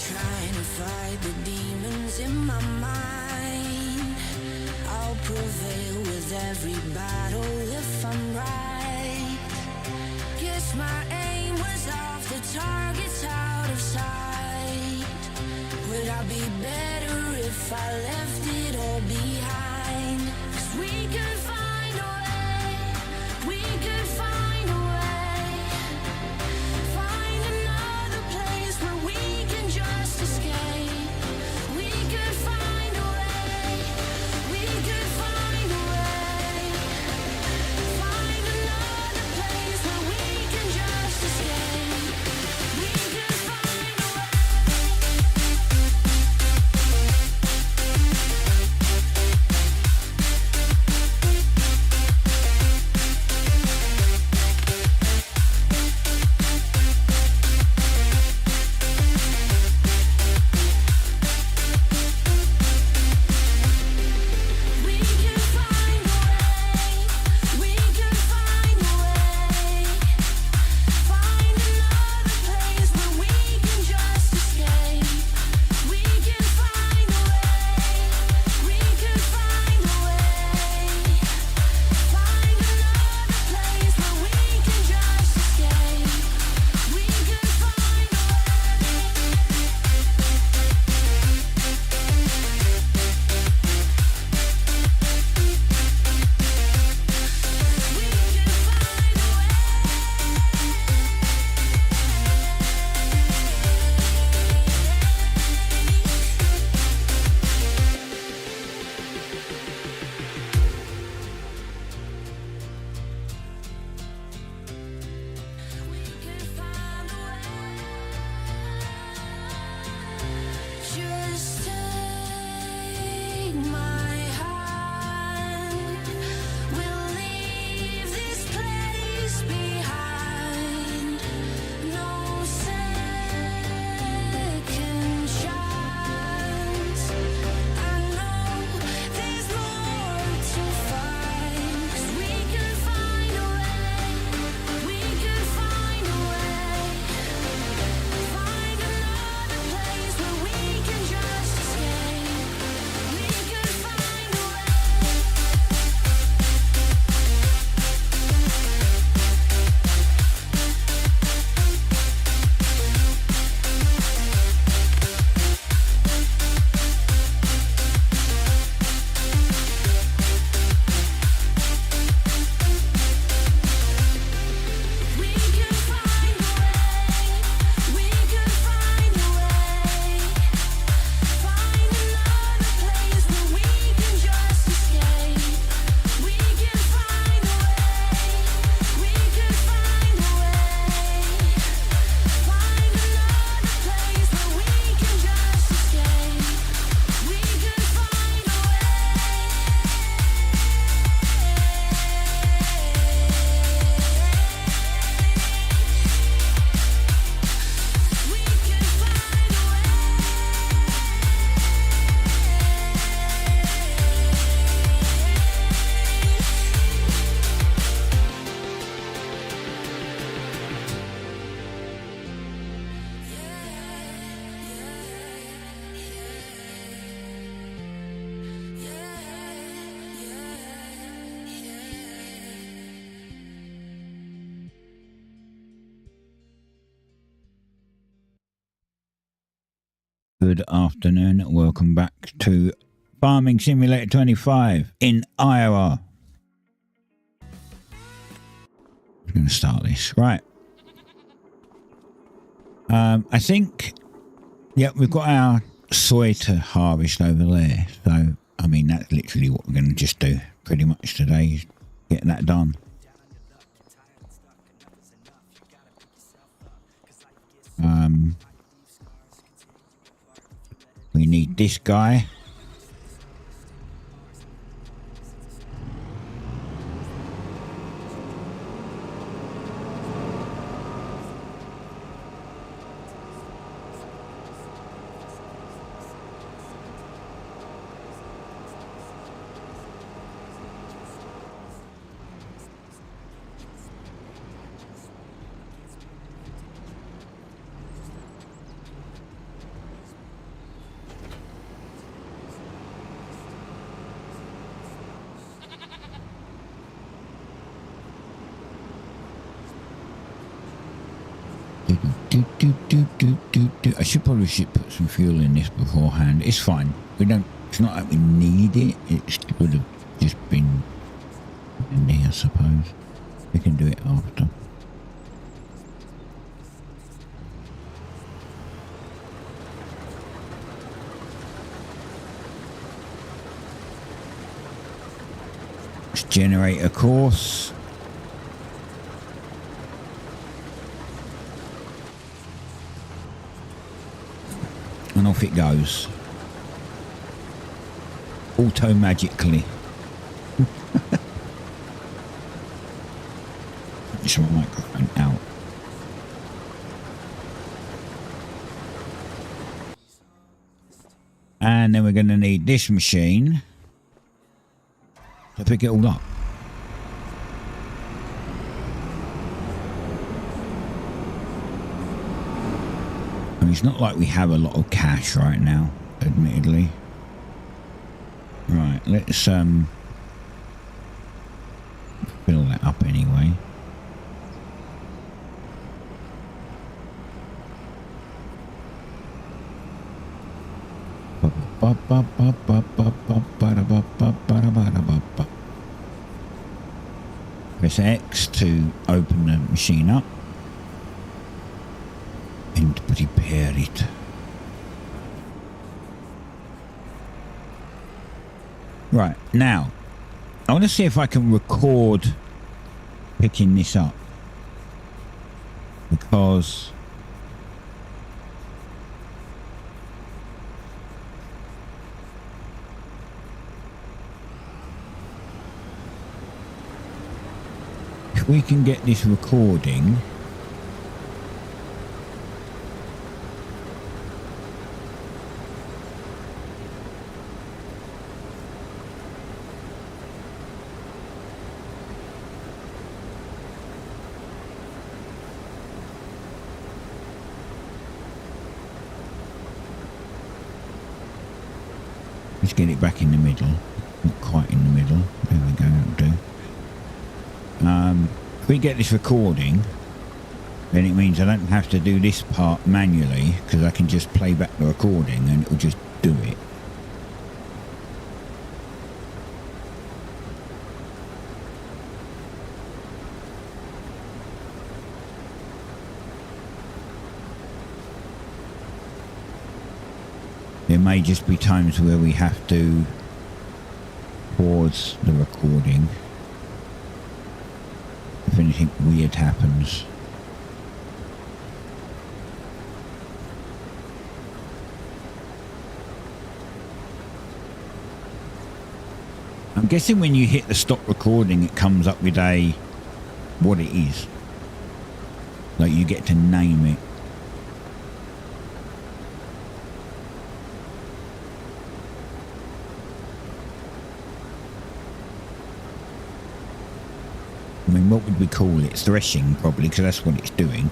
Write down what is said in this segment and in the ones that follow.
trying to fight the demons in my mind. I'll prevail with every battle if I'm right. Guess my aim was off, the target's out of sight. Would I be better if I left it all behind? 'Cause we could find a way, we could find a way. Find another place where we can just escape. We could find a way, we could find a way. Find another place where we can just escape. We could find a way. We could find a way, we could find a way. Find another place where we can just escape. We could find a way, we could find a way. Find another place where we can just escape. We could find a Just take my hand. We'll leave this place behind. No second chance. I know there's more to find. 'Cause we could find a way, we could find a way. Find another place where we can just escape. We could find a way. We could find a way, we could find a way. Find another place where we can just escape. We could find a way, we could find a way. Find another place where we can just escape. We could find a We could find a Good afternoon. Welcome back to Farming Simulator 25 in Iowa. I'm going to start this. Right. I think, yeah, we've got our soy to harvest over there. So, I mean, that's literally what we're going to just do pretty much today, is get that done. We need this guy. I should probably put some fuel in this beforehand. It's fine. We don't. It's not like we need it. It would have just been in there, I suppose. We can do it after. Let's generate a course. And off it goes. Auto magically. Get my microphone out. And then we're going to need this machine to pick it all up. It's not like we have a lot of cash right now, admittedly. Right, let's fill that up anyway. Press X to open the machine up. And prepare it. Right, now I want to see if I can record picking this up, because if we can get this recording, let's get it back in the middle. Not quite in the middle. There we go, that'll do. If we get this recording, then it means I don't have to do this part manually, because I can just play back the recording and it'll just do it. There may just be times where we have to pause the recording if anything weird happens. I'm guessing when you hit the stop recording, it comes up with what it is. Like you get to name it. I mean, what would we call it? Threshing, probably, because that's what it's doing.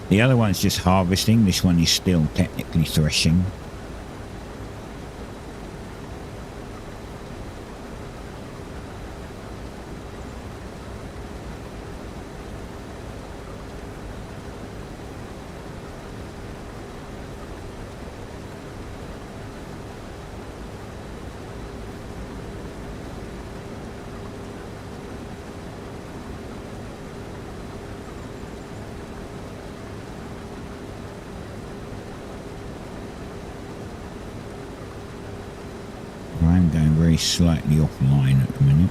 The other one's just harvesting. This one is still technically threshing. I'm going very slightly offline at the minute.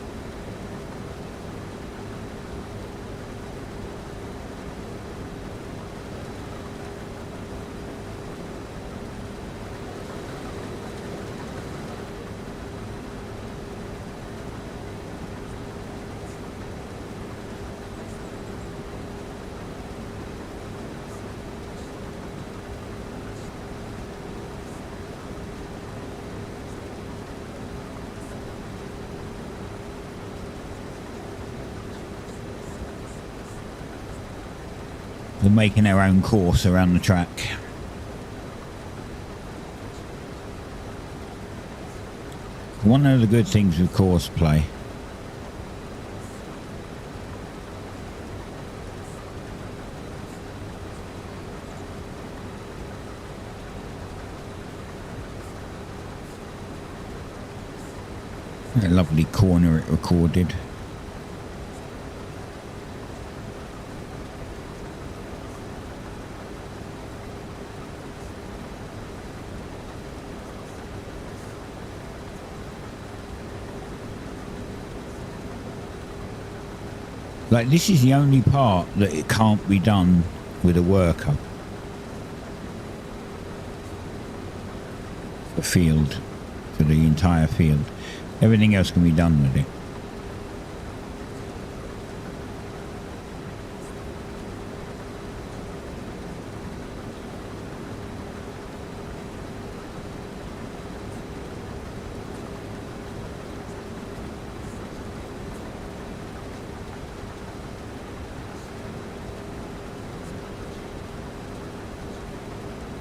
We're making our own course around the track. One of the good things with course play A lovely corner it recorded. Like, this is the only part that it can't be done with a worker. The field, for the entire field. Everything else can be done with it.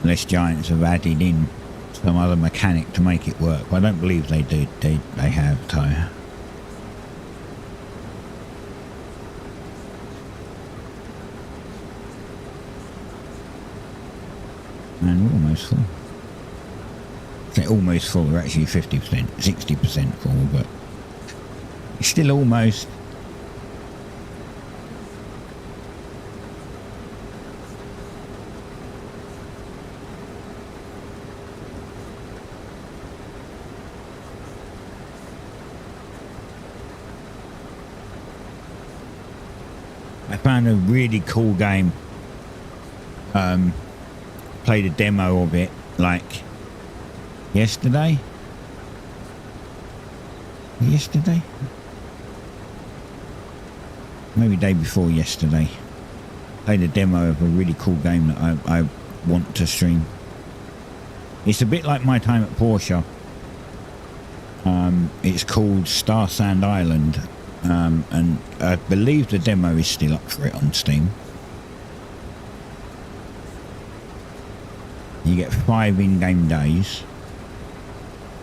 Unless Giants have added in some other mechanic to make it work. I don't believe they did. They have, Tyre. And we're almost full. They're almost full. They're actually 50%, 60% full, but it's still almost. I found a really cool game. Played a demo of it like yesterday. Maybe day before yesterday. Played a demo of a really cool game that I want to stream. It's a bit like my time at Porsche. It's called Star Sand Island. And I believe the demo is still up for it on Steam. You get 5 in-game days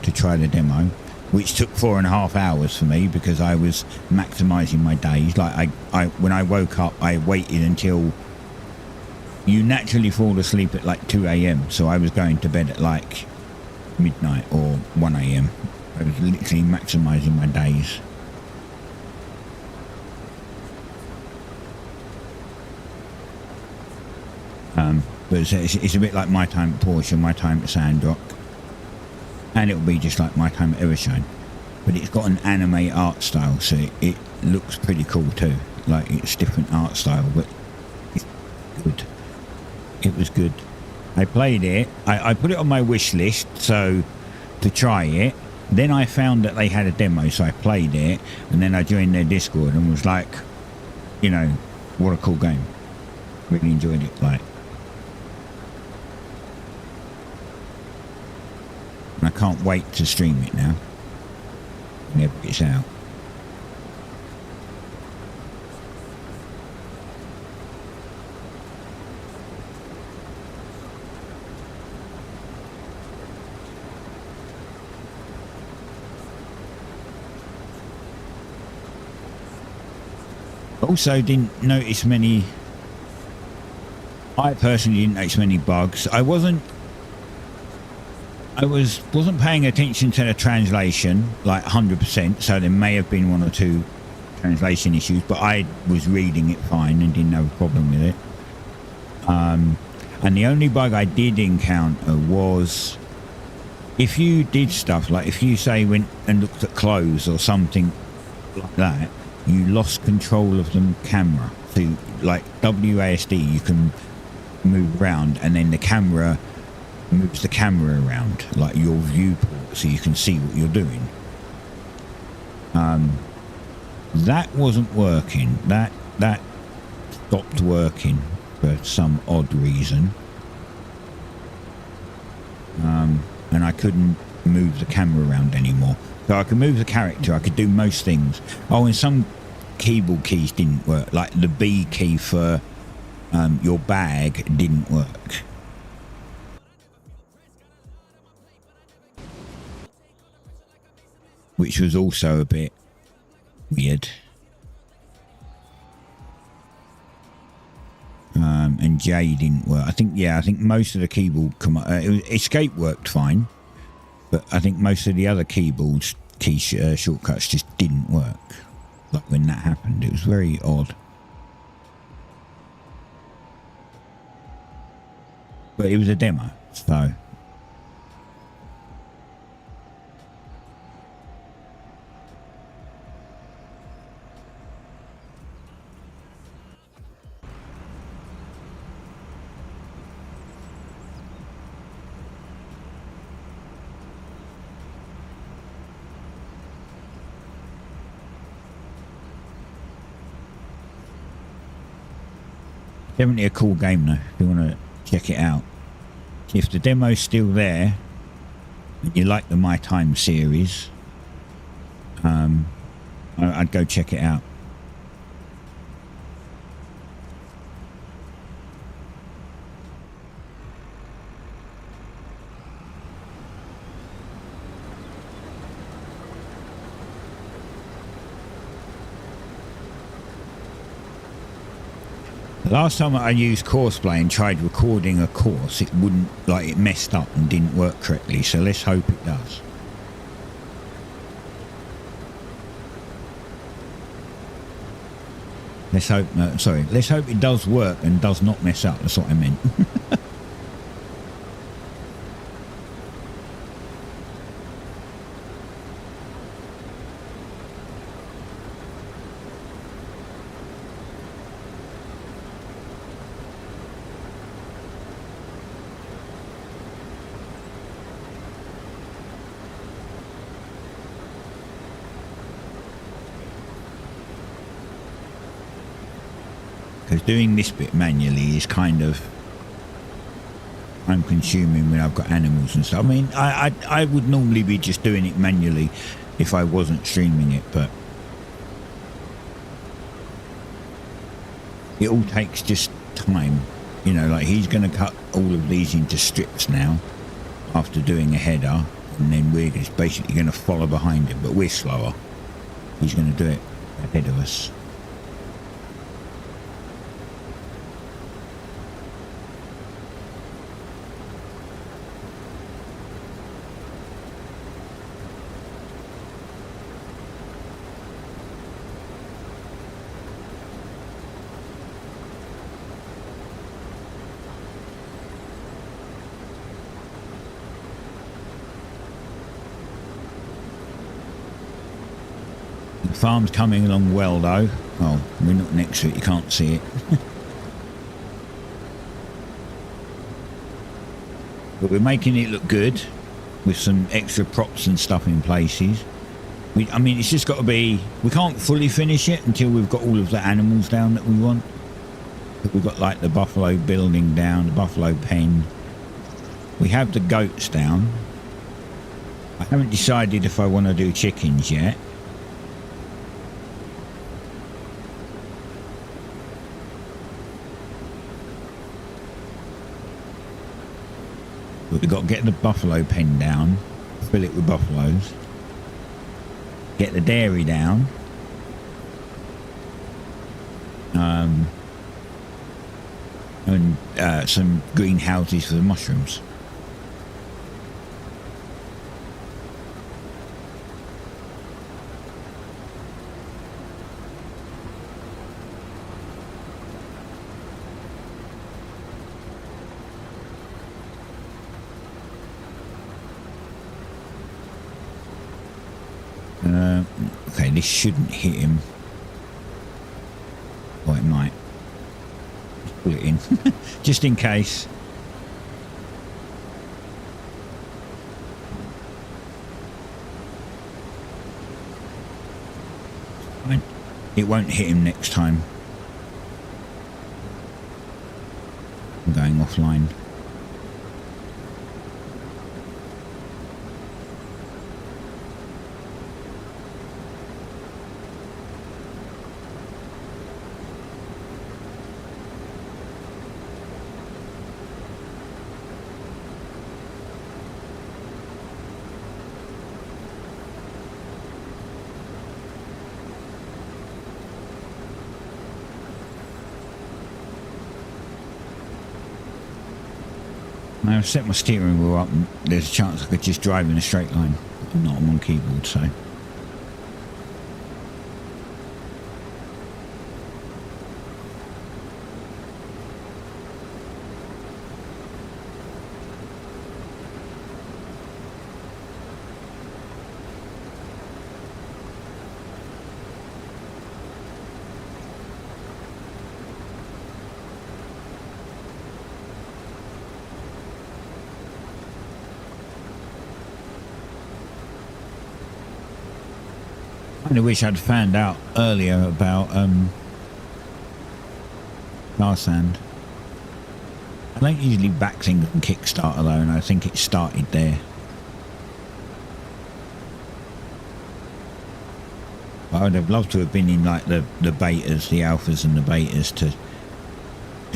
to try the demo, which took 4.5 hours for me because I was maximising my days. Like I when I woke up, I waited until you naturally fall asleep at like 2 a.m. So I was going to bed at like midnight or 1 a.m. I was literally maximising my days. But it's a bit like my time at Porsche, my time at Sandrock, and it'll be just like my time at Evershine. But it's got an anime art style, so it looks pretty cool too. Like, it's different art style, but it's good. It was good. I played it. I put it on my wish list so to try it. Then I found that they had a demo, so I played it, and then I joined their Discord and was like, you know, what a cool game. Really enjoyed it. Like, and I can't wait to stream it now whenever it's out. Also didn't notice many. I personally didn't notice many bugs. I wasn't paying attention to the translation like 100%, so there may have been 1 or 2 translation issues, but I was reading it fine and didn't have a problem with it. And the only bug I did encounter was if you did stuff like if you say went and looked at clothes or something like that, you lost control of the camera. So like WASD, you can move around and then the camera moves the camera around like your viewport so you can see what you're doing. That wasn't working. That stopped working for some odd reason. And I couldn't move the camera around anymore. So I could move the character, I could do most things. Oh, and some keyboard keys didn't work. Like the B key for your bag didn't work. Which was also a bit weird. And J didn't work. I think most of the keyboard escape worked fine, but I think most of the other keyboards key shortcuts just didn't work. Like when that happened, it was very odd. But it was a demo, so. Definitely a cool game though, if you want to check it out. If the demo's still there, and you like the My Time series, I'd go check it out. Last time I used Courseplay and tried recording a course, it wouldn't, like, it messed up and didn't work correctly, so let's hope it does. Let's hope, no, sorry, let's hope it does work and does not mess up, that's what I meant. Because doing this bit manually is kind of time consuming when I've got animals and stuff. I mean, I would normally be just doing it manually if I wasn't streaming it, but it all takes just time. You know, like he's going to cut all of these into strips now after doing a header, and then we're just basically going to follow behind him, but we're slower. He's going to do it ahead of us. The farm's coming along well though. Oh, we're not next to it, you can't see it. But we're making it look good with some extra props and stuff in places. I mean, it's just got to be, we can't fully finish it until we've got all of the animals down that we want. But we've got like the buffalo building down, the buffalo pen. We have the goats down. I haven't decided if I want to do chickens yet. But we've got to get the buffalo pen down, fill it with buffaloes, get the dairy down, and some greenhouses for the mushrooms. Okay, this shouldn't hit him. Or it might. Just pull it in. Just in case. Fine. It won't hit him next time. I'm going offline. Now I've set my steering wheel up and there's a chance I could just drive in a straight line. I'm not on one keyboard, so I wish I'd found out earlier about tar sand. I don't usually back things on Kickstarter though, and I think it started there. I would have loved to have been in like the betas, the alphas and the betas to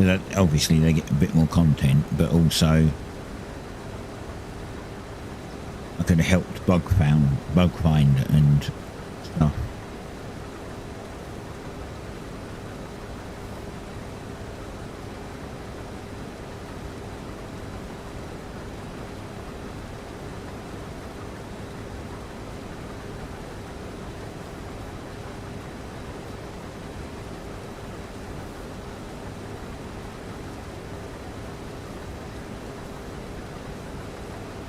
that obviously they get a bit more content, but also I could have helped bug find and stuff.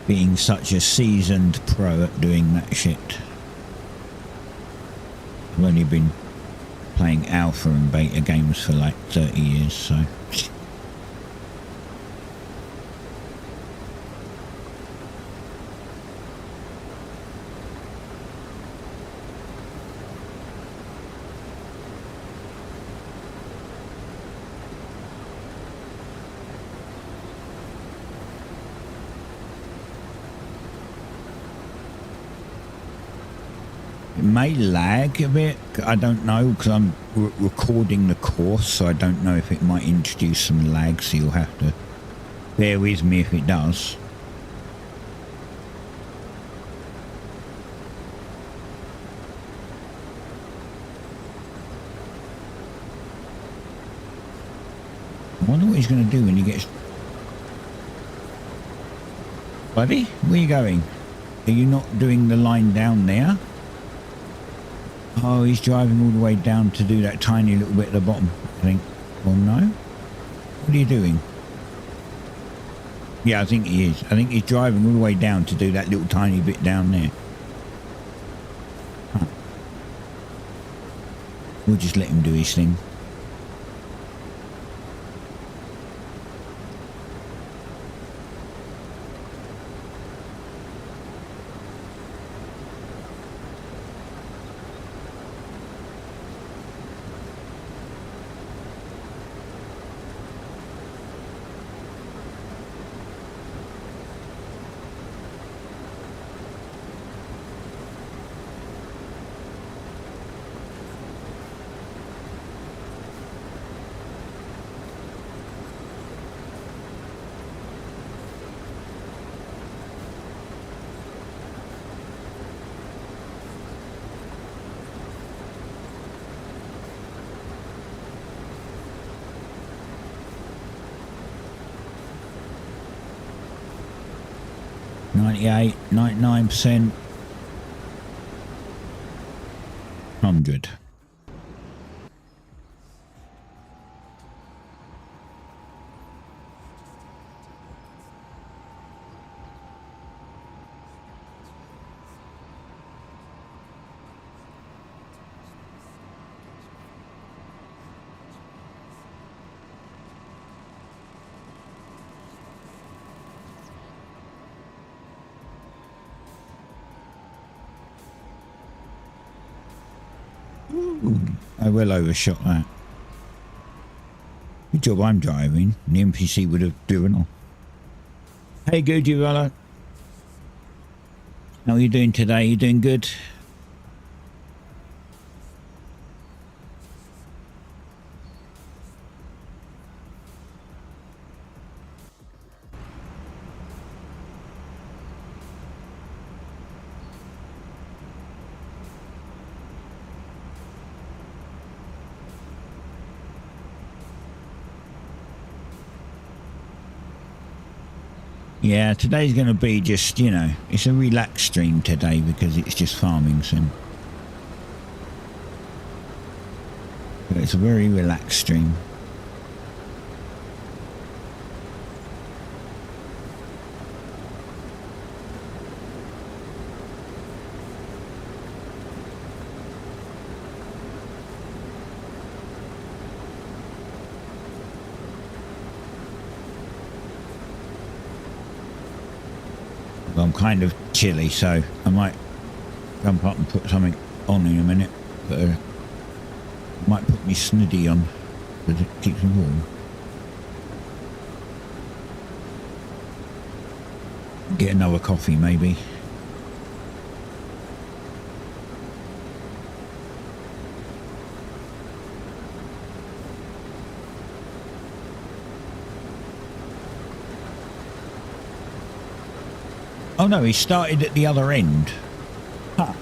Being such a seasoned pro at doing that shit. I've only been playing alpha and beta games for like 30 years, so... It may lag a bit, I don't know, because I'm recording the course, so I don't know if it might introduce some lag, so you'll have to bear with me if it does. I wonder what he's going to do when he gets... Buddy, where are you going? Are you not doing the line down there? Oh, he's driving all the way down to do that tiny little bit at the bottom, I think. Or no? What are you doing? Yeah, I think he is. I think he's driving all the way down to do that little tiny bit down there. Huh. We'll just let him do his thing. .98, 99%, 100. I well overshot that. Good job I'm driving. The NPC would have driven off. Hey, good, you fella. How are you doing today? You doing good? Yeah, today's going to be just, you know, it's a relaxed stream today because it's just farming sim. But it's a very relaxed stream. I'm kind of chilly, so I might jump up and put something on in a minute, but might put me sniddy on because it keeps me warm. Get another coffee maybe. Oh no, he started at the other end. Huh.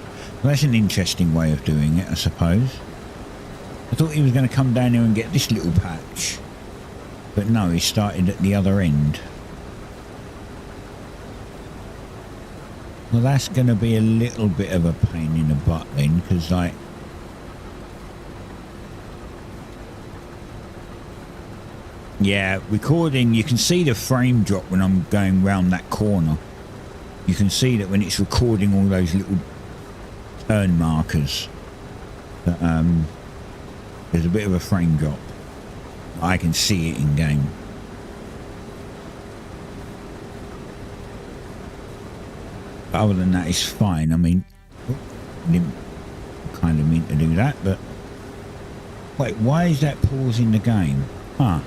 Well, that's an interesting way of doing it, I suppose. I thought he was going to come down here and get this little patch. But no, he started at the other end. Well, that's going to be a little bit of a pain in the butt then, because like... Yeah, recording, you can see the frame drop when I'm going round that corner. You can see that when it's recording all those little turn markers, that there's a bit of a frame drop. I can see it in game. But other than that, it's fine. I mean, didn't kind of mean to do that, but wait, why is that pausing the game? Huh.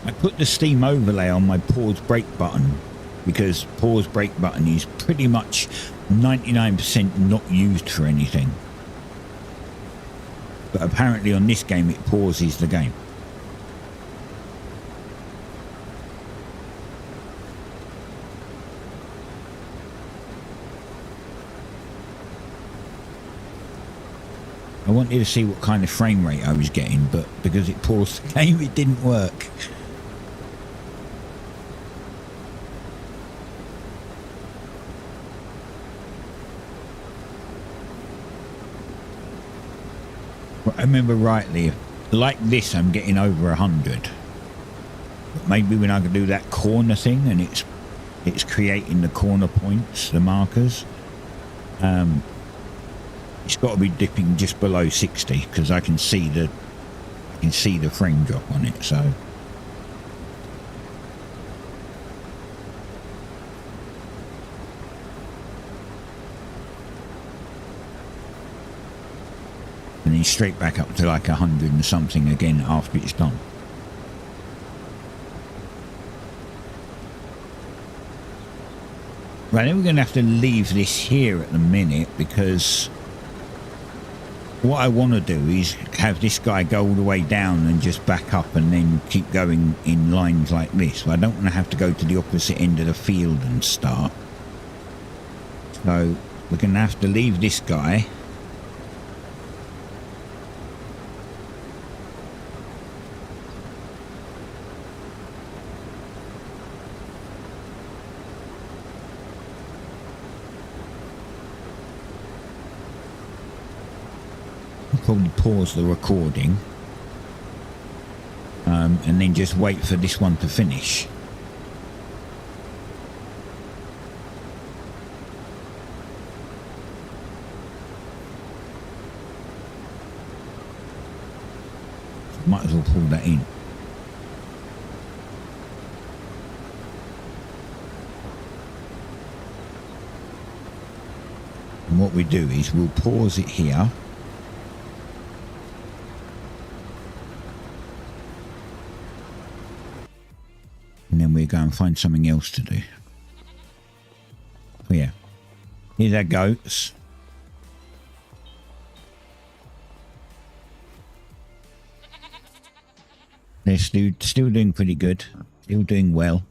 I put the Steam overlay on my pause break button because pause break button is pretty much 99% not used for anything. But apparently on this game it pauses the game. I wanted to see what kind of frame rate I was getting, but because it paused the game it didn't work. I remember rightly, like this I'm getting over 100. But maybe when I can do that corner thing and it's creating the corner points, the markers, it's got to be dipping just below 60 because I can see the frame drop on it, so and then straight back up to like 100 and something again after it's done. Right, then we're going to have to leave this here at the minute because what I want to do is have this guy go all the way down and just back up and then keep going in lines like this. So I don't want to have to go to the opposite end of the field and start. So we're going to have to leave this guy. Probably pause the recording and then just wait for this one to finish. Might as well pull that in. And what we do is we'll pause it here. And then we'll go and find something else to do. Oh yeah. Here's our goats. They're still doing pretty good. Still doing well.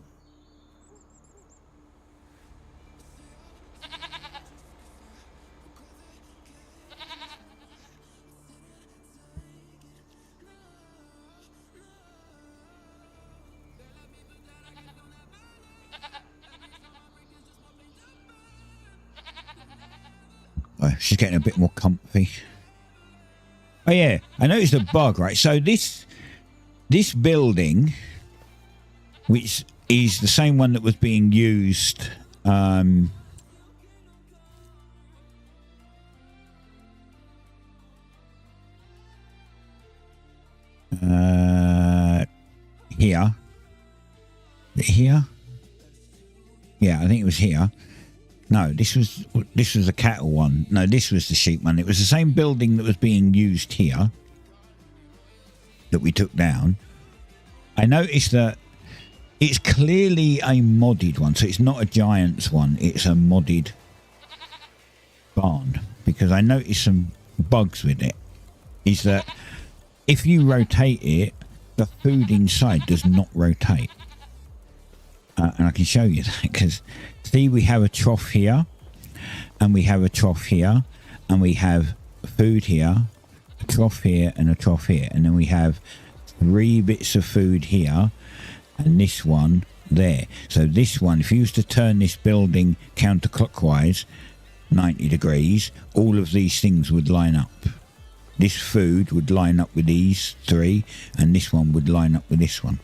Oh, she's getting a bit more comfy. Oh yeah, I noticed a bug, right? So this building, which is the same one that was being used here. Is it here? Yeah, I think it was here. No, this was a cattle one. No, this was the sheep one. It was the same building that was being used here that we took down. I noticed that it's clearly a modded one, so it's not a Giants one. It's a modded barn, because I noticed some bugs with it. Is that if you rotate it, the food inside does not rotate. And I can show you that, because see, we have a trough here, and we have a trough here, and we have food here, a trough here, and a trough here, and then we have 3 bits of food here, and this one there. So this one, if you used to turn this building counterclockwise 90 degrees, all of these things would line up. This food would line up with these 3, and this one would line up with this one.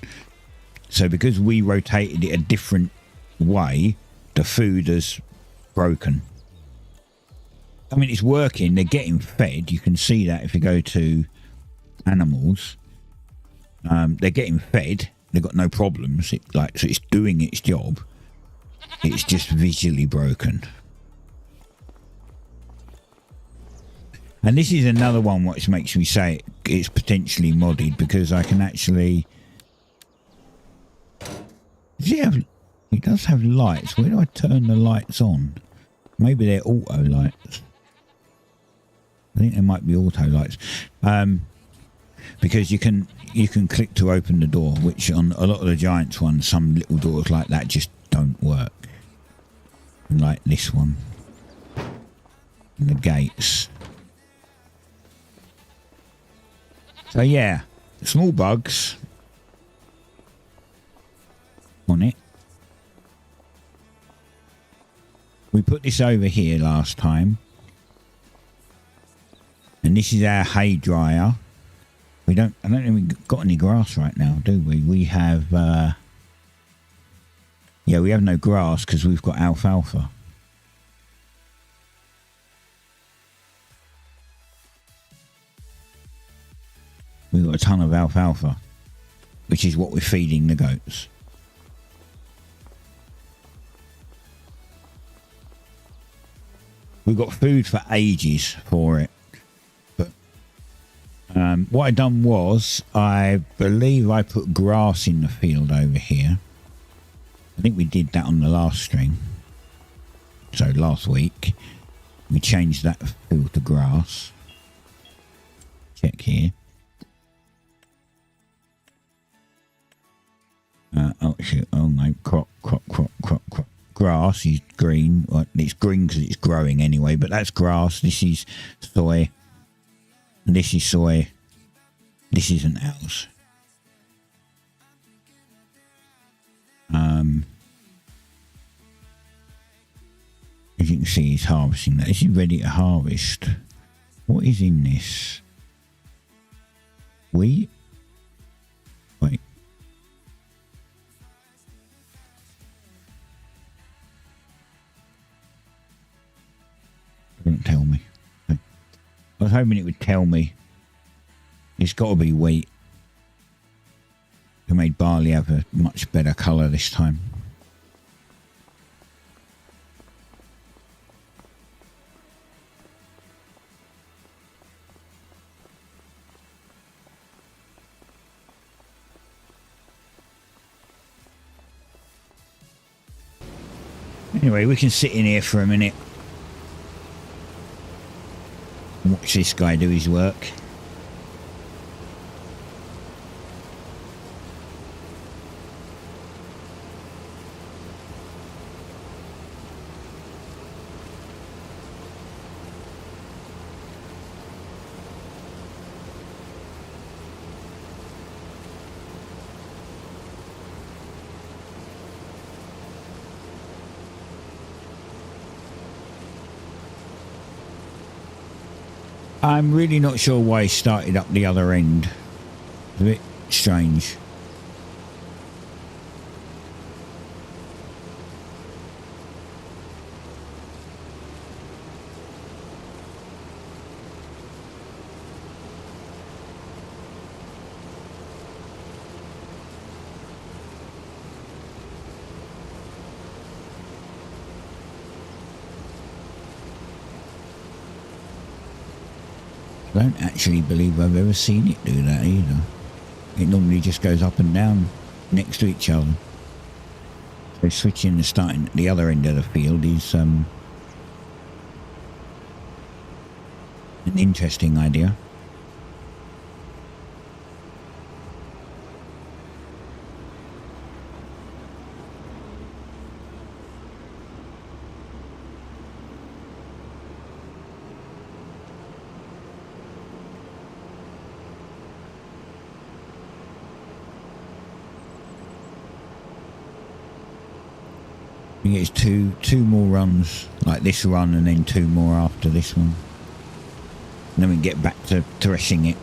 So because we rotated it a different way, the food is broken. I mean, it's working. They're getting fed. You can see that if you go to animals. They're getting fed. They've got no problems. So it's doing its job. It's just visually broken. And this is another one which makes me say it's potentially modded, because I can actually... It does have lights. Where do I turn the lights on? Maybe they're auto lights. I think they might be auto lights. Because you can click to open the door, which on a lot of the Giants ones, some little doors like that just don't work. Like this one. And the gates. So yeah, small bugs on it. We put this over here last time, and this is our hay dryer. I don't think we've got any grass right now, do we? We have we have no grass because we've got alfalfa. We've got a ton of alfalfa, which is what we're feeding the goats. We've got food for ages for it. But what I done was, I believe I put grass in the field over here. I think we did that on the last stream. So last week, we changed that field to grass. Check here. Oh no, crop. Grass is green. Well, it's green because it's growing anyway, but that's grass. This is soy. And this is soy. This isn't ours. As you can see, he's harvesting that. This is ready to harvest. What is in this? Wheat? Wait. It didn't tell me. I was hoping it would tell me. It's got to be wheat. It made barley have a much better colour this time. Anyway, we can sit in here for a minute and watch this guy do his work. I'm really not sure why he started up the other end. It's a bit strange. I don't actually believe I've ever seen it do that either. It normally just goes up and down next to each other. So switching and starting at the other end of the field is an interesting idea. I think it's two more runs, like this run and then two more after this one. And then we get back to threshing it.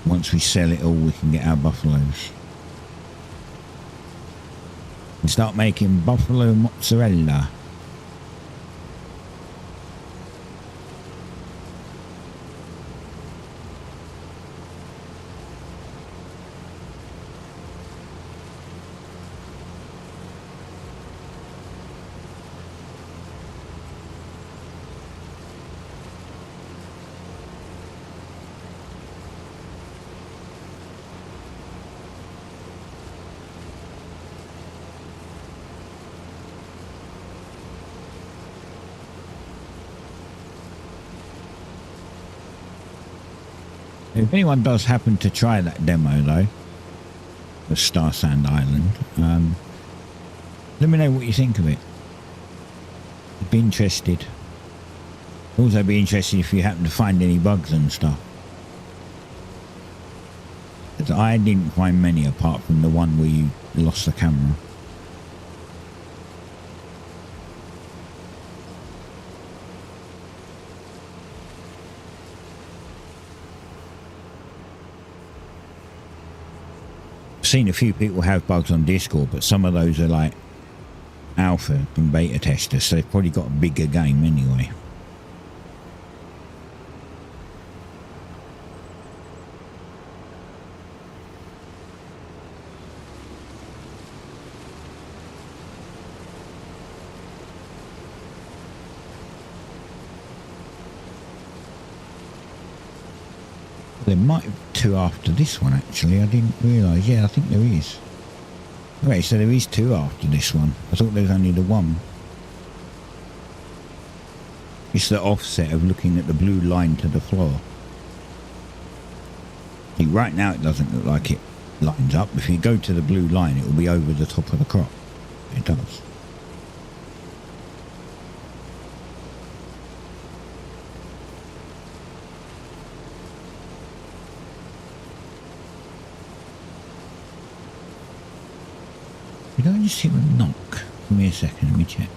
Once we sell it all, we can get our buffaloes. And start making buffalo mozzarella. If anyone does happen to try that demo though, of Star Sand Island, let me know what you think of it. I'd be interested. Also be interested if you happen to find any bugs and stuff. Because I didn't find many apart from the one where you lost the camera. Seen a few people have bugs on Discord, but some of those are like alpha and beta testers, so they've probably got a bigger game anyway. There might be two after this one, actually. I didn't realise. Yeah, I think there is. Okay, so there is two after this one. I thought there was only the one. It's the offset of looking at the blue line to the floor. See, right now it doesn't look like it lines up. If you go to the blue line, it will be over the top of the crop. It does. Did I just hear a knock? Give me a second, let me check.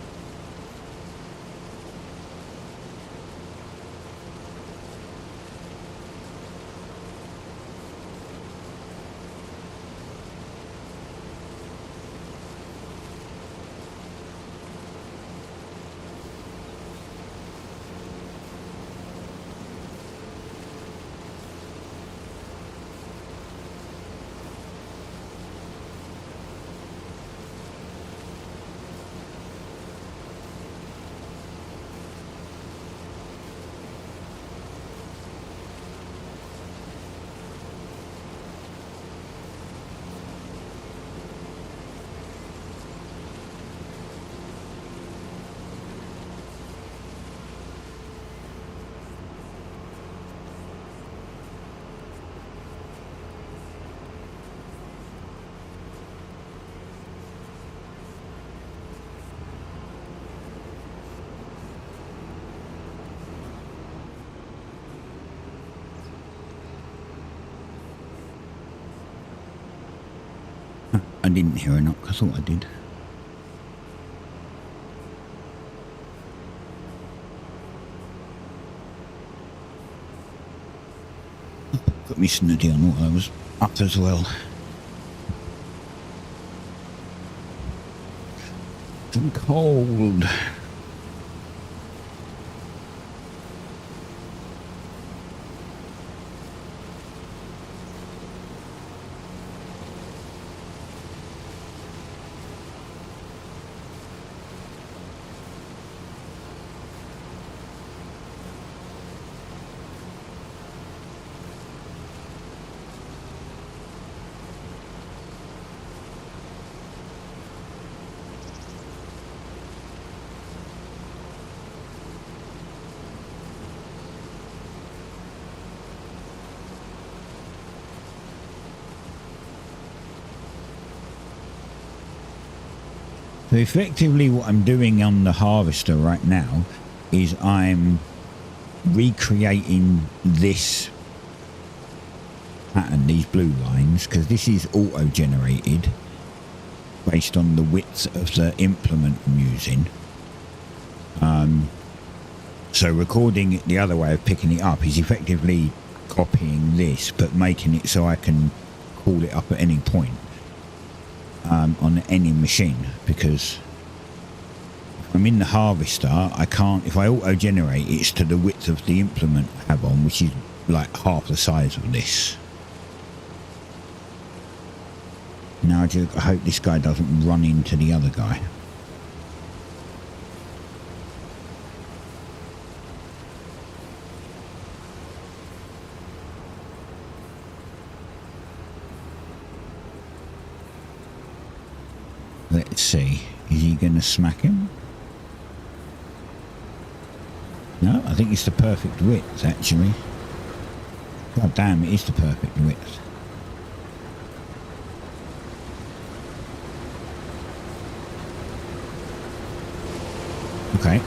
I didn't hear a knock. I thought I did. Got me snooty on what I was up as well. I'm cold. So effectively what I'm doing on the harvester right now is I'm recreating this pattern, these blue lines, because this is auto-generated based on the width of the implement I'm using. So recording it the other way of picking it up is effectively copying this but making it so I can call it up at any point on any machine, because if I'm in the harvester I can't, if I auto-generate it's to the width of the implement I have on, which is like half the size of this. Now I hope this guy doesn't run into the other guy. Let's see, is he going to smack him? No, I think it's the perfect width actually. God damn, it is the perfect width. Okay.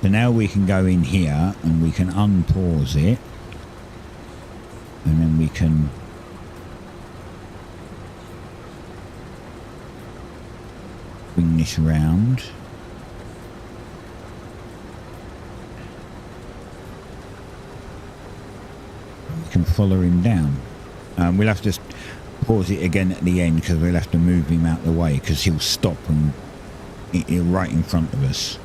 So now we can go in here and we can unpause it. And then we can bring this round. We can follow him down. We'll have to pause it again at the end because we'll have to move him out the way because he'll stop and he'll right in front of us.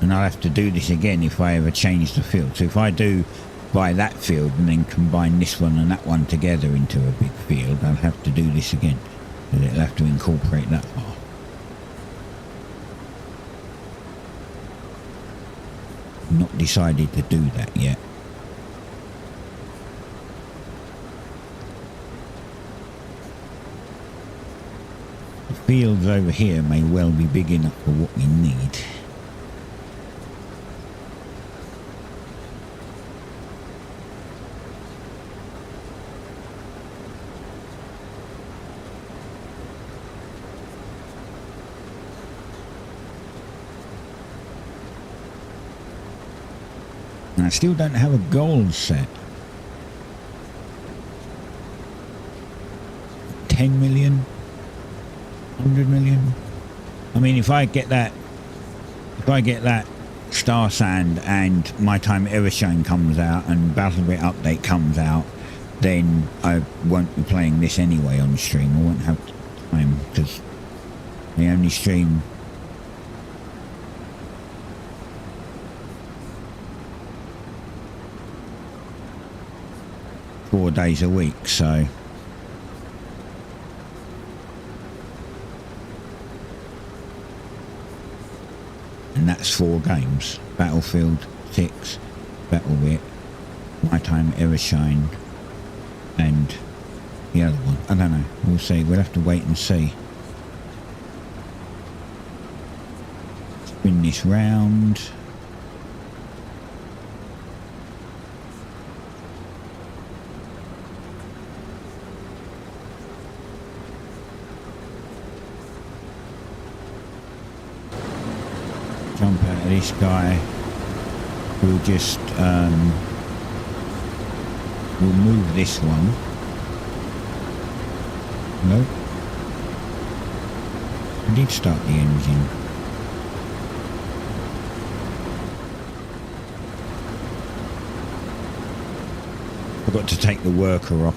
And I'll have to do this again if I ever change the field. So if I do buy that field and then combine this one and that one together into a big field, I'll have to do this again. Because it'll have to incorporate that part. Not decided to do that yet. The fields over here may well be big enough for what we need. I still don't have a goal set. 10 million? 100 million? I mean, if I get that Star Sand and My Time Evershine comes out and Battlebit Update comes out, then I won't be playing this anyway on stream. I won't have time because they only stream four days a week, so and that's 4 games: Battlefield 6, Battlebit, My Time Evershine, and the other one. I don't know. We'll see. We'll have to wait and see. Spin this round. Jump out of this guy. We'll just we'll move this one. No, I did start the engine. Forgot to take the worker off.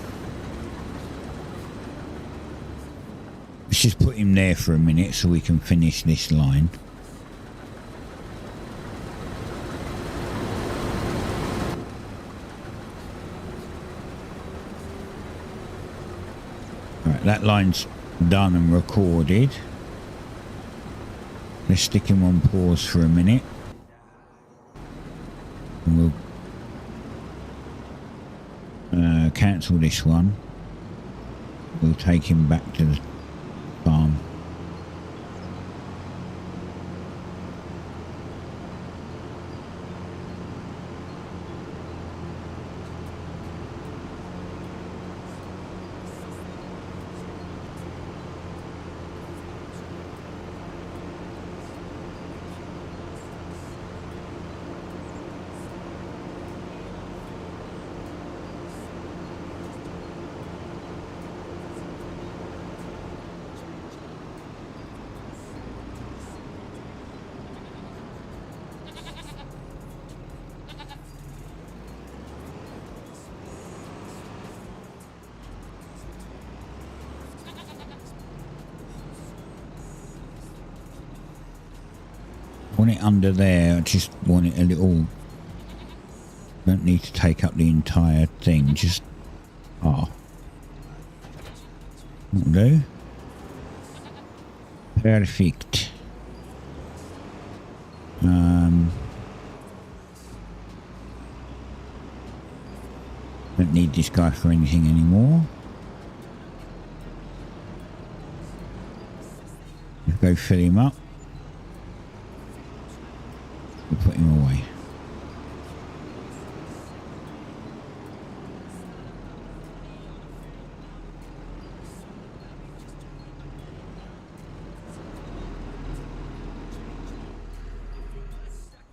Let's just put him there for a minute so we can finish this line. Right, that line's done and recorded. Let's stick him on pause for a minute. And we'll cancel this one. We'll take him back to the farm. Want it under there, I just want it a little, don't need to take up the entire thing, just, that'll do. Perfect. Don't need this guy for anything anymore. Let's go fill him up. We'll put him away.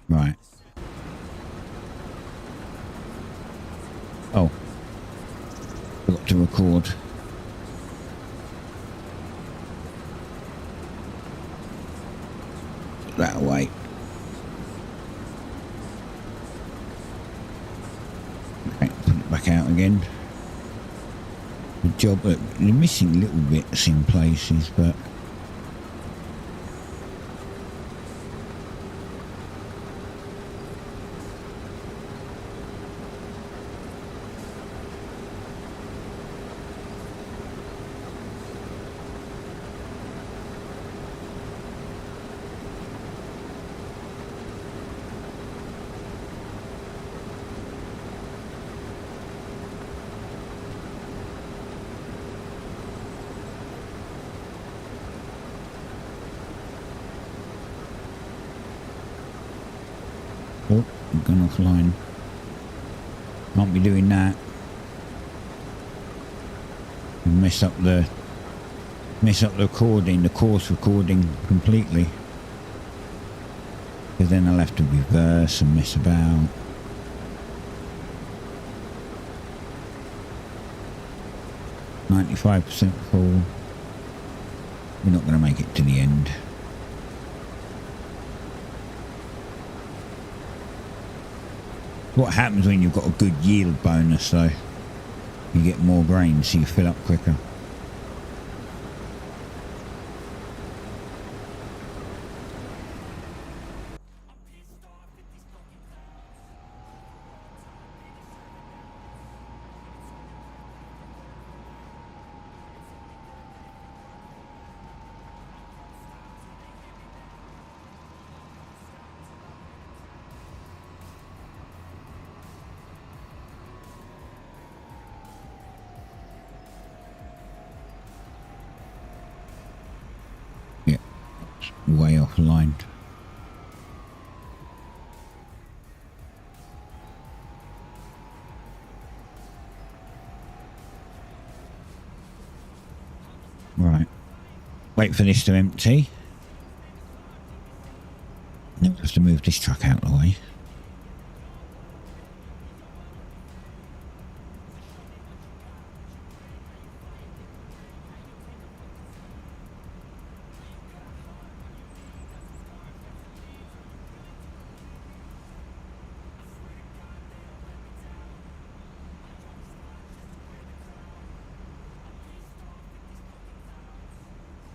Right. Oh. Forgot to record. Put that away. Okay, put it back out again. Good job. They're missing little bits in places, but oh, I've gone offline. Can't be doing that. Mess up the recording, the course recording completely. Because then I'll have to reverse and mess about. %full. We're not going to make it to the end. What happens when you've got a good yield bonus though? You get more grain, so you fill up quicker. Way offline. Right. Wait for this to empty. Then we'll have to move this truck out of the way.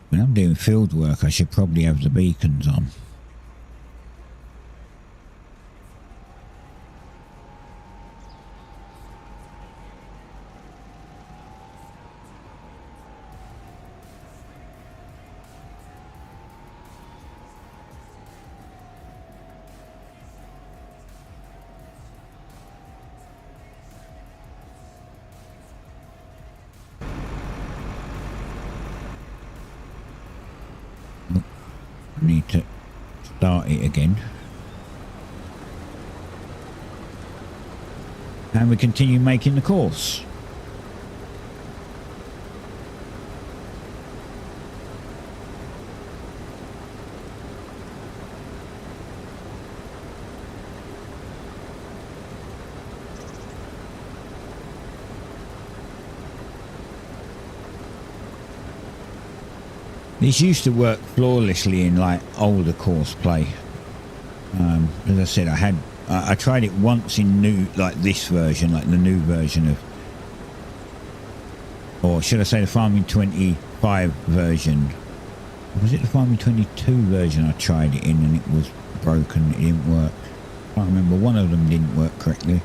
When I'm doing field work, I should probably have the beacons on. I need to start it again. And we continue making the course. This used to work flawlessly in like older course play. As I said, I tried it once in new, like this version, like the new version of, or should I say the Farming 25 version. Was it the Farming 22 version I tried it in and it was broken, it didn't work. I can't remember, one of them didn't work correctly.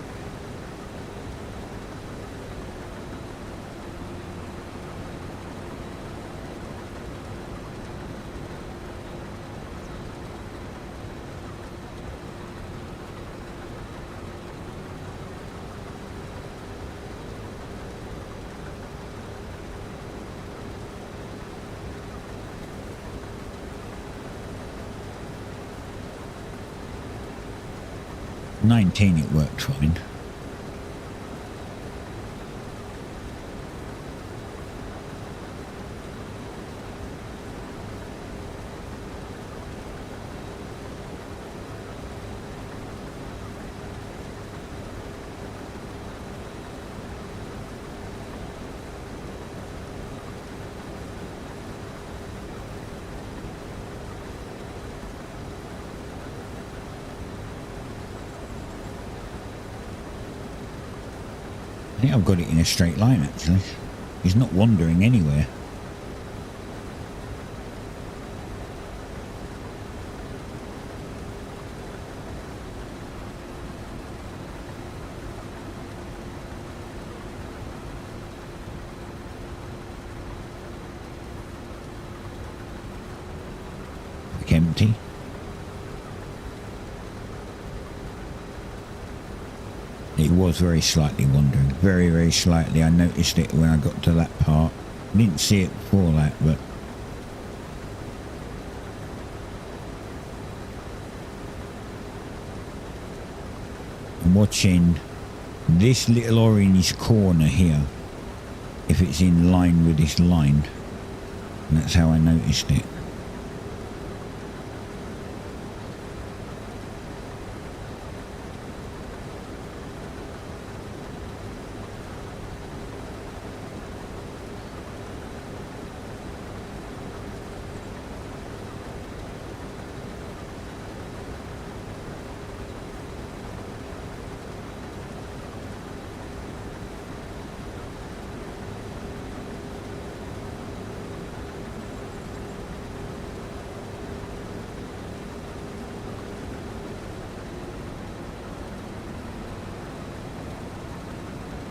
'19 it worked fine. I think I've got it in a straight line actually. He's not wandering anywhere. Empty. It was very slightly wandering, very, very slightly. I noticed it when I got to that part. I didn't see it before that, but I'm watching this little orange corner here, if it's in line with this line, and that's how I noticed it.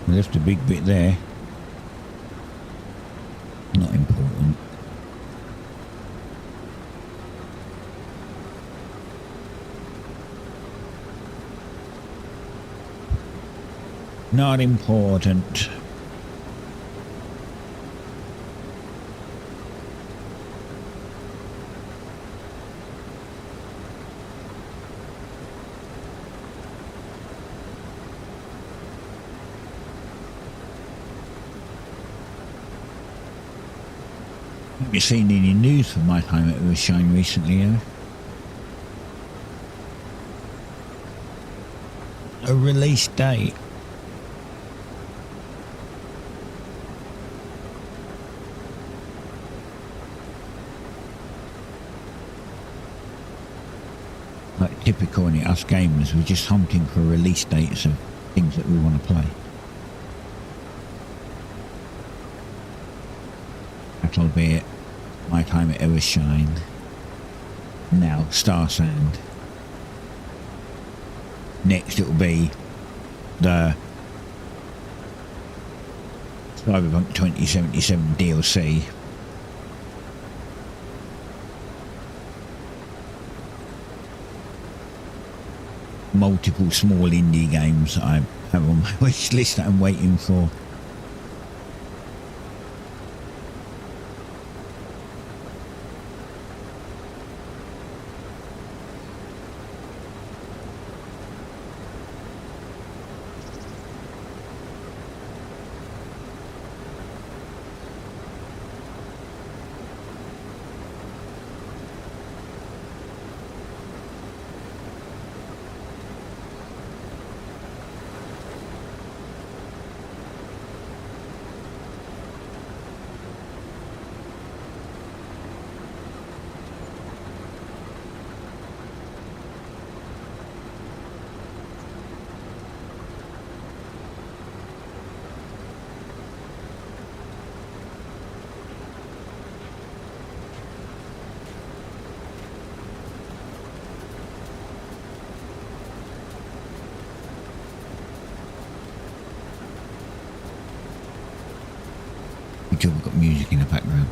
I left a big bit there. Not important. Not important. Haven't seen any news from my time at Shine recently, though. A release date. Like typical in it, us gamers, we're just hunting for release dates of things that we want to play. That'll be it. My Time at Evershine. Now Star Sand. Next it'll be the Cyberpunk 2077 DLC. Multiple small indie games I have on my wish list that I'm waiting for. Good job we've got music in the background.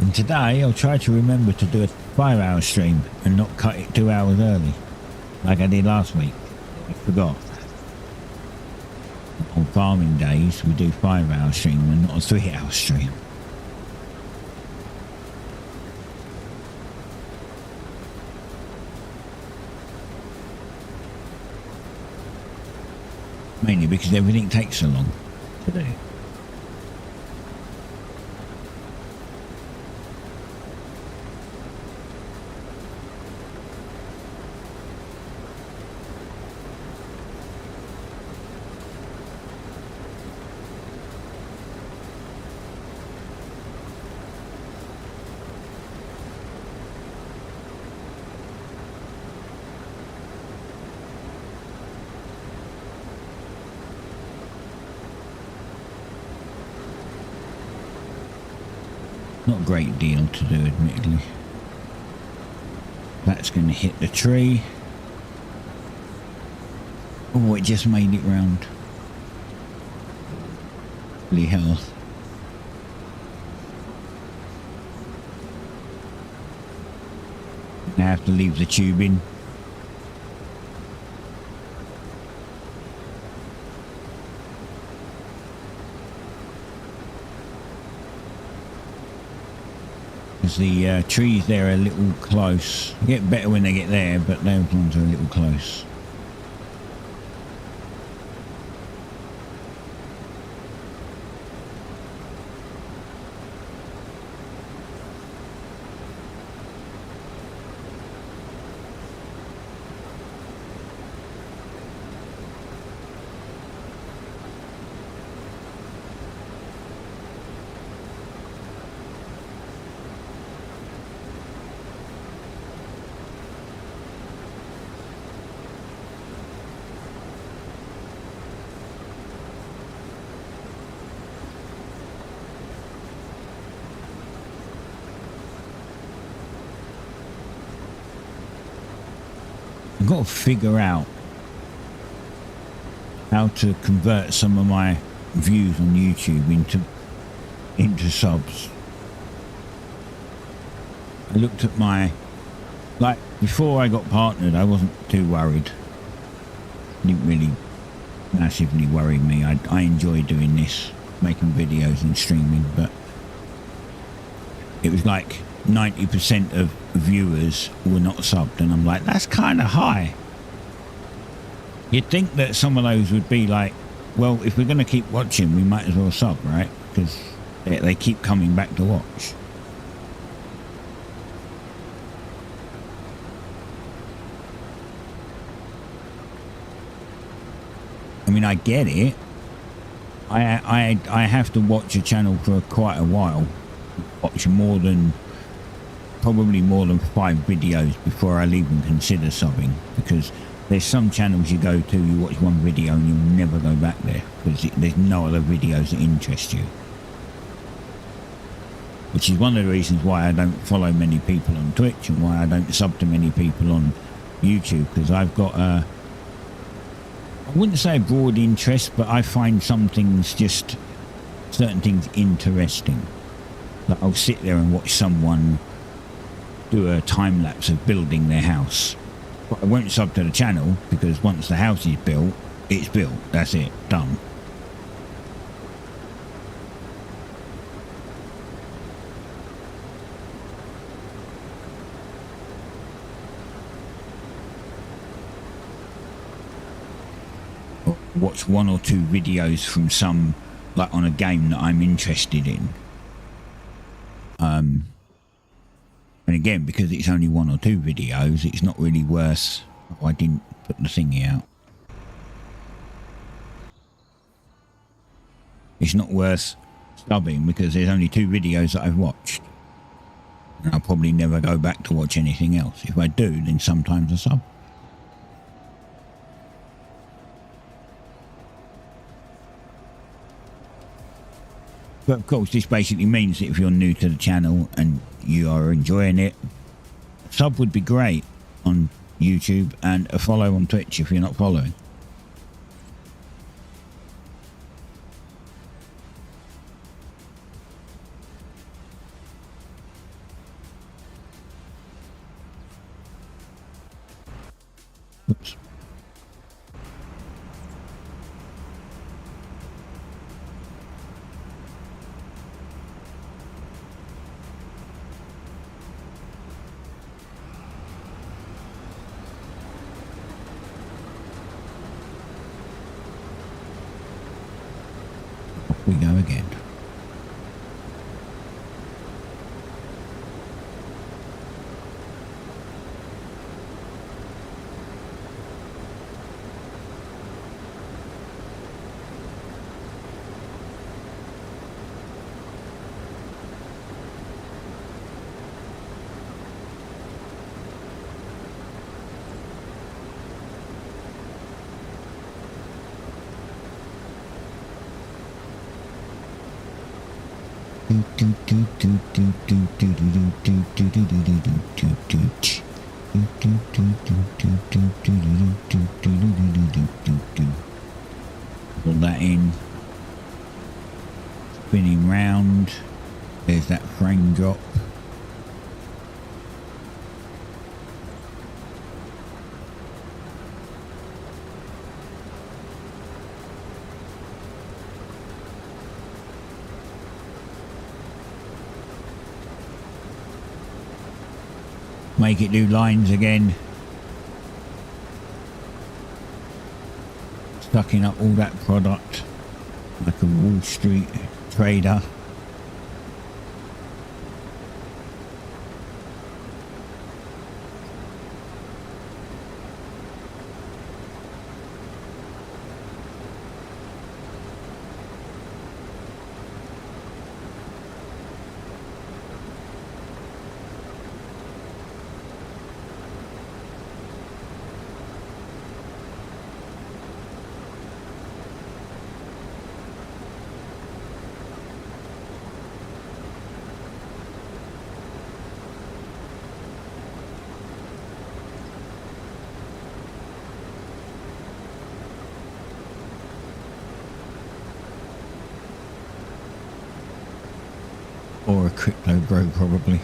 And today I'll try to remember to do a 5-hour stream and not cut it 2 hours early, like I did last week. I forgot. On farming days we do 5-hour stream and not a 3-hour stream. Mainly because everything takes so long to do. Not a great deal to do, admittedly. That's going to hit the tree. Oh, it just made it round. Holy hell. Now I have to leave the tube in. The trees there are a little close. Get better when they get there, but those ones are a little close. I've got to figure out how to convert some of my views on YouTube into subs. I looked at my, like, before I got partnered, I wasn't too worried. It didn't really massively worry me. I enjoy doing this, making videos and streaming, but it was like 90% of viewers were not subbed, and I'm like, that's kind of high. You'd think that some of those would be like, well, if we're going to keep watching, we might as well sub, right? Because they keep coming back to watch. I mean, I get it. I have to watch a channel for quite a while. Watch probably more than 5 videos before I'll even consider subbing, because there's some channels you go to, you watch one video and you'll never go back there because there's no other videos that interest you. Which is one of the reasons why I don't follow many people on Twitch and why I don't sub to many people on YouTube, because I've got I wouldn't say a broad interest, but I find certain things interesting. Like I'll sit there and watch someone do a time lapse of building their house. But I won't sub to the channel because once the house is built, it's built. That's it. Done. Watch 1 or 2 videos from some, like on a game that I'm interested in. And again, because it's only 1 or 2 videos, it's not really worth... Oh, I didn't put the thingy out. It's not worth subbing because there's only 2 videos that I've watched. And I'll probably never go back to watch anything else. If I do, then sometimes I sub. But of course, this basically means that if you're new to the channel and you are enjoying it, a sub would be great on YouTube and a follow on Twitch if you're not following. Oops. We go again. Pull that in, spinning round. There's that frame drop. Make it do lines again. Stucking up all that product like a Wall Street trader. Or a crypto bro, probably.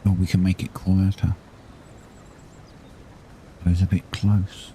Oh, we can make it quieter. It was a bit close.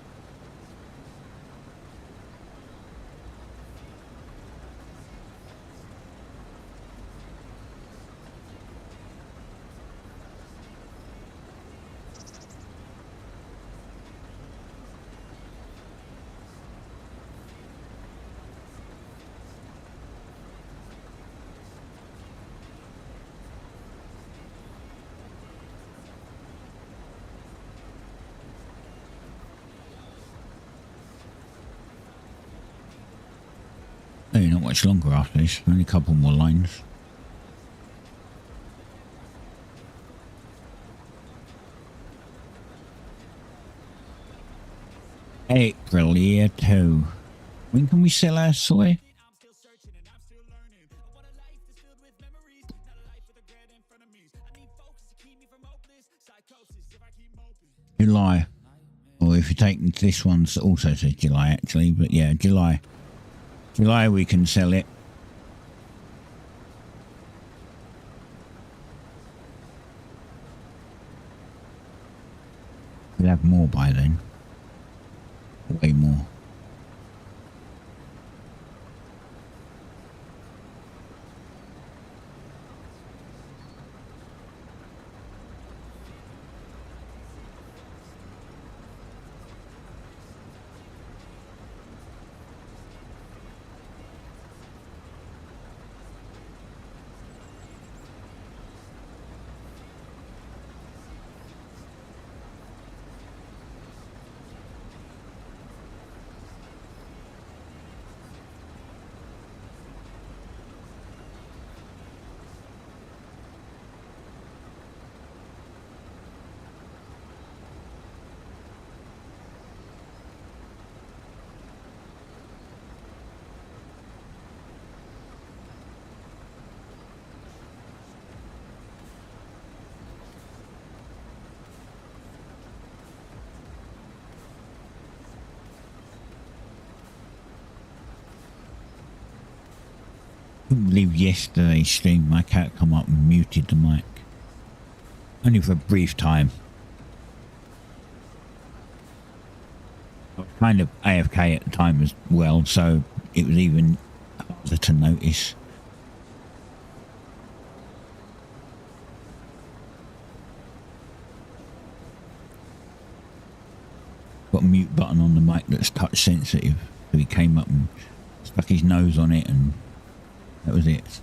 Hey, not much longer after this. Only a couple more lines. April year 2. When can we sell our soy? July. Or if you're taking this one's also says July actually, but yeah, July. July we can sell it. We'll have more by then. Way more. I couldn't believe yesterday's stream my cat come up and muted the mic. Only for a brief time. I was kind of AFK at the time as well, so it was even harder to notice. Got a mute button on the mic that's touch sensitive, so he came up and stuck his nose on it and that was it.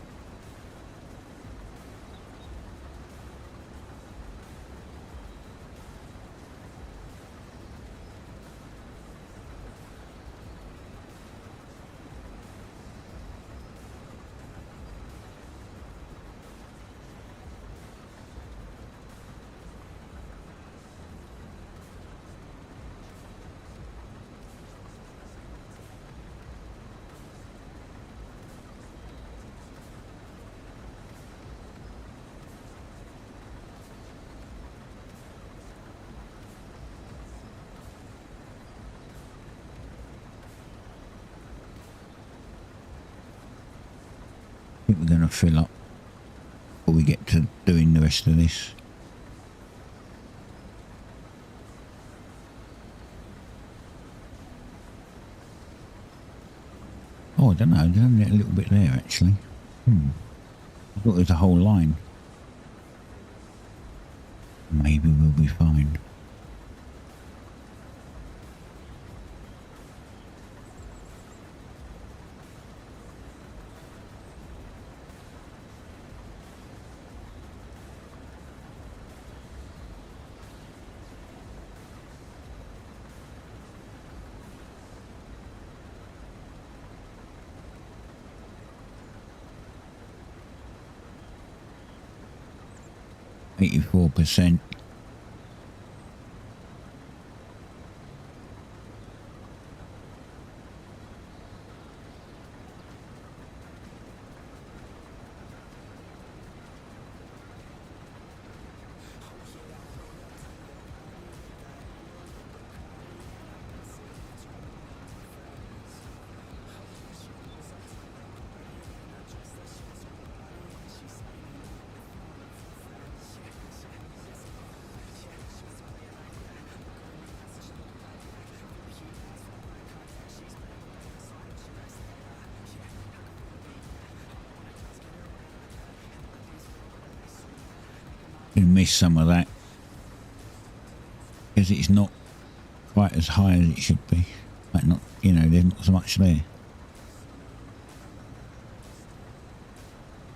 I think we're going to fill up before we get to doing the rest of this. Oh, I don't know. There's only a little bit there, actually. I thought there was a whole line. Maybe we'll be fine. %. You miss some of that because it's not quite as high as it should be. Like not, you know, there's not so much there.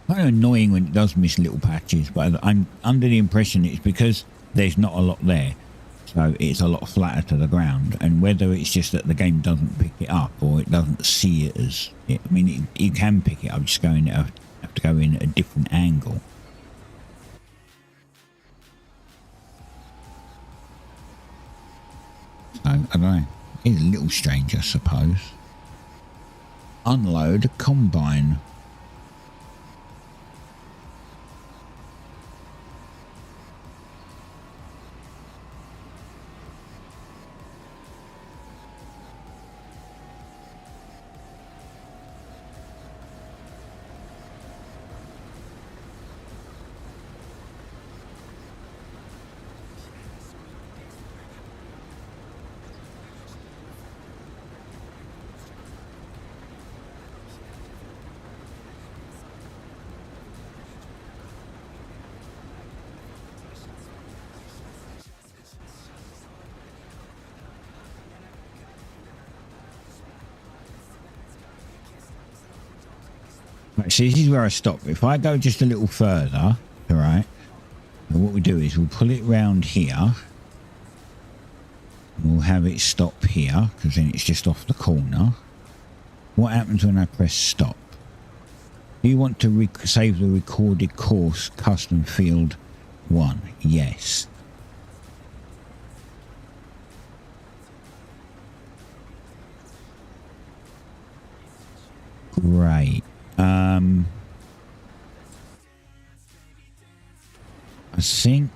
Kind of annoying when it does miss little patches, but I'm under the impression it's because there's not a lot there, so it's a lot flatter to the ground. And whether it's just that the game doesn't pick it up or it doesn't see it as, I mean, you can pick it up, just going have to go in at a different angle. So I don't know. It's a little strange, I suppose. Unload a combine. Right, so this is where I stop. If I go just a little further, all right, what we do is we'll pull it round here. We'll have it stop here because then it's just off the corner. What happens when I press stop? Do you want to save the recorded course custom field 1? Yes. Great. I think,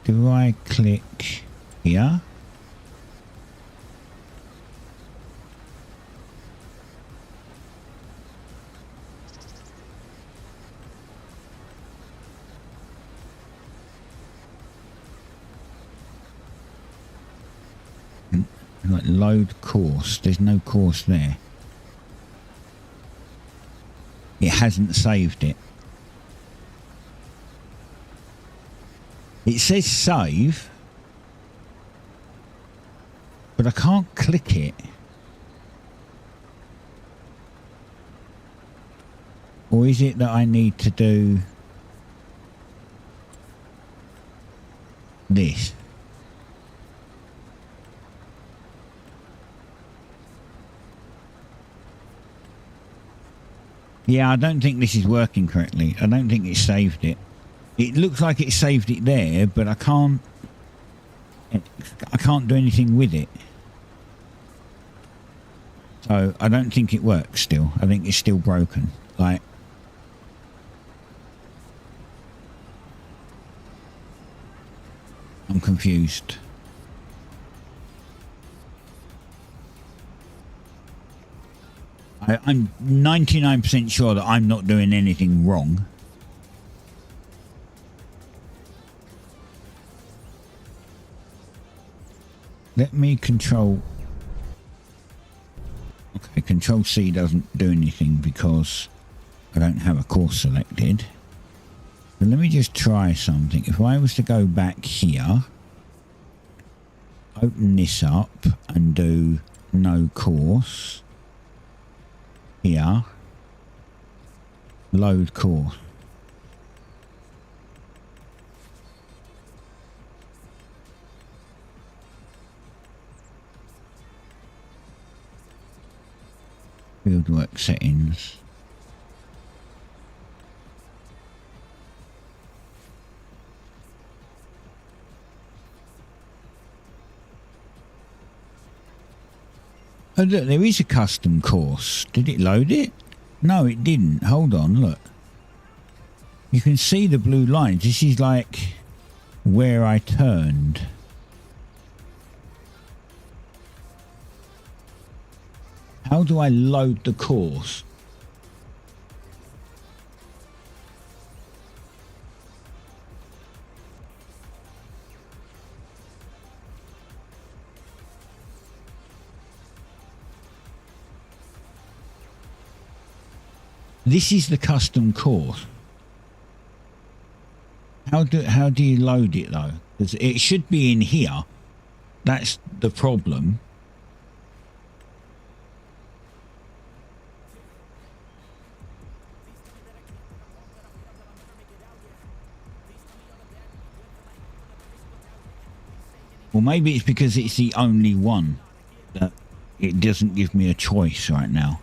do I click here? Like load course. There's no course there. It hasn't saved it. It says save, but I can't click it. Or is it that I need to do this? Yeah, I don't think this is working correctly. I don't think it saved it. It looks like it saved it there, but I can't do anything with it. So I don't think it works still. I think it's still broken. Like, I'm confused. I'm 99% sure that I'm not doing anything wrong. Let me control... Okay, control C doesn't do anything because I don't have a course selected. So let me just try something. If I was to go back here, open this up and do no course. Here, load course. Fieldwork settings. Oh look, there is a custom course. Did it load it? No, it didn't. Hold on, look. You can see the blue lines. This is like where I turned. How do I load the course? This is the custom course. How do you load it though? Because it should be in here. That's the problem. Well, maybe it's because it's the only one that it doesn't give me a choice right now.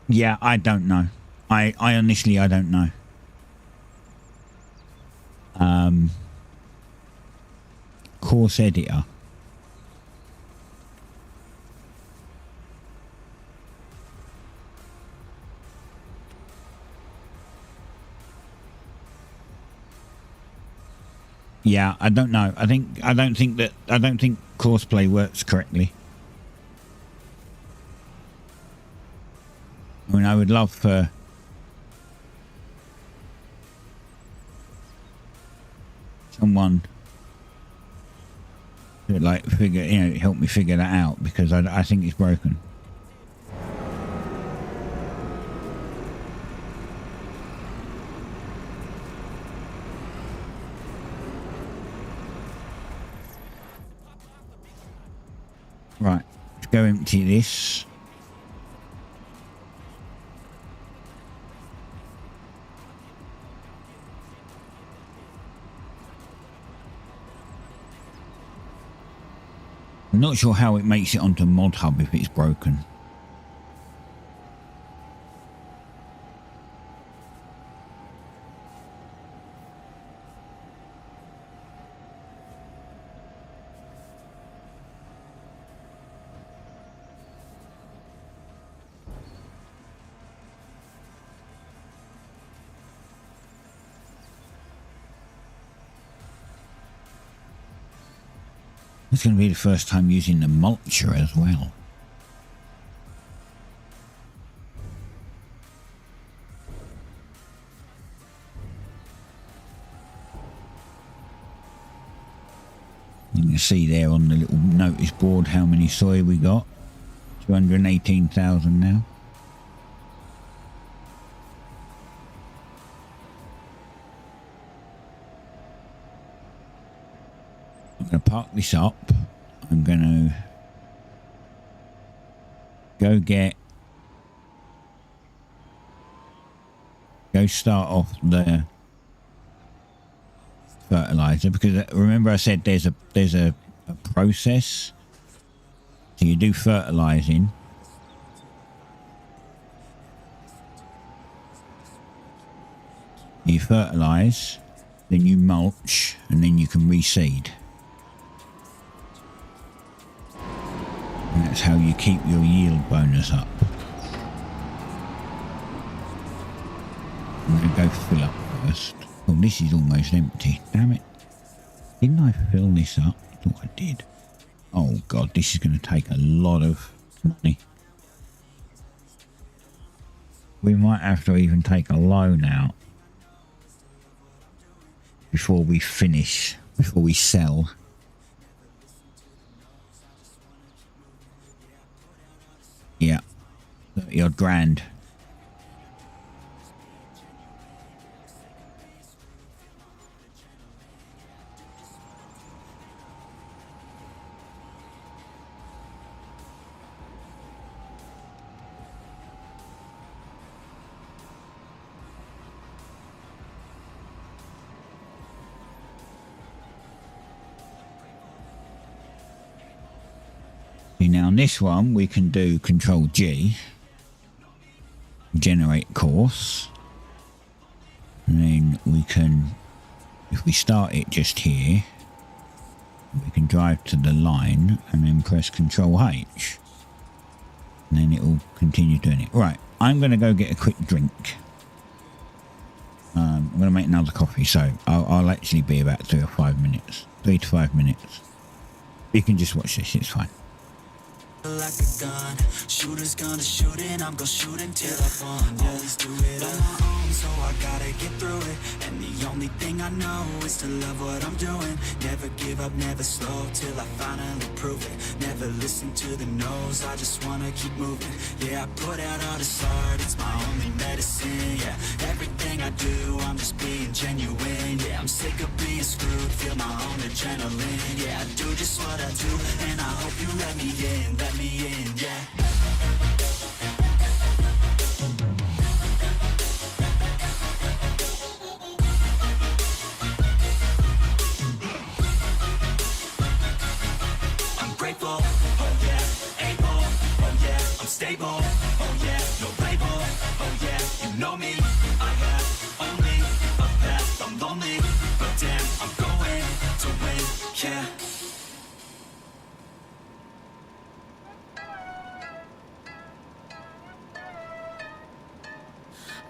Yeah, I don't know. I honestly, I don't know. Course editor. Yeah, I don't know. I don't think Courseplay works correctly. I mean, I would love for someone to like help me figure that out, because I think it's broken. Right, let's go empty this. I'm not sure how it makes it onto Mod Hub if it's broken. It's going to be the first time using the mulcher as well. You can see there on the little notice board how many soy we got. 218,000 now. I'm going to park this up. I'm going to go start off the fertilizer, because remember I said there's a process. So you do fertilizing. You fertilize, then you mulch, and then you can reseed. And that's how you keep your yield bonus up. I'm going to go fill up first. Oh, this is almost empty. Damn it. Didn't I fill this up? I thought I did. Oh god, this is going to take a lot of money. We might have to even take a loan out before we finish, before we sell. Yeah, 30 odd grand. Now on this one we can do Control G, generate course, and then we can, if we start it just here, we can drive to the line and then press Control H, and then it will continue doing it. Right, I'm going to go get a quick drink. I'm going to make another coffee, so I'll actually be about 3 to 5 minutes. You can just watch this, it's fine. Like a gun, shooters gonna shoot and I'm gonna shoot until I fall. Always do it on my own, so I gotta get through it. And the only thing I know is to love what I'm doing. Never give up, never slow till I finally prove it. Never listen to the no's, I just wanna keep moving. Yeah, I put out all this art, it's my only medicine. Yeah, everything I do, I'm just being genuine. Yeah, I'm sick of being screwed, feel my own adrenaline. Yeah, I do just what I do, and I hope you let me in, yeah. I'm grateful, oh yeah, able, oh yeah, I'm stable, oh yeah, no label, oh yeah, you know me, I have only a path, I'm lonely, but damn, I'm going to win, yeah.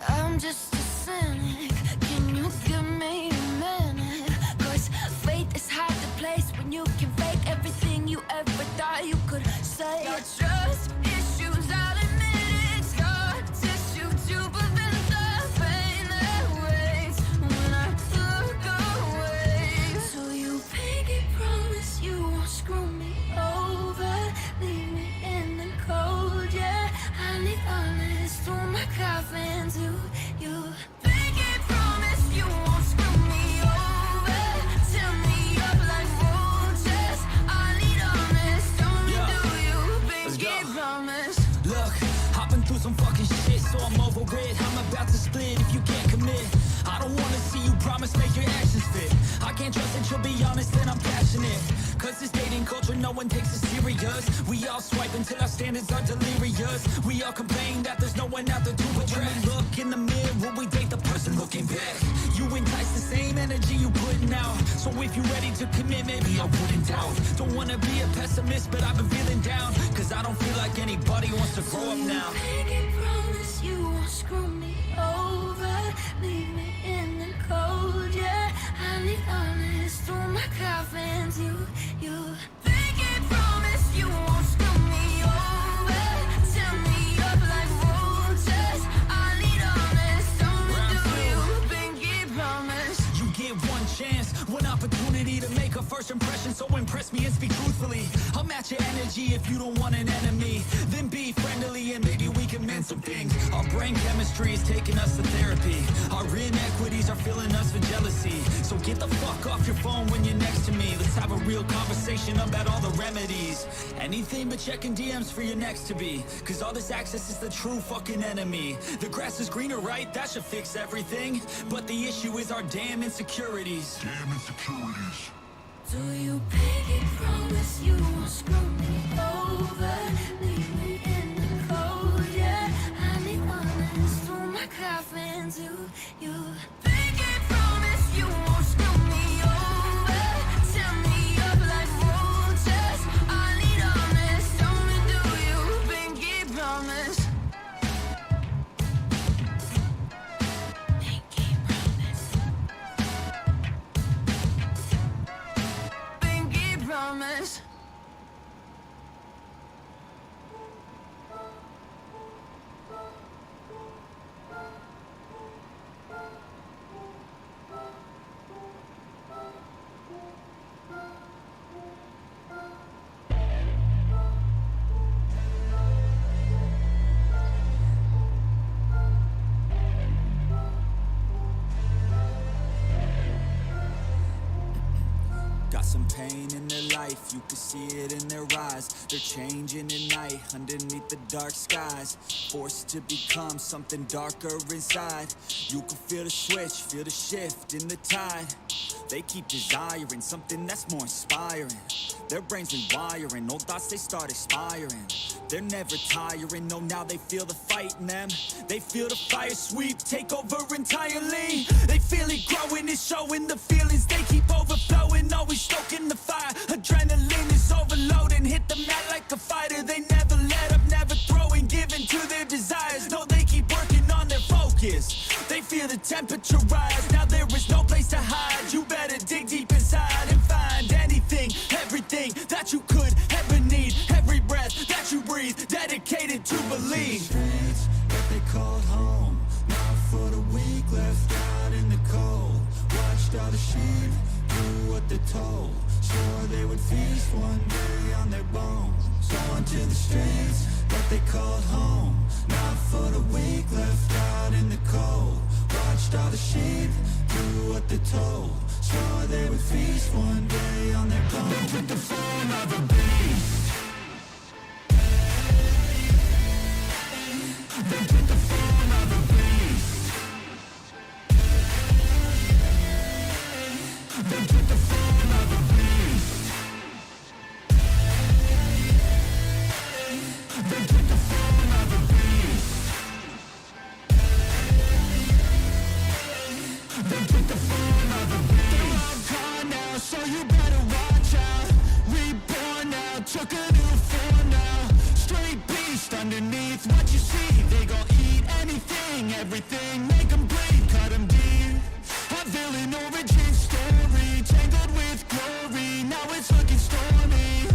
I'm just a cynic. Can you give me a minute? 'Cause faith is hard to place when you can fake everything you ever thought you could say. Your trust issues, I'll admit it. Scar tissue to prevent the pain that waits when I look away. So you pinky promise you won't screw me over, leave me in the cold, yeah. I need honest through my coffin to you. Pinky promise you won't screw me over, tear me up like roaches. I need honest, only do you. Pinky promise. Look, I've been through some fucking shit, so I'm over it. I'm about to split if you can't commit. I don't wanna see you promise, make your actions fit. I can't trust that you'll be honest and I'm passionate. 'Cause this dating culture, no one takes it serious. We all swipe until our standards are delirious. We all complain that there's no one out there to attract. When we look in the mirror, we date the person looking back. You entice the same energy you putting out. So if you're ready to commit, maybe I wouldn't doubt. Don't wanna be a pessimist, but I've been feeling down. 'Cause I don't feel like anybody wants to grow up now. Pinky promise you won't screw me over, leave me in the cold, yeah. I need honest through my coffin to you. Pinky promise you won't screw me over, tear me up like roaches. I need honest, only do you. Pinky promise. You get one chance, one opportunity to make a first impression. So impress me and speak truthfully. I'll match your energy if you don't want an enemy. Then be friendly and maybe we can mend some things. Our brain chemistry is taking us to therapy. Our inequities are filling us with jealousy. So get the fuck off your phone when you're next to me. Let's have a real conversation about all the remedies. Anything but checking DMs for your next to be. 'Cause all this access is the true fucking enemy. The grass is greener, right? That should fix everything. But the issue is our damn insecurities. Do you pinky promise you won't screw me over, leave me in the cold, yeah. I need honest through my coffin to you. Pinky promise you won't screw me over, tear me up like roaches. I need honest, only do you. Pinky promise. Pinky promise. Pinky promise. Got some pain in their life, you can see it in their eyes. They're changing at night, underneath the dark skies. Forced to become something darker inside. You can feel the switch, feel the shift in the tide. They keep desiring something that's more inspiring. Their brains rewiring, old thoughts they start expiring. They're never tiring, no now they feel the fight in them. They feel the fire sweep, take over entirely. They feel it growing, it's showing the feelings. They keep overflowing, always stoking the fire. Adrenaline is overloading, hit the mat like a fighter. They never let up, never throwing, giving to their desires. No, they keep working on their focus. They feel feel the temperature rise. Now there is no place to hide. You better dig deep inside and find anything, everything that you could ever need. Every breath that you breathe, dedicated to believe. Streets that they called home, not for the weak, left out in the cold. Watched all the sheep do what they're told. Swore they would feast one day on their bones. Going to the streets that they called home, not for the weak, left out in the cold. Watched all the sheep do what they're told. Swore they would feast one day on their bones. They took the form of a beast. They took the form of a beast. They took the form of a beast. They took the form of a beast. They took the form of a beast. They're all gone now, so you better watch out. Reborn now, took a new form now. Straight beast underneath what you see. They gon' eat anything, everything, make them bleed, cut them deep. A villain origin story, tangled with glory. Now it's looking stormy.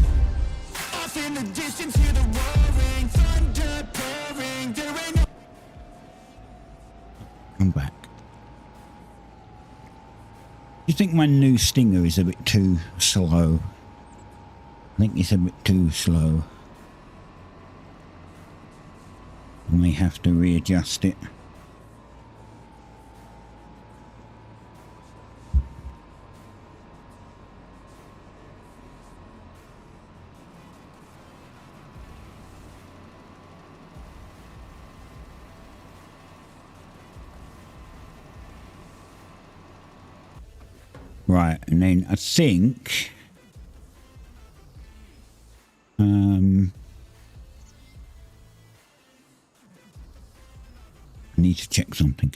Off in the distance, hear the roaring, thunder pouring. There ain't no... I'm back. Do you think my new stinger is a bit too slow? I think it's a bit too slow. I may have to readjust it. Right, and then I think I need to check something.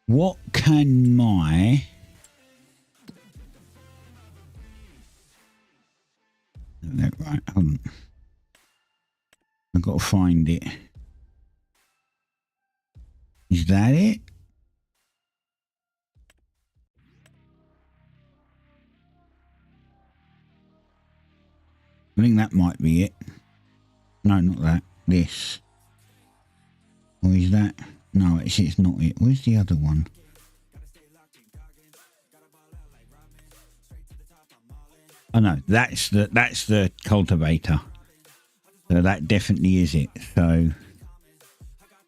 What can my right, hold on. I've got to find it. Is that it? I think that might be it. No, not that. This. Or is that? No, it's not it. Where's the other one? Oh no, that's the cultivator. So that definitely is it. So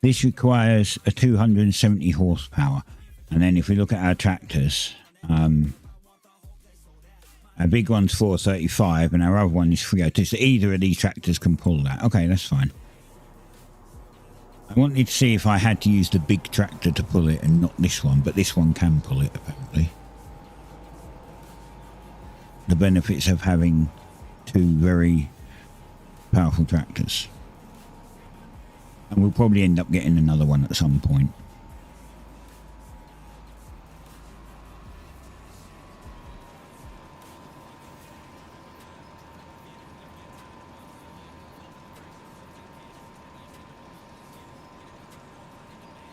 this requires a 270 horsepower. And then if we look at our tractors, our big one's 435 and our other one is 302. So either of these tractors can pull that. Okay, that's fine. I wanted to see if I had to use the big tractor to pull it and not this one, but this one can pull it apparently. The benefits of having two very powerful tractors. And we'll probably end up getting another one at some point.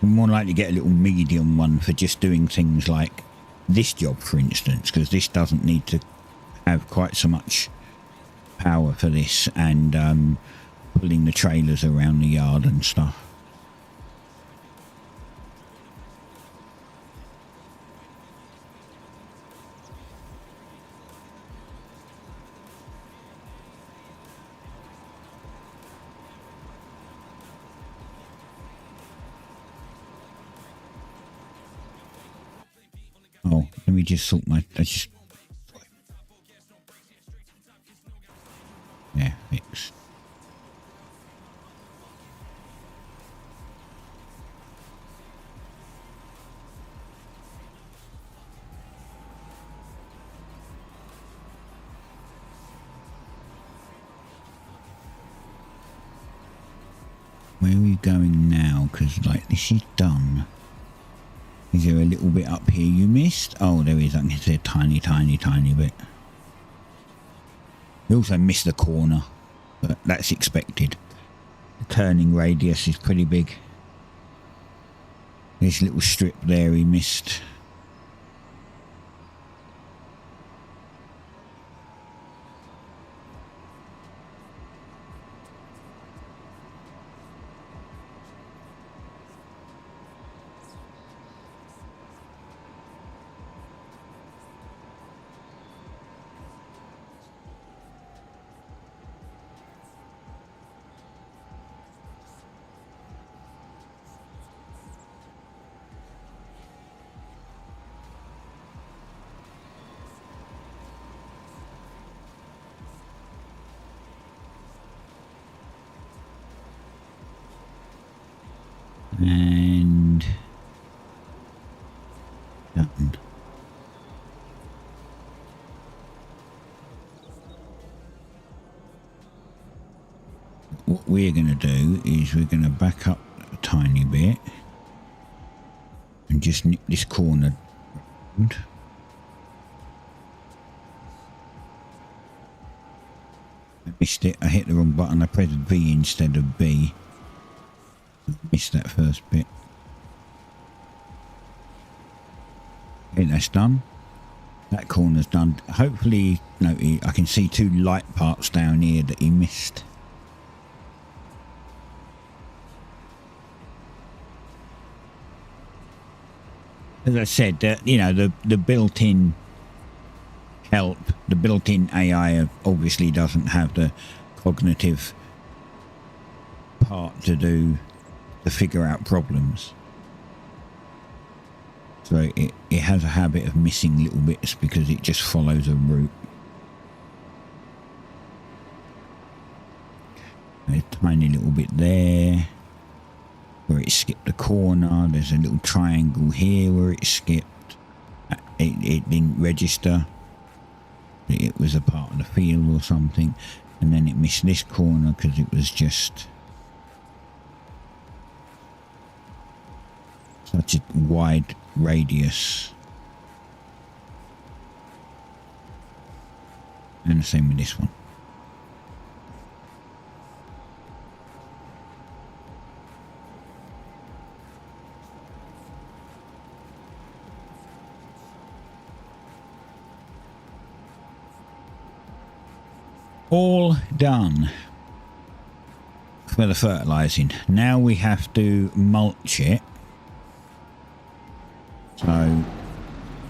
I'm more likely to get a little medium one for just doing things like this job, for instance, because this doesn't need to have quite so much power for this, and pulling the trailers around the yard and stuff. Oh, let me just sort my... Yeah, fixed. Where are we going now? Because, like, this is done. Is there a little bit up here you missed? Oh, there is. I can see a tiny, tiny, tiny bit. We also missed the corner, but that's expected. The turning radius is pretty big. This little strip there he missed. And done. What we're going to do is we're going to back up a tiny bit and just nip this corner. I missed it. I hit the wrong button. I pressed V instead of B. Missed that first bit. Okay, that's done. That corner's done. Hopefully, no, I can see two light parts down here that he missed. As I said, you know, the built-in help, the built-in AI obviously doesn't have the cognitive part to do to figure out problems. So it has a habit of missing little bits because it just follows a route. A tiny little bit there where it skipped a corner. There's a little triangle here where it skipped. It didn't register. It was a part of the field or something. And then it missed this corner because it was just such a wide radius. And the same with this one. All done for the fertilizing. Now we have to mulch it. So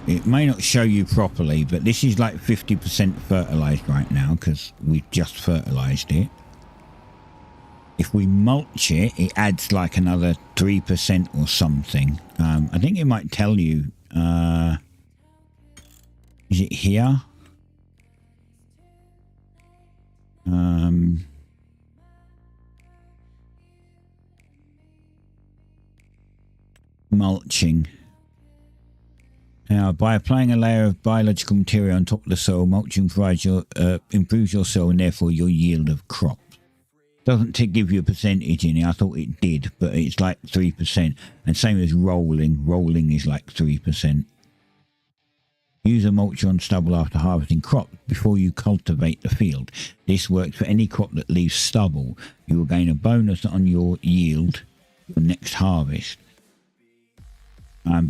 it may not show you properly, but this is like 50% fertilized right now because we've just fertilized it. If we mulch it, it adds like another 3% or something. I think it might tell you, is it here? Mulching. Now, by applying a layer of biological material on top of the soil, mulching provides improves your soil and therefore your yield of crop. Doesn't give you a percentage in it. I thought it did, but it's like 3%. And same as rolling. Rolling is like 3%. Use a mulch on stubble after harvesting crops before you cultivate the field. This works for any crop that leaves stubble. You will gain a bonus on your yield your next harvest.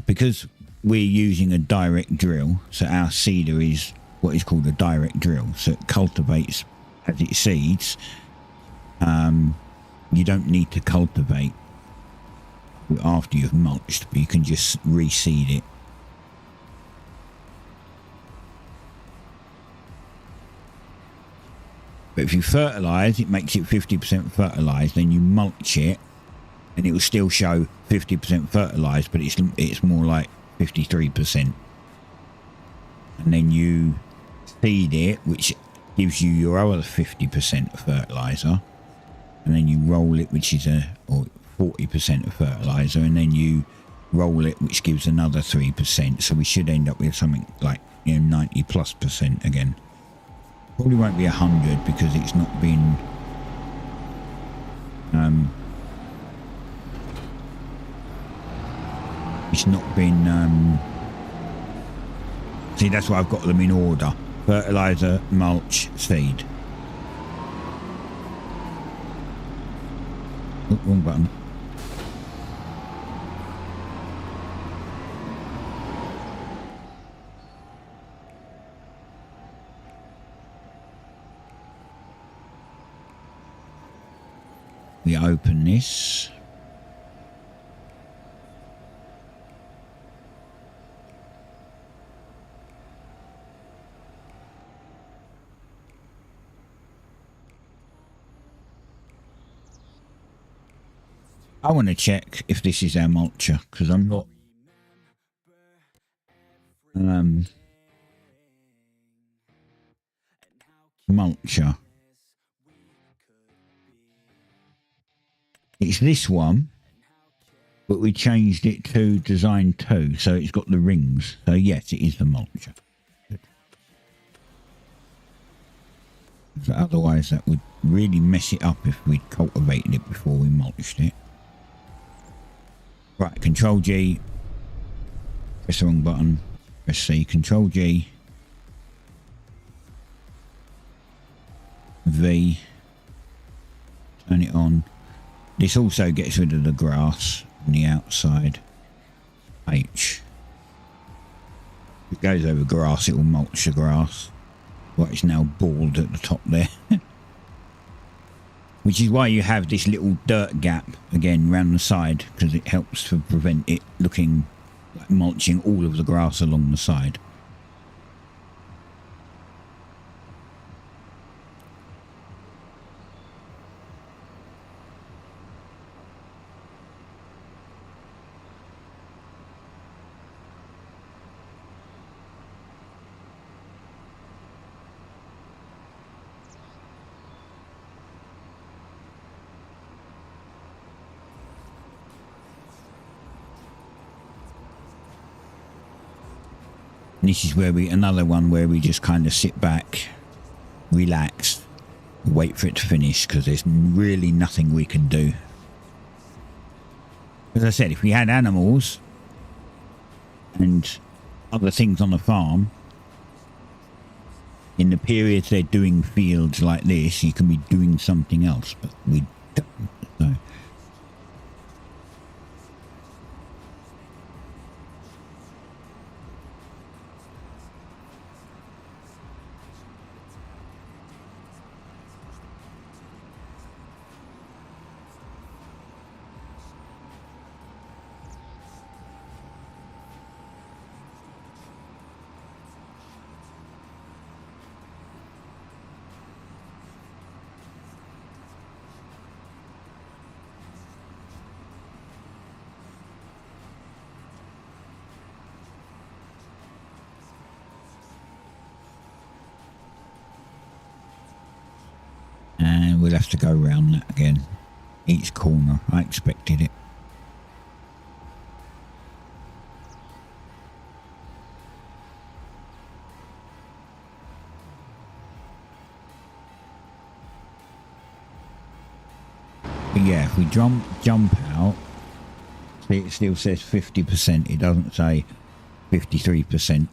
Because we're using a direct drill, so our seeder is what is called a direct drill, so it cultivates as it seeds. You don't need to cultivate after you've mulched, but you can just reseed it. But if you fertilise, it makes it 50% fertilised, then you mulch it and it will still show 50% fertilised, but it's more like 53%. And then you seed it, which gives you your other 50% fertiliser. And then you roll it, which is or 40% of fertiliser, and then you roll it, which gives another 3%. So we should end up with something like 90+% again. Probably won't be 100 because it's not been see, that's why I've got them in order: fertilizer, mulch, seed. Oh, wrong button. we open this. I want to check if this is our mulcher, because I'm not mulcher. It's this one, but we changed it to design 2, so it's got the rings. So yes, it is the mulcher. So otherwise that would really mess it up if we'd cultivated it before we mulched it. Right, Control G, press the wrong button, press C, Control G, V, turn it on. This also gets rid of the grass on the outside. H. If it goes over grass, it will mulch the grass. Right, it's now bald at the top there. Which is why you have this little dirt gap again round the side, because it helps to prevent it looking like mulching all of the grass along the side. And this is where another one where we just kind of sit back, relax, wait for it to finish, because there's really nothing we can do. As I said, if we had animals and other things on the farm, in the periods they're doing fields like this, you can be doing something else, but we don't. So. And we'll have to go around that again. Each corner. I expected it. But yeah, if we jump out, see, it still says 50%. It doesn't say 53%.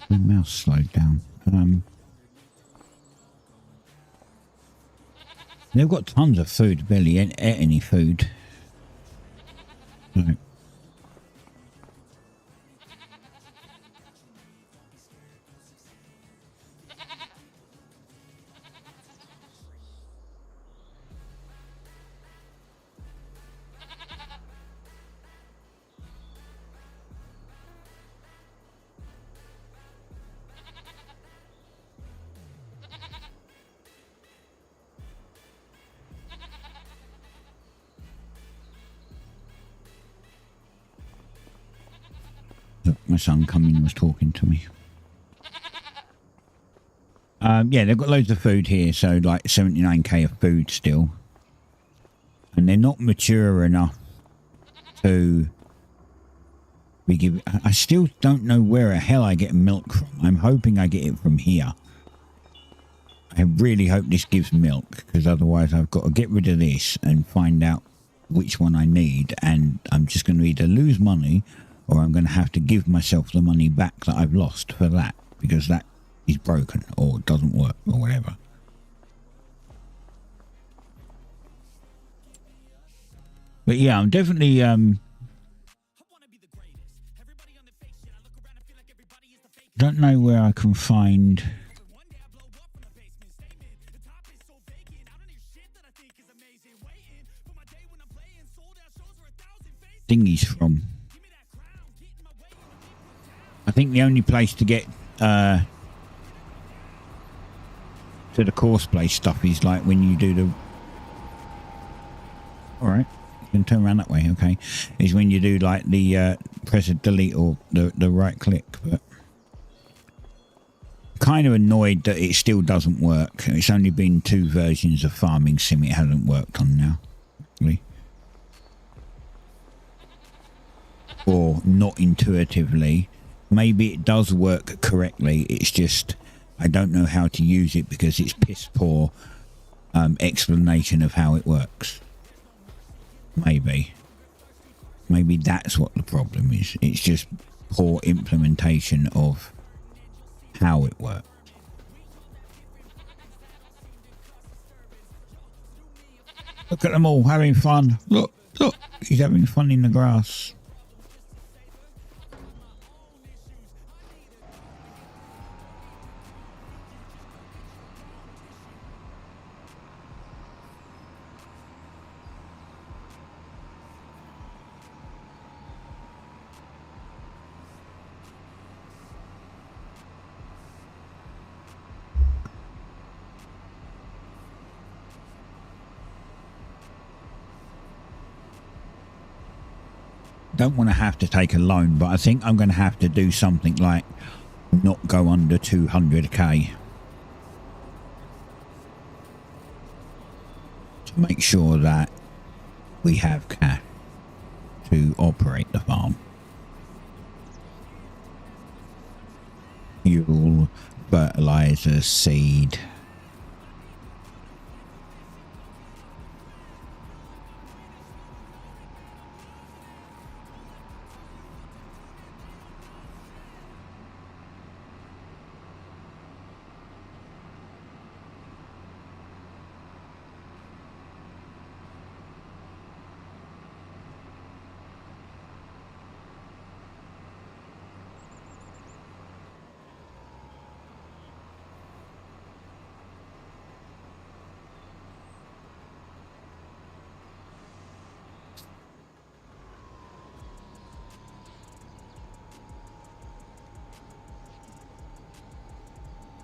The mouse slowed down. They've got tons of food, barely any food. Right. Look, my son coming was talking to me. Yeah, they've got loads of food here, so like 79k of food still. And they're not mature enough to be given... I still don't know where the hell I get milk from. I'm hoping I get it from here. I really hope this gives milk, because otherwise I've got to get rid of this and find out which one I need, and I'm just going to either lose money or I'm going to have to give myself the money back that I've lost for that, because that is broken or doesn't work or whatever. But yeah, I'm definitely don't know where I can find thingies from. I think the only place to get to the course play stuff is like when you do the... Alright, you can turn around that way, okay. Is when you do like the press a delete or the right click. But kind of annoyed that it still doesn't work. It's only been 2 versions of Farming Sim it hasn't worked on now, really. Or not intuitively. Maybe it does work correctly, it's just I don't know how to use it because it's piss poor explanation of how it works. Maybe that's what the problem is. It's just poor implementation of how it works. Look at them all having fun. Look, he's having fun in the grass. Don't want to have to take a loan, but I think I'm going to have to do something like not go under 200k to make sure that we have cash to operate the farm. Fuel, fertilizer, seed.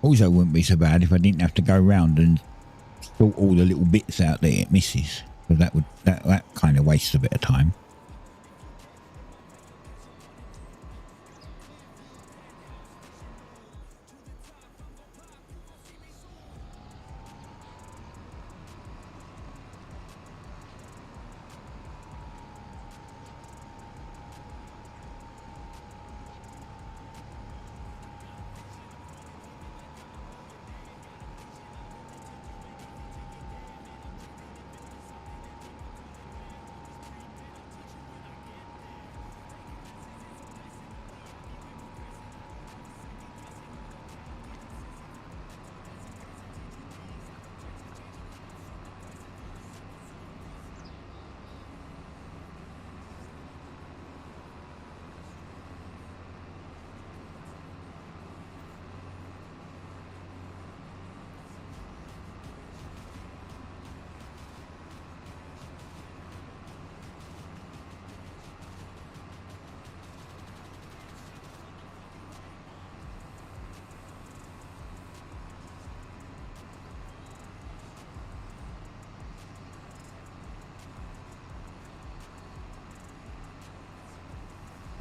Also wouldn't be so bad if I didn't have to go round and sort all the little bits out that it misses. So that kind of wastes a bit of time.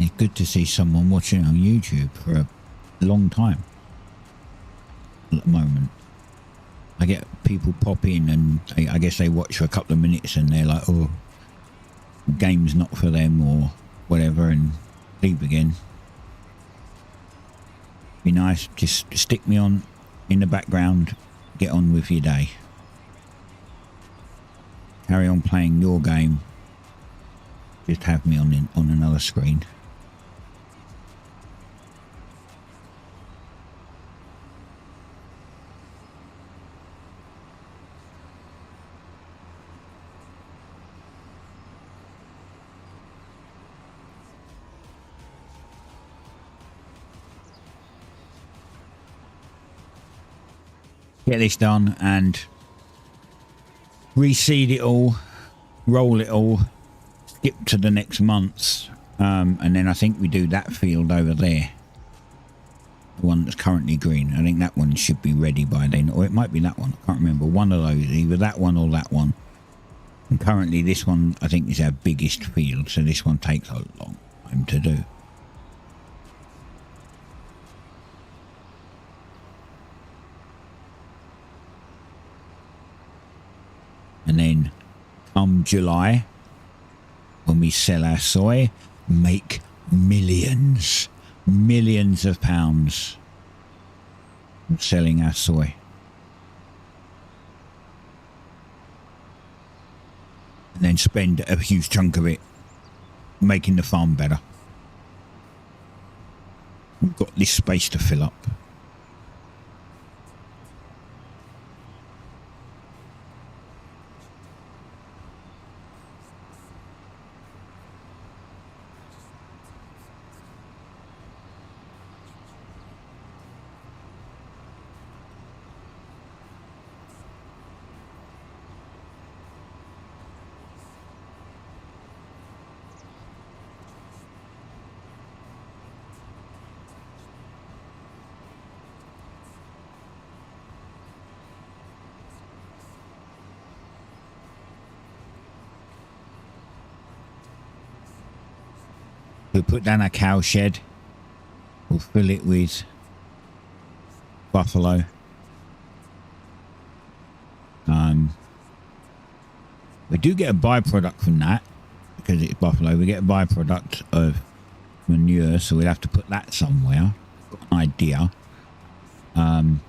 It's good to see someone watching on YouTube for a long time. at the moment. I get people pop in and I guess they watch for a couple of minutes and they're like, oh, game's not for them or whatever, and leave again. Be nice, just stick me on in the background, get on with your day. Carry on playing your game. Just have me on another screen. Get this done and reseed it all, roll it all, skip to the next month's, and then I think we do that field over there, the one that's currently green. I think that one should be ready by then, or it might be that one. I can't remember. One of those, either that one or that one. And currently this one I think is our biggest field, so this one takes a long time to do. And then come July, when we sell our soy, make millions of pounds from selling our soy. And then spend a huge chunk of it making the farm better. We've got this space to fill up. We'll put down a cow shed. We'll fill it with buffalo. We do get a byproduct from that because it's buffalo. We get a byproduct of manure, so we'll have to put that somewhere. Got an idea. So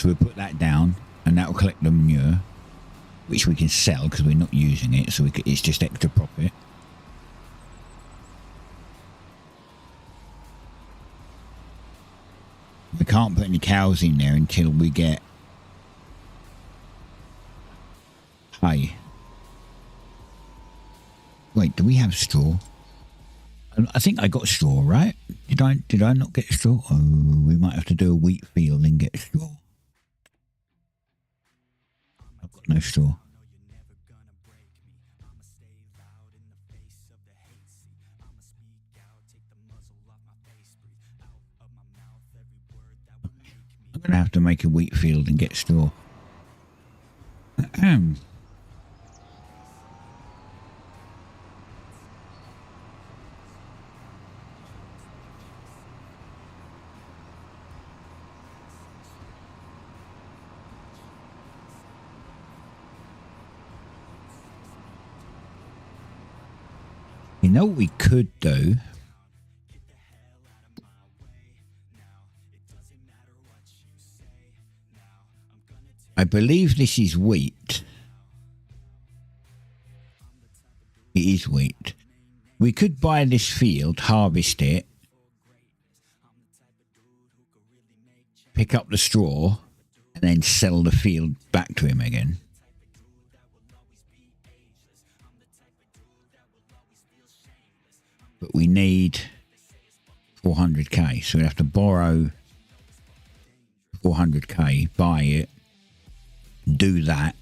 we'll put that down, and that will collect the manure, which we can sell because we're not using it. So it's just extra profit. We can't put any cows in there until we get hay. Wait, do we have straw? I think I got straw, right? Did I not get straw? Oh, we might have to do a wheat field and get straw. I've got no straw. I'm going to have to make a wheat field and get straw. You know what we could do? I believe this is wheat. It is wheat. We could buy this field, harvest it, pick up the straw, and then sell the field back to him again. But we need 400k, so we have to borrow 400k, buy it, do that.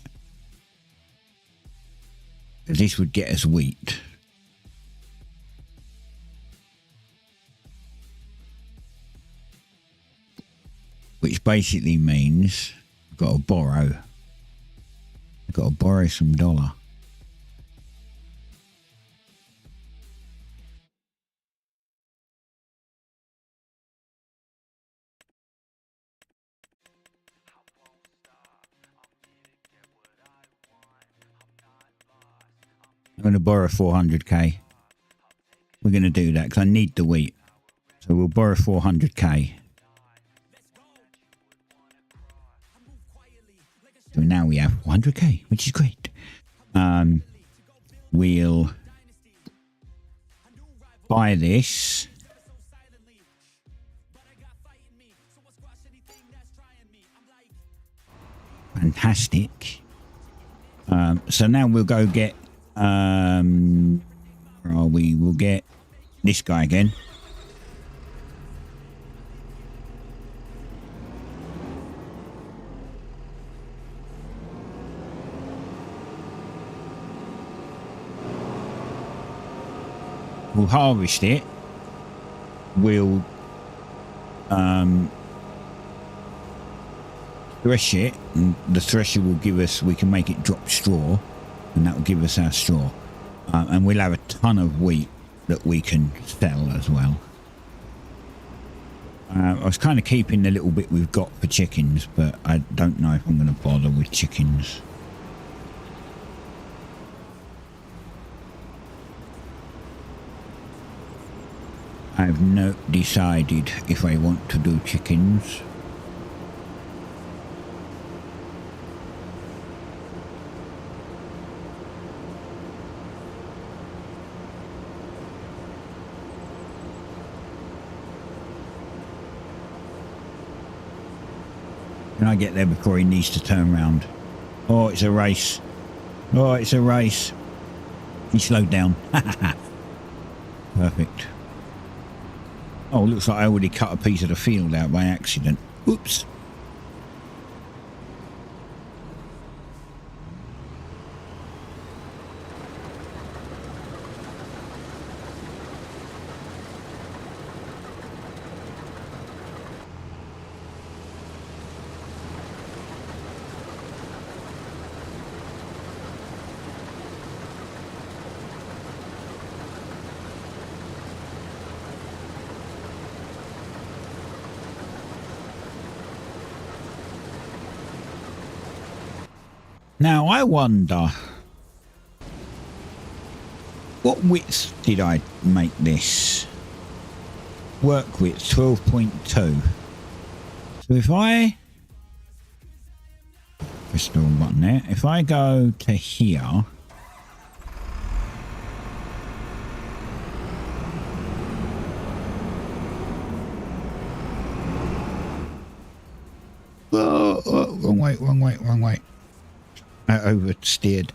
This would get us wheat. Which basically means I've got to borrow. I've got to borrow some dollar. I'm going to borrow 400k. We're going to do that because I need the wheat. So we'll borrow 400k. So now we have 400k, which is great. We'll buy this. Fantastic. So now we'll go get where are we? We'll get this guy again. We'll harvest it. We'll thresh it, and the thresher will give us, we can make it drop straw, and that will give us our straw. And we'll have a ton of wheat that we can sell as well. I was kind of keeping the little bit we've got for chickens, but I don't know if I'm going to bother with chickens. I've not decided if I want to do chickens. Can I get there before he needs to turn around? Oh, it's a race. Oh, it's a race. He slowed down. Perfect. Oh, looks like I already cut a piece of the field out by accident. Oops. Now, I wonder, what width did I make this? Work width 12.2. So if I press the wrong button there, if I go to here, wrong way. I oversteered.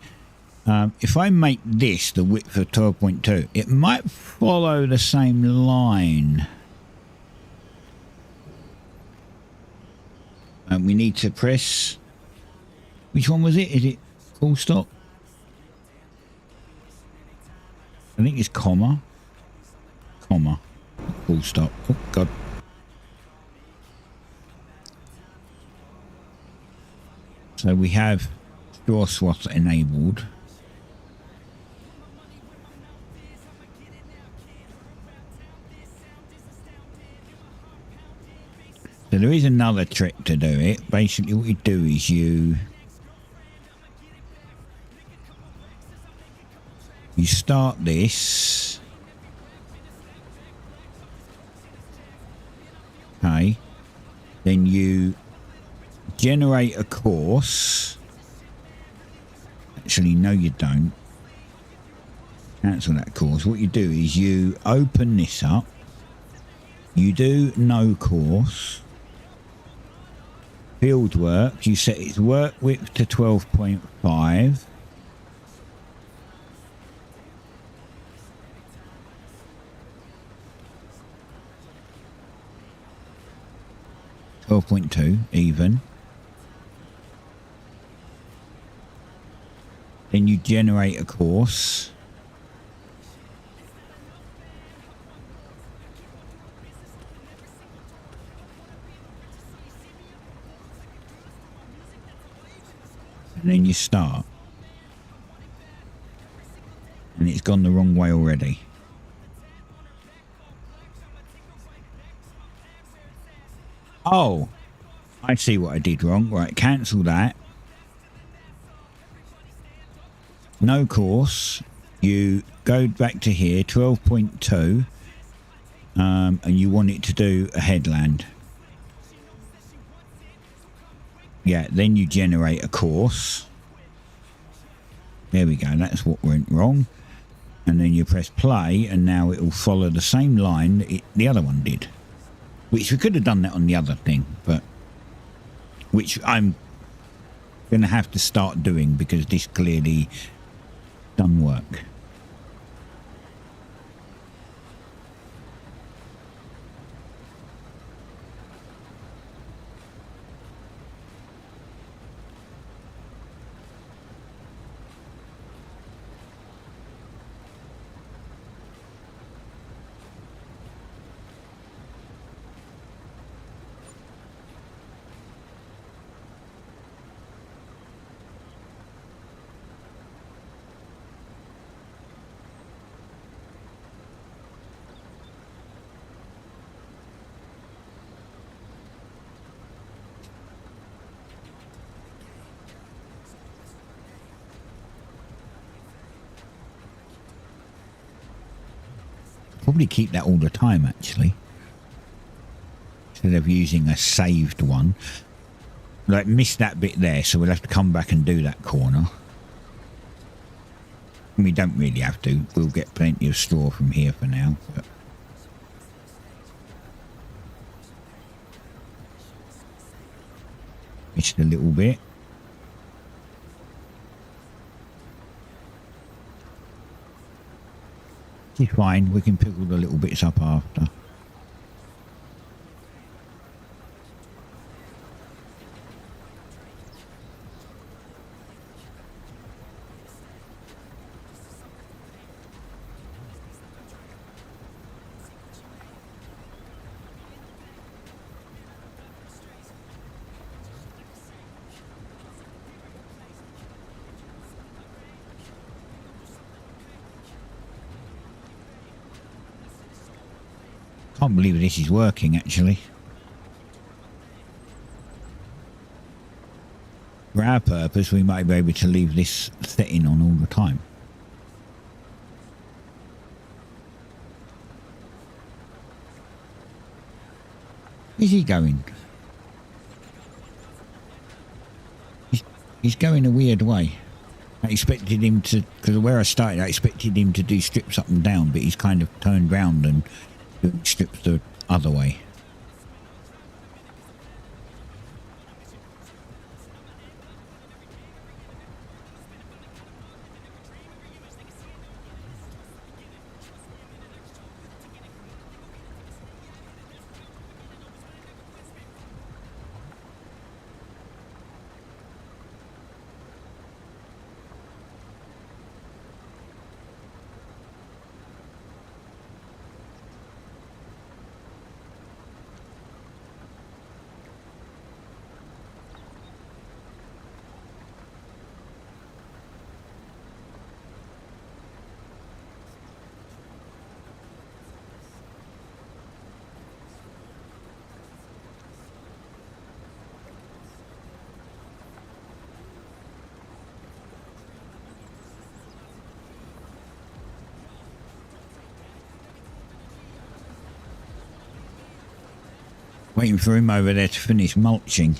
If I make this the width of 12.2, it might follow the same line. And we need to press, which one was it? Is it full stop? I think it's comma. Comma. Full stop. Oh, God. So we have straw swath enabled. So there is another trick to do it. Basically what you do is you start this. Okay. Then you generate a course. Actually, no you don't. Cancel that course. What you do is you open this up. You do no course. Field work. You set its work width to 12.5. 12.2 even. Then you generate a course. And then you start. And it's gone the wrong way already. Oh, I see what I did wrong. Right, cancel that. No course. you go back to here, 12.2, and you want it to do a headland. Yeah, then you generate a course. There we go, that's what went wrong. And then you press play, and now it will follow the same line that the other one did. Which we could have done that on the other thing, but which I'm going to have to start doing because this clearly doesn't work. Probably keep that all the time, actually, instead of using a saved one. Like, missed that bit there, so we'll have to come back and do that corner. We don't really have to. We'll get plenty of straw from here for now. But just a little bit. It's fine, we can pick all the little bits up after. Can't believe this is working, actually. For our purpose, we might be able to leave this setting on all the time. Is he going? He's going a weird way. I expected him to, because where I started, I expected him to do strips up and down, but he's kind of turned round and doing strips the other way. Waiting for him over there to finish mulching.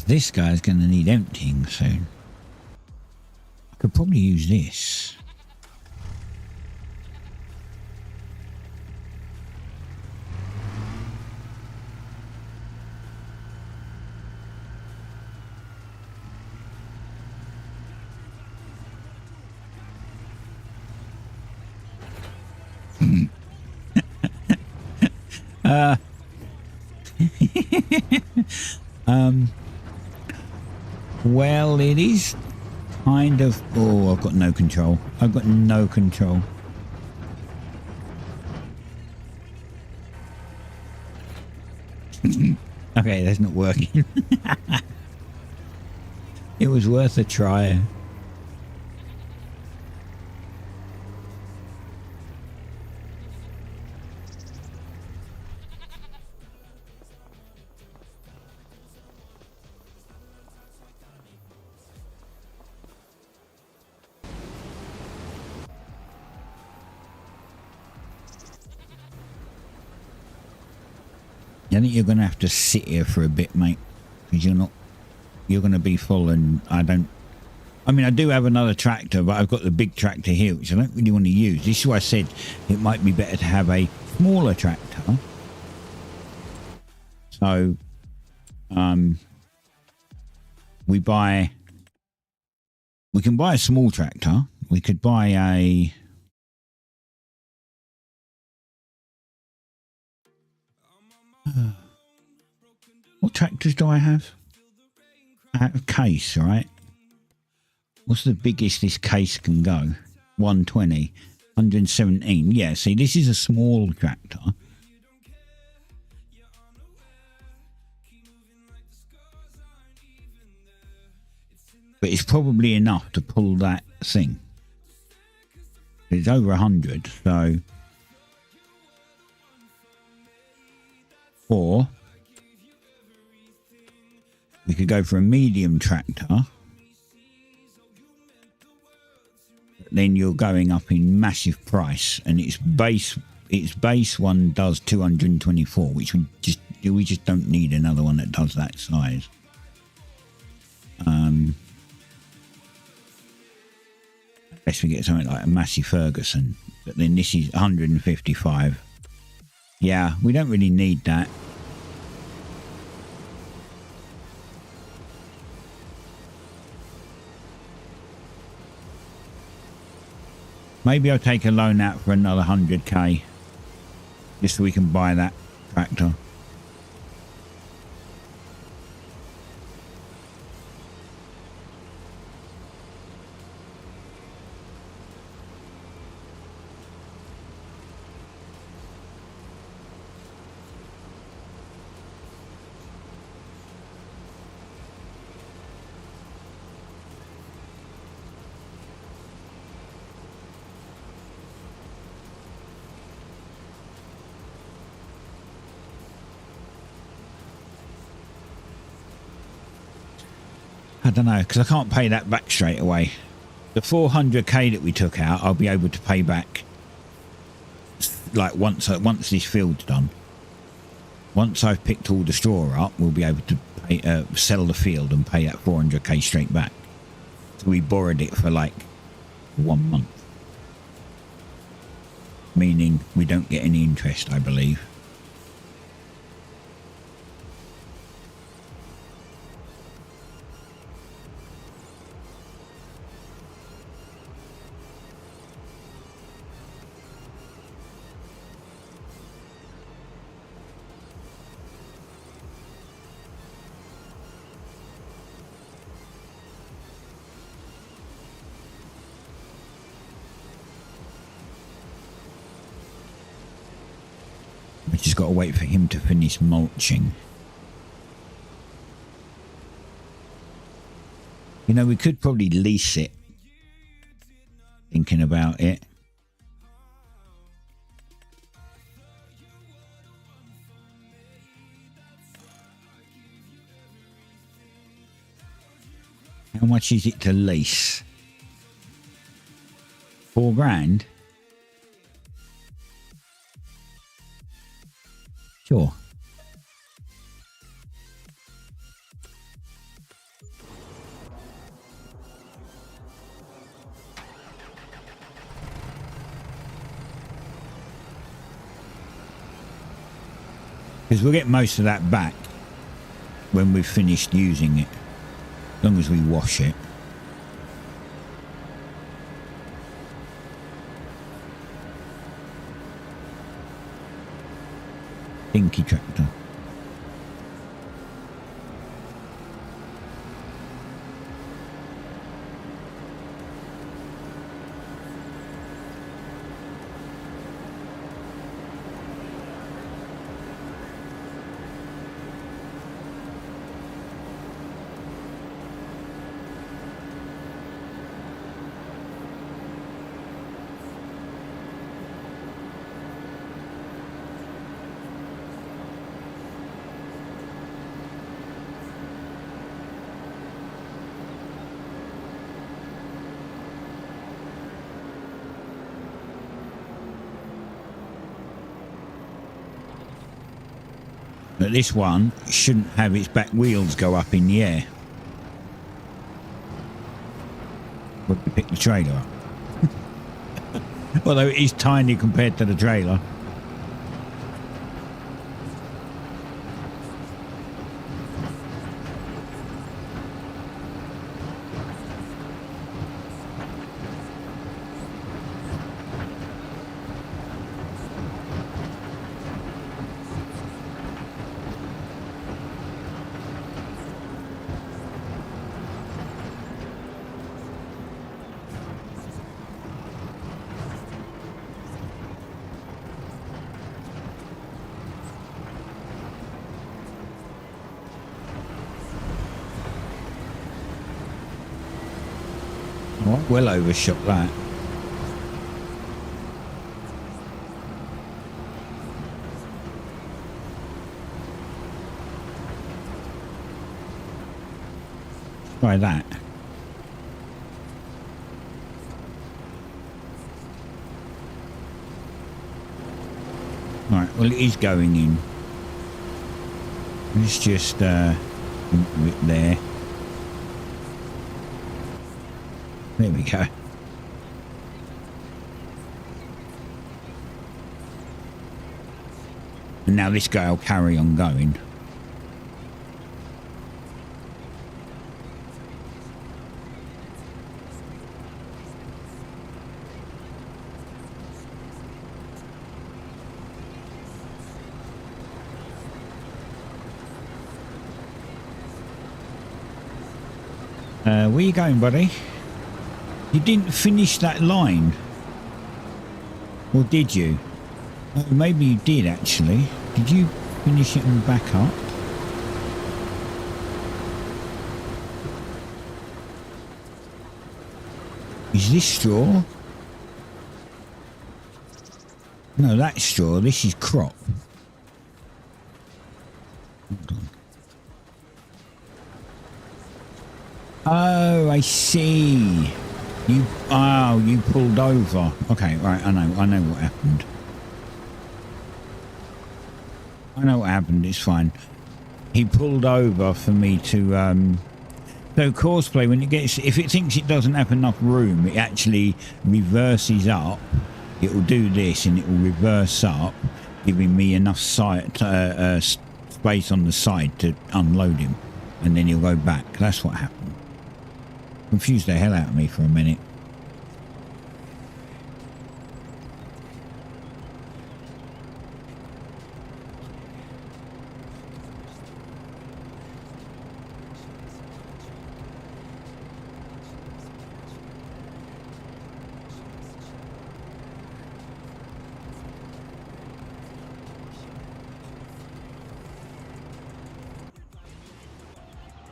This guy's going to need emptying soon. I could probably use this. Well, it is kind of... Oh, I've got no control. I've got no control. Okay, that's not working. It was worth a try. I think you're going to have to sit here for a bit, mate, because you're going to be full, and I mean, I do have another tractor, but I've got the big tractor here, which I don't really want to use. This is why I said it might be better to have a smaller tractor. So, we can buy a small tractor. We could buy a... What tractors do I have? I have a case, right? What's the biggest this case can go? 120, 117. Yeah, see, this is a small tractor. But it's probably enough to pull that thing. It's over 100, so... Or we could go for a medium tractor. Then you're going up in massive price, and its base one does 224, which we just don't need another one that does that size. Unless we get something like a Massey Ferguson, but then this is 155. Yeah, we don't really need that. Maybe I'll take a loan out for another 100k, just so we can buy that tractor. I don't know, because I can't pay that back straight away. The 400k that we took out, I'll be able to pay back like once this field's done. Once I've picked all the straw up, we'll be able to pay, sell the field and pay that 400k straight back. So we borrowed it for like 1 month. Meaning we don't get any interest, I believe. We just got to wait for him to finish mulching. You know, we could probably lease it. Thinking about it. How much is it to lease? 4 grand? Sure. Because we'll get most of that back when we've finished using it, as long as we wash it. Dinky tractor. But this one shouldn't have its back wheels go up in the air. Would you pick the trailer up? Although it is tiny compared to the trailer. Oh, well overshot that. Try that. Right, well it is going in. Let's just move it there. There we go. And now this guy will carry on going. Where you going, buddy? You didn't finish that line. Or did you? Oh, maybe you did actually. Did you finish it and back up? Is this straw? No, that's straw. This is crop. Hold on. Oh, I see. You pulled over. Okay, right, I know what happened. I know what happened, it's fine. He pulled over for me to so Courseplay, when it gets, if it thinks it doesn't have enough room, it actually reverses up. It will do this and it will reverse up, giving me enough space on the side to unload him, and then he'll go back. That's what happened. Confused the hell out of me for a minute.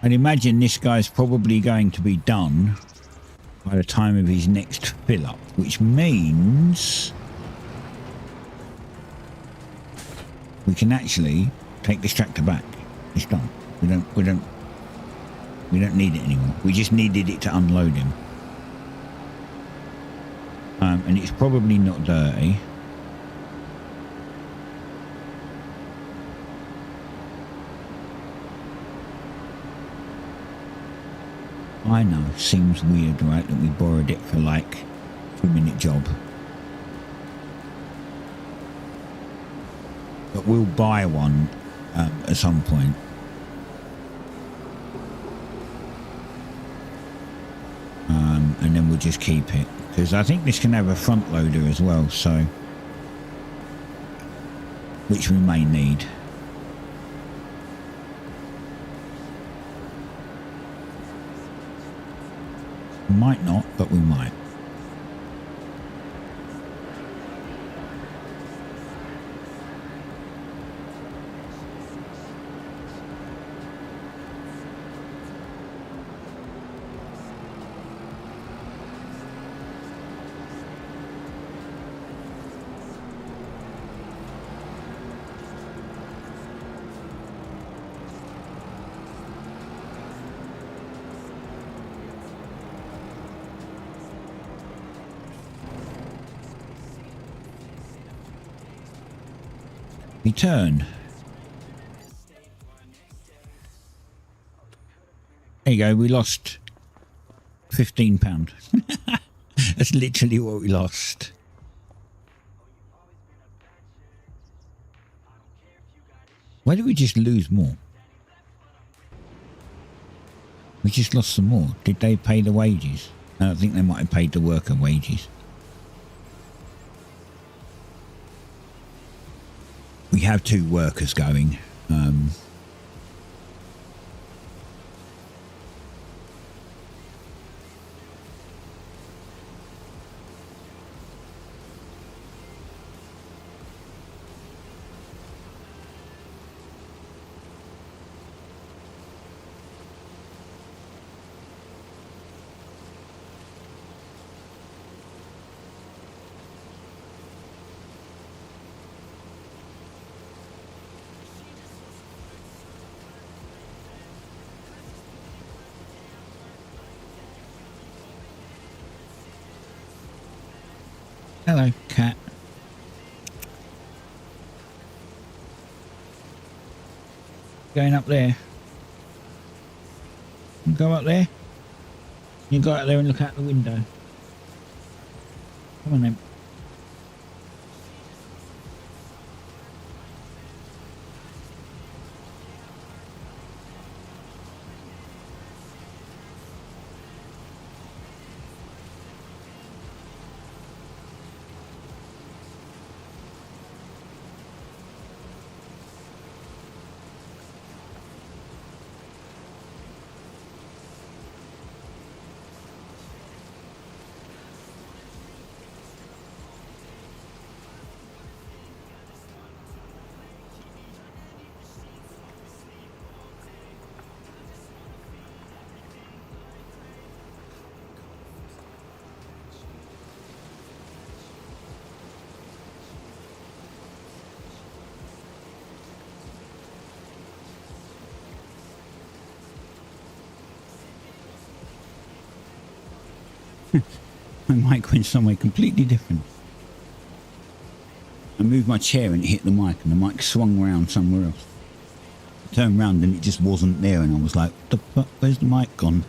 I'd imagine this guy's probably going to be done by the time of his next fill up, which means we can actually take this tractor back. It's done. We don't need it anymore. We just needed it to unload him. And it's probably not dirty. I know, seems weird, right, that we borrowed it for like a 2-minute job. But we'll buy one at some point. And then we'll just keep it. Because I think this can have a front loader as well, so... which we may need. Might not, but we might. Return. There you go, we lost £15. That's literally what we lost. Why did we just lose more? We just lost some more. Did they pay the wages? No, I think they might have paid the worker wages. We have 2 workers going. Hello, cat. Going up there. You go up there. You go out there and look out the window. Come on then. My mic went somewhere completely different. I moved my chair and it hit the mic and the mic swung around somewhere else. I turned around and it just wasn't there and I was like, what the fuck, where's the mic gone?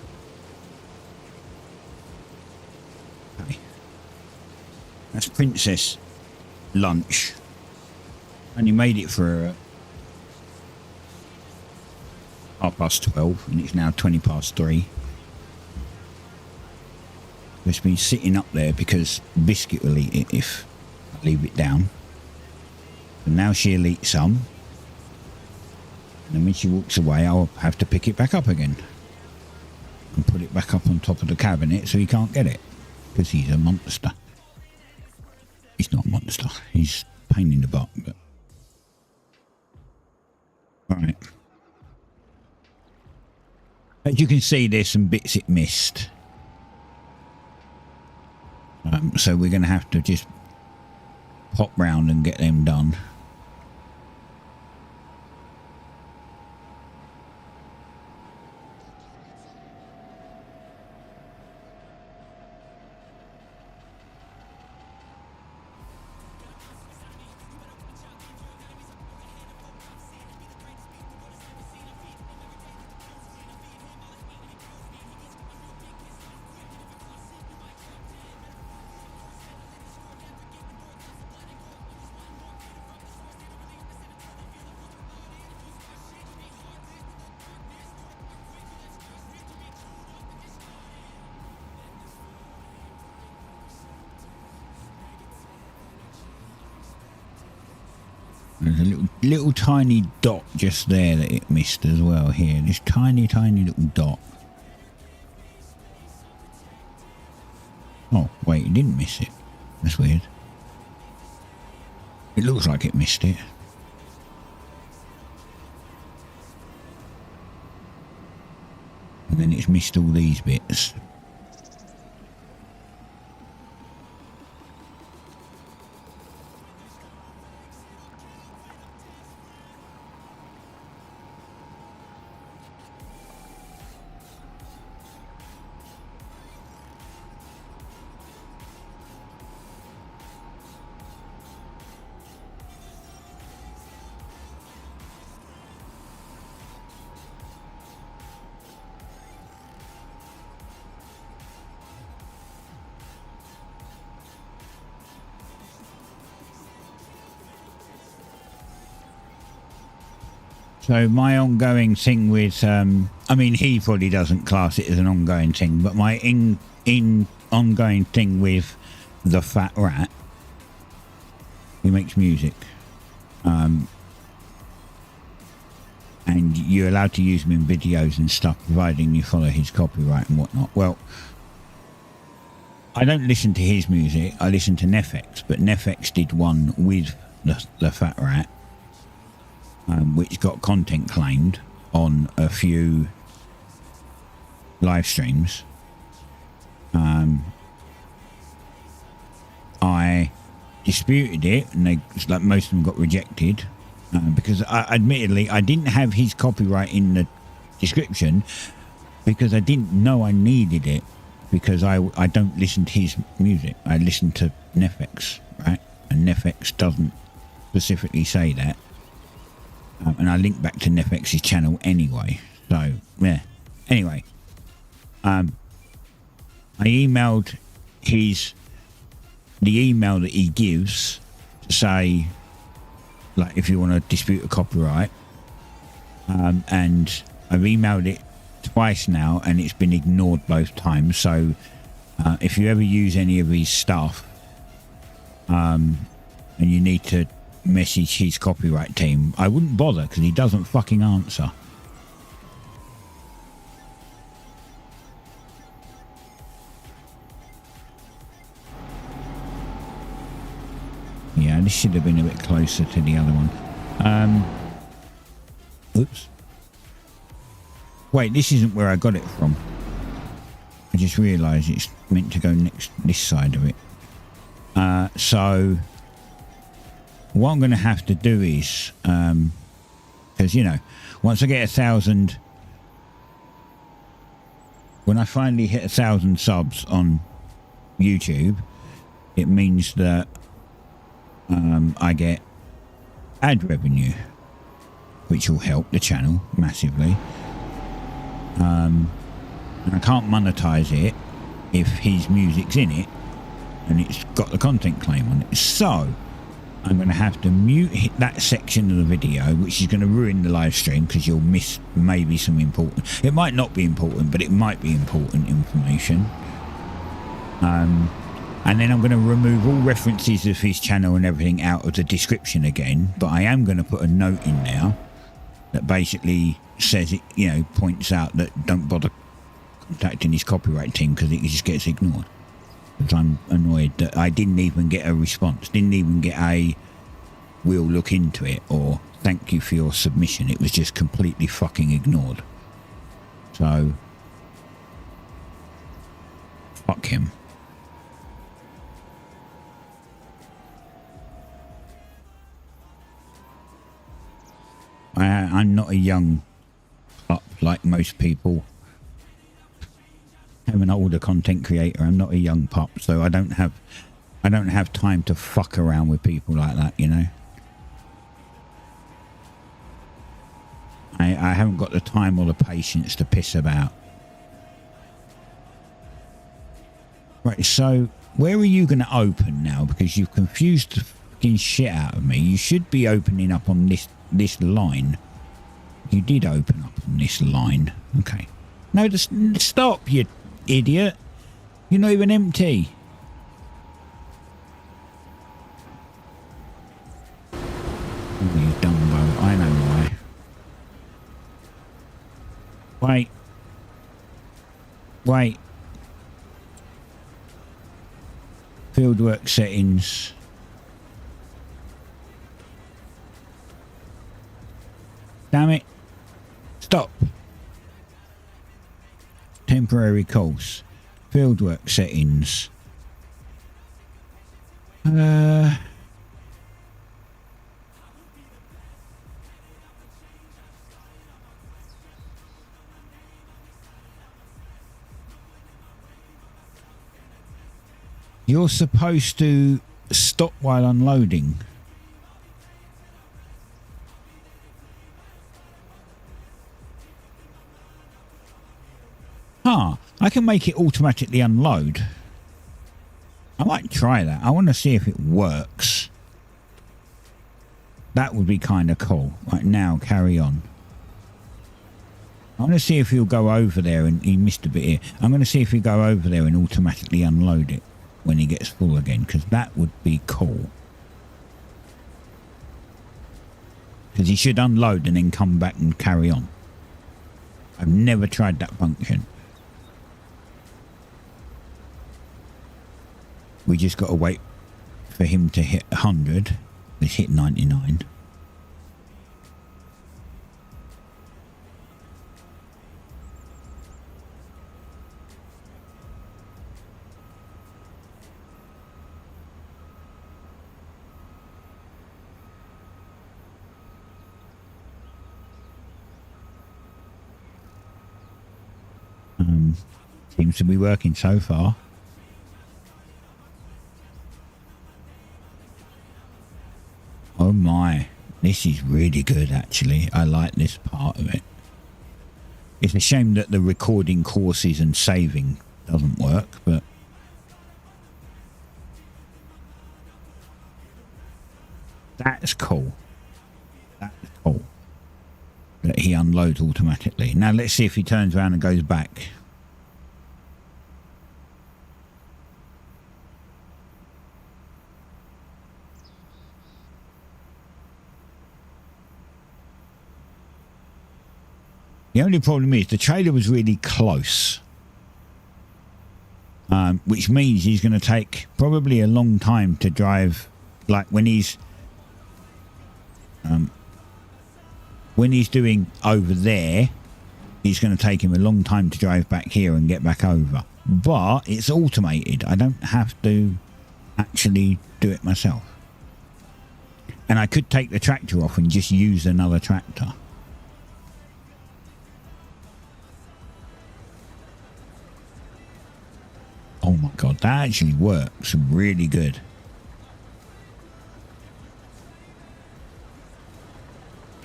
Okay. That's Princess lunch. Only made it for 12:30 and it's now 3:20. It's been sitting up there because Biscuit will eat it if I leave it down. And now she'll eat some. And then when she walks away, I'll have to pick it back up again. And put it back up on top of the cabinet so he can't get it. Because he's a monster. He's not a monster. He's a pain in the butt. But... Right. As you can see, there's some bits it missed. So we're going to have to just pop round and get them done. There's a little tiny dot just there that it missed as well here. This tiny little dot. Oh, wait, it didn't miss it. That's weird. It looks like it missed it. And then it's missed all these bits. So my ongoing thing with, I mean, he probably doesn't class it as an ongoing thing, but my ongoing thing with the Fat Rat, he makes music, and you're allowed to use him in videos and stuff, providing you follow his copyright and whatnot. Well, I don't listen to his music, I listen to Nefx, but Nefx did one with the Fat Rat, which got content claimed on a few live streams. I disputed it, and like most of them got rejected because admittedly I didn't have his copyright in the description because I didn't know I needed it, because I don't listen to his music. I listen to Nefx, right? And Nefx doesn't specifically say that. And I link back to Nefx's channel anyway. So, yeah. Anyway. I emailed the email that he gives to say, like, if you want to dispute a copyright. And I've emailed it twice now, and it's been ignored both times. So, if you ever use any of his stuff, and you need to message his copyright team, I wouldn't bother, because he doesn't fucking answer. Yeah, this should have been a bit closer to the other one. Oops. Wait, this isn't where I got it from. I just realised it's meant to go next this side of it. So what I'm going to have to do is, because, you know, once I get 1,000, when I finally hit 1,000 subs on YouTube, it means that I get ad revenue, which will help the channel massively. And I can't monetize it if his music's in it and it's got the content claim on it. So I'm going to have to mute that section of the video, which is going to ruin the live stream, because you'll miss maybe some important, it might not be important, but it might be important information. And then I'm going to remove all references of his channel and everything out of the description again, but I am going to put a note in now that basically says, it, you know, points out that don't bother contacting his copyright team, because it just gets ignored. Because I'm annoyed that I didn't even get a response, didn't even get a we'll look into it or thank you for your submission. It was just completely fucking ignored. So fuck him. I'm not a young pup like most people. I'm an older content creator. I'm not a young pup, so I don't have time to fuck around with people like that, you know. I haven't got the time or the patience to piss about. Right, so where are you going to open now? Because you've confused the fucking shit out of me. You should be opening up on this line. You did open up on this line. Okay. No, just stop, you idiot. You're not even empty. Oh, you dumbo. I know why. Wait. Wait. Fieldwork settings. Damn it. Stop. Temporary course. Fieldwork settings. You're supposed to stop while unloading. I can make it automatically unload. I might try that. I want to see if it works. That would be kind of cool. Right, now, carry on. I want to see if he'll go over there, and he missed a bit here. I'm going to see if he'll go over there and automatically unload it when he gets full again, because that would be cool. Because he should unload and then come back and carry on. I've never tried that function. We just got to wait for him to hit 100. Let's hit 99. Seems to be working so far. Oh my, this is really good actually. I like this part of it. It's a shame that the recording courses and saving doesn't work, but that's cool. That's cool. That he unloads automatically. Now let's see if he turns around and goes back. The only problem is the trailer was really close, which means he's going to take probably a long time to drive. Like when he's doing over there, it's going to take him a long time to drive back here and get back over. But it's automated. I don't have to actually do it myself. And I could take the tractor off and just use another tractor. Oh my god, that actually works really good.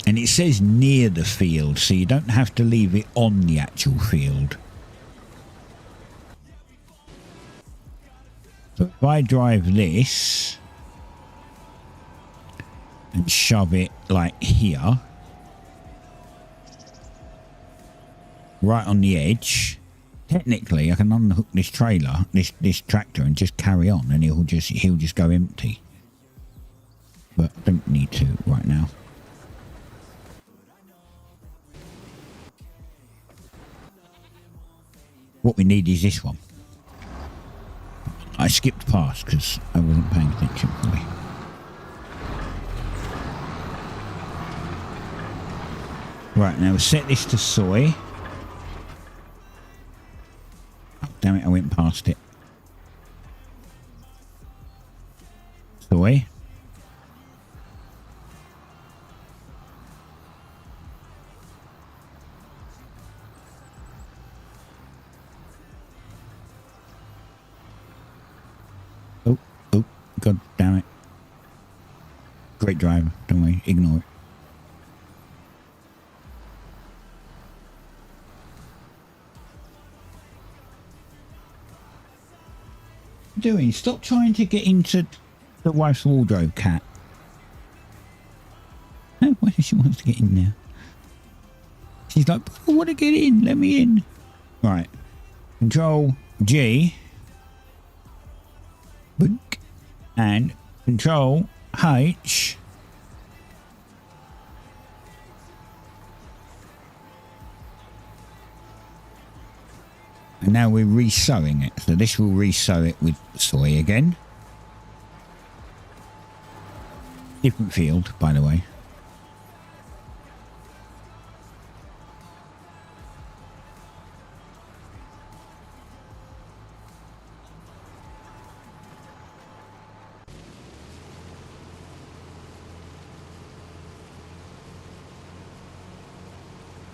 And it says near the field, so you don't have to leave it on the actual field. So if I drive this and shove it like here, right on the edge, technically I can unhook this trailer, this tractor, and just carry on, and he'll just go empty. But I don't need to right now. What we need is this one. I skipped past because I wasn't paying attention fully. Right, now set this to soy. Oh, damn it, I went past it. Soy. Oh, god damn it. Great driver, don't worry, ignore it. What are you doing? Stop trying to get into the wife's wardrobe, cat. No, why does she want to get in there? She's like, I want to get in, let me in. Right, Control G. And Control H. And now we're re-sewing it. So this will re-sew it with soy again. Different field, by the way.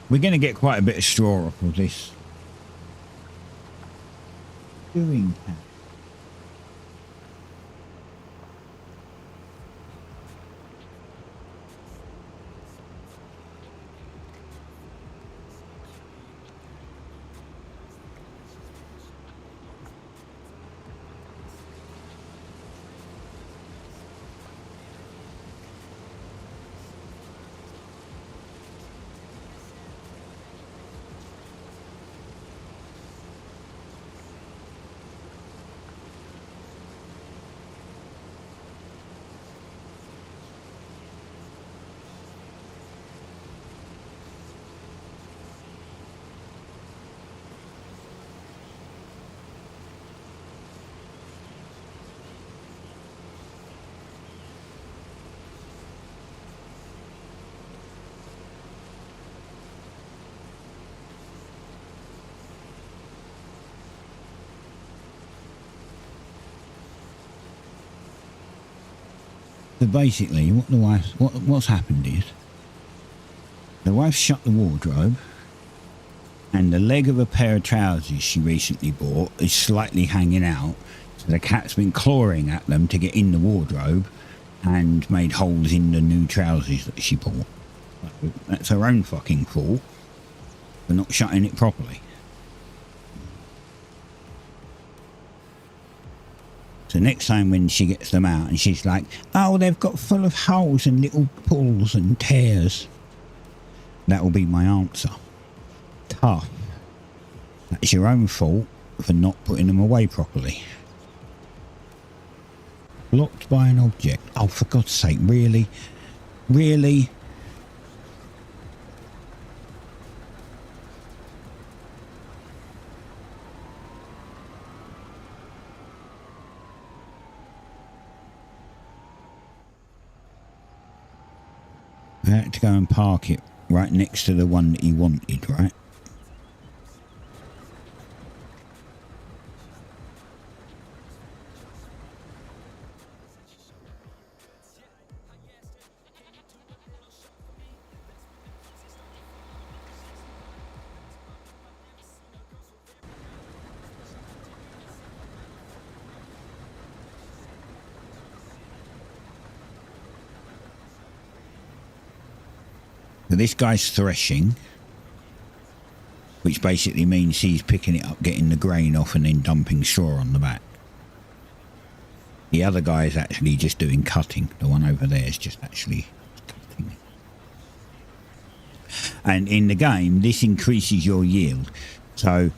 We're going to get quite a bit of straw off of this. Doing that. So basically, what's happened is the wife shut the wardrobe, and the leg of a pair of trousers she recently bought is slightly hanging out. So the cat's been clawing at them to get in the wardrobe, and made holes in the new trousers that she bought. So that's her own fucking fault for not shutting it properly. So next time when she gets them out and she's like, oh, they've got full of holes and little pulls and tears, that will be my answer. Tough. That's your own fault for not putting them away properly. Blocked by an object. Oh, for God's sake, really? Really? I had to go and park it right next to the one that he wanted, right? So this guy's threshing, which basically means he's picking it up, getting the grain off and then dumping straw on the back. The other guy is actually just doing cutting. The one over there is just actually cutting. And in the game, this increases your yield. So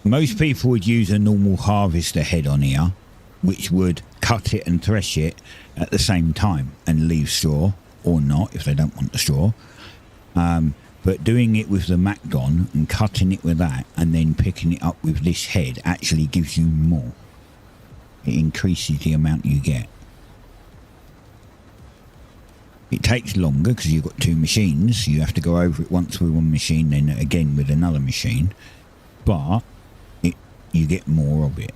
most people would use a normal harvester head on here, which would cut it and thresh it at the same time and leave straw, or not if they don't want the straw. But doing it with the Macdon and cutting it with that and then picking it up with this head actually gives you more. It increases the amount you get. It takes longer because you've got two machines. You have to go over it once with one machine, then again with another machine. But you get more of it.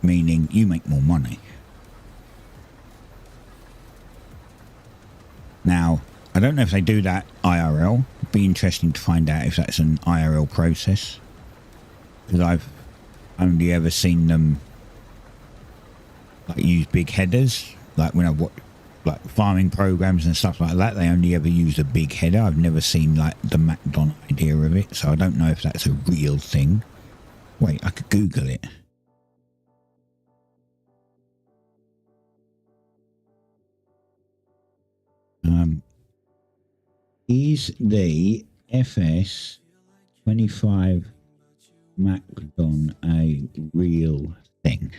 Meaning you make more money. Now, I don't know if they do that IRL. It'd be interesting to find out if that's an IRL process. Because I've only ever seen them like use big headers. Like when I watch like farming programs and stuff like that, they only ever use a big header. I've never seen like the Macdon idea of it. So I don't know if that's a real thing. Wait, I could Google it. Is the FS25 Macdon a real thing?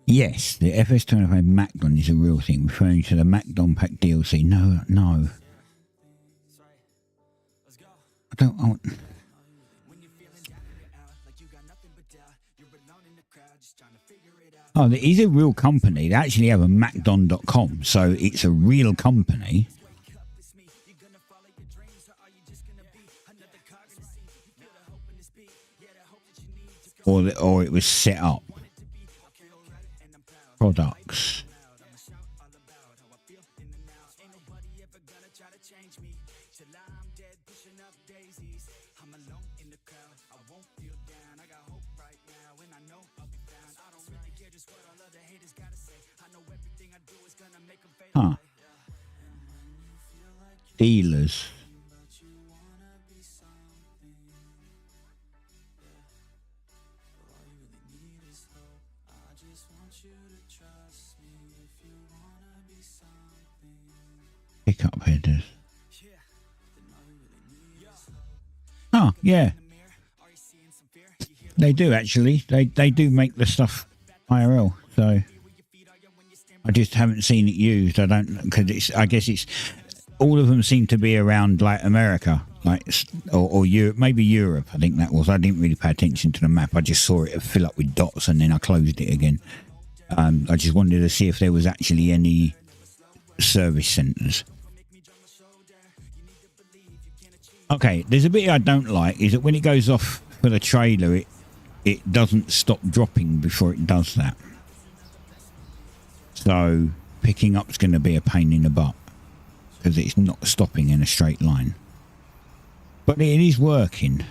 Yes, the FS25 Macdon is a real thing, referring to the Macdon Pack DLC. No. I don't want... Oh, it is a real company. They actually have a Macdon.com, so it's a real company. Or it was set up. Products. Huh. Dealers. Pickup headers. Oh, yeah. They do actually. They do make the stuff IRL, so I just haven't seen it used. I don't, because I guess it's all of them seem to be around like America, like or Europe, maybe Europe. I think that was. I didn't really pay attention to the map. I just saw it fill up with dots and then I closed it again. I just wanted to see if there was actually any service centres. Okay, there's a bit I don't like is that when it goes off for the trailer, it doesn't stop dropping before it does that. So picking up's going to be a pain in the butt because it's not stopping in a straight line. But it is working.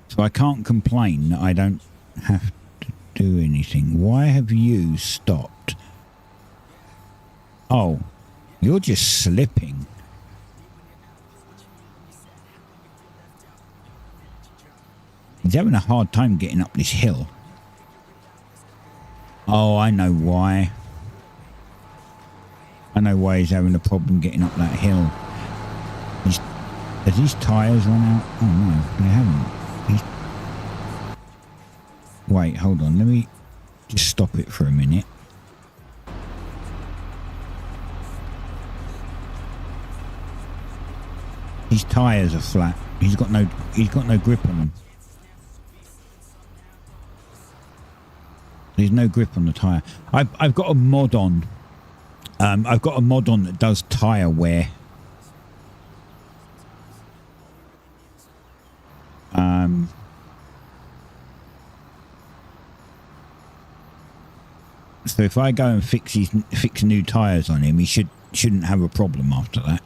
So I can't complain that I don't have to do anything. Why have you stopped? Oh, you're just slipping. He's having a hard time getting up this hill. Oh, I know why. I know why he's having a problem getting up that hill. Has his tyres run out? Oh no, they haven't. Wait, hold on. Let me just stop it for a minute. His tyres are flat. He's got no grip on them. There's no grip on the tyre. I've got a mod on. I've got a mod on that does tyre wear. So if I go and fix new tyres on him, he shouldn't have a problem after that.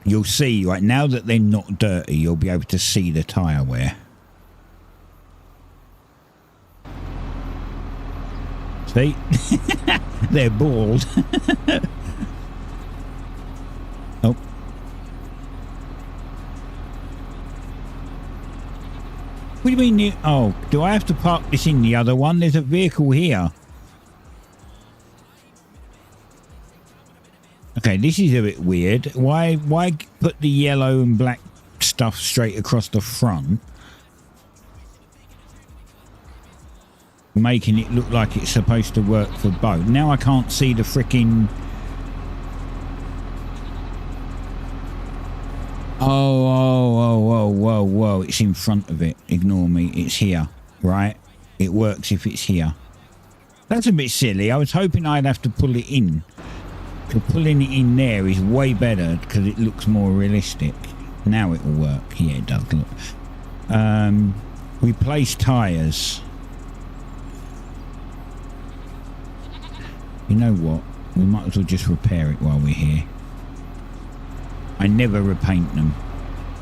You'll see, right now that they're not dirty, you'll be able to see the tyre wear. See? They're bald. Oh. What do you mean? Oh, do I have to park this in the other one? There's a vehicle here. Okay, this is a bit weird. Why put the yellow and black stuff straight across the front? Making it look like it's supposed to work for both. Now I can't see the freaking... Oh, it's in front of it. Ignore me. It's here, right? It works if it's here. That's a bit silly. I was hoping I'd have to pull it in. Pulling it in there is way better because it looks more realistic. Now it will work. Yeah, it does look. Replace tyres. You know what? We might as well just repair it while we're here. I never repaint them.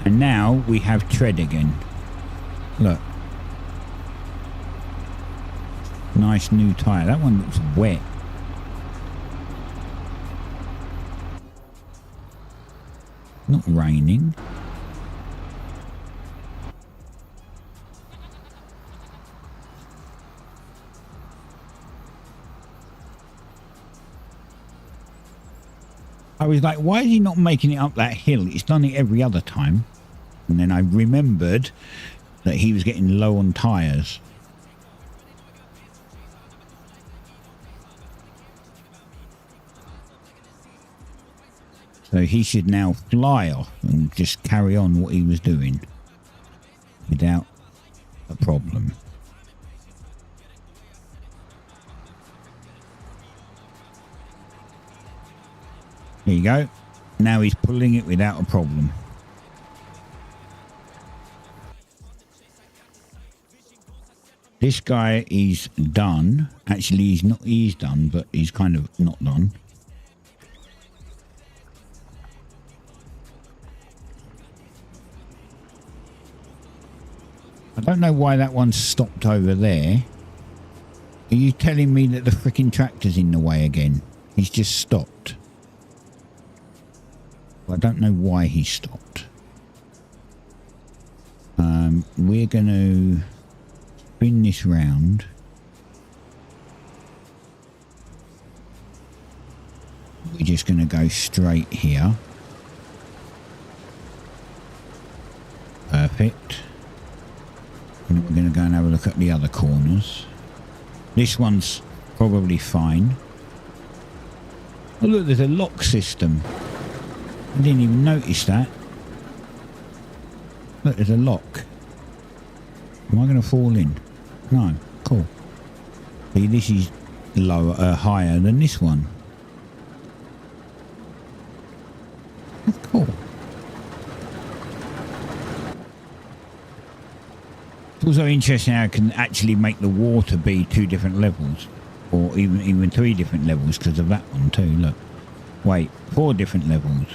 And now we have tread again. Look. Nice new tyre. That one looks wet. Not raining. I was like, why is he not making it up that hill? He's done it every other time. And then I remembered that he was getting low on tyres. So he should now fly off and just carry on what he was doing without a problem. There you go. Now he's pulling it without a problem. This guy is done. Actually, he's not. He's done, but he's kind of not done. I don't know why that one stopped over there. Are you telling me that the freaking tractor's in the way again? He's just stopped. I don't know why he stopped. We're going to spin this round. We're just going to go straight here. Perfect. And we're going to go and have a look at the other corners. This one's probably fine. Oh look, there's a lock system. I didn't even notice that. Look, there's a lock. Am I going to fall in? No. Cool. See, this is lower, higher than this one. That's cool. It's also interesting how I can actually make the water be 2 different levels, or even 3 different levels because of that one too. Look, wait, 4 different levels.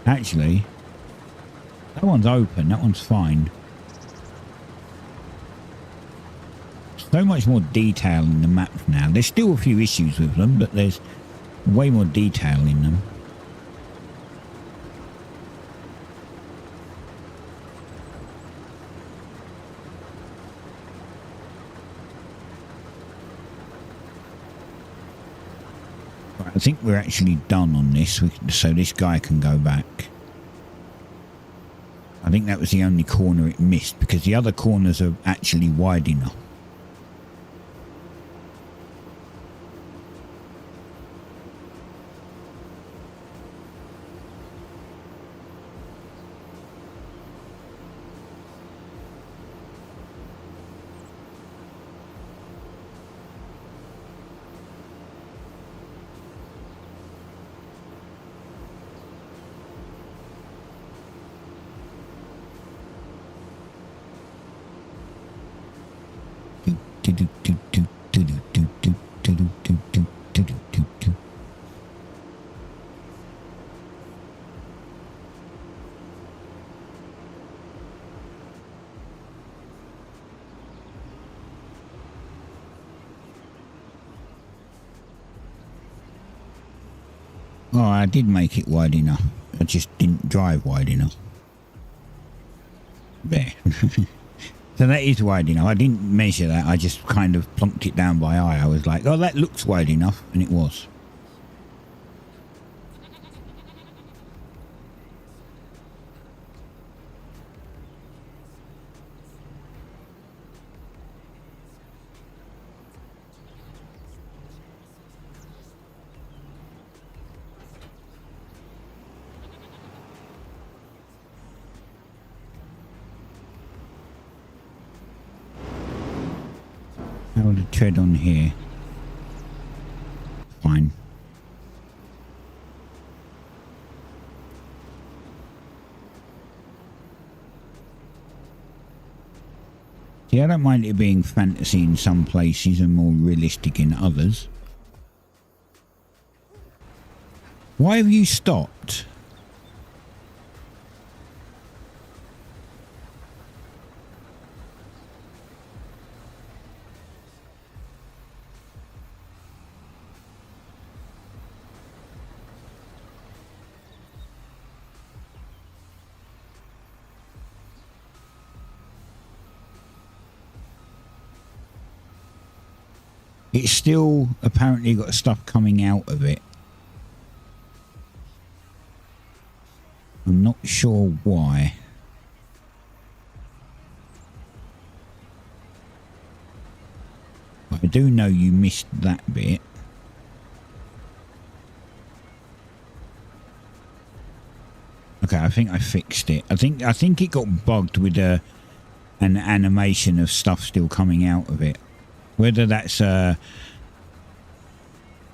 Actually, that one's open. That one's fine. So much more detail in the maps now. There's still a few issues with them, but there's way more detail in them. Right, I think we're actually done on this, so this guy can go back. I think that was the only corner it missed, because the other corners are actually wide enough. Oh, I did make it wide enough. I just didn't drive wide enough. There. So that is wide enough. I didn't measure that. I just kind of plonked it down by eye. I was like, oh, that looks wide enough. And it was. How would I tread on here? Fine. See, I don't mind it being fantasy in some places and more realistic in others. Why have you stopped? It's still apparently got stuff coming out of it. I'm not sure why. But I do know you missed that bit. Okay, I think I fixed it. I think it got bugged with an animation of stuff still coming out of it. Whether that's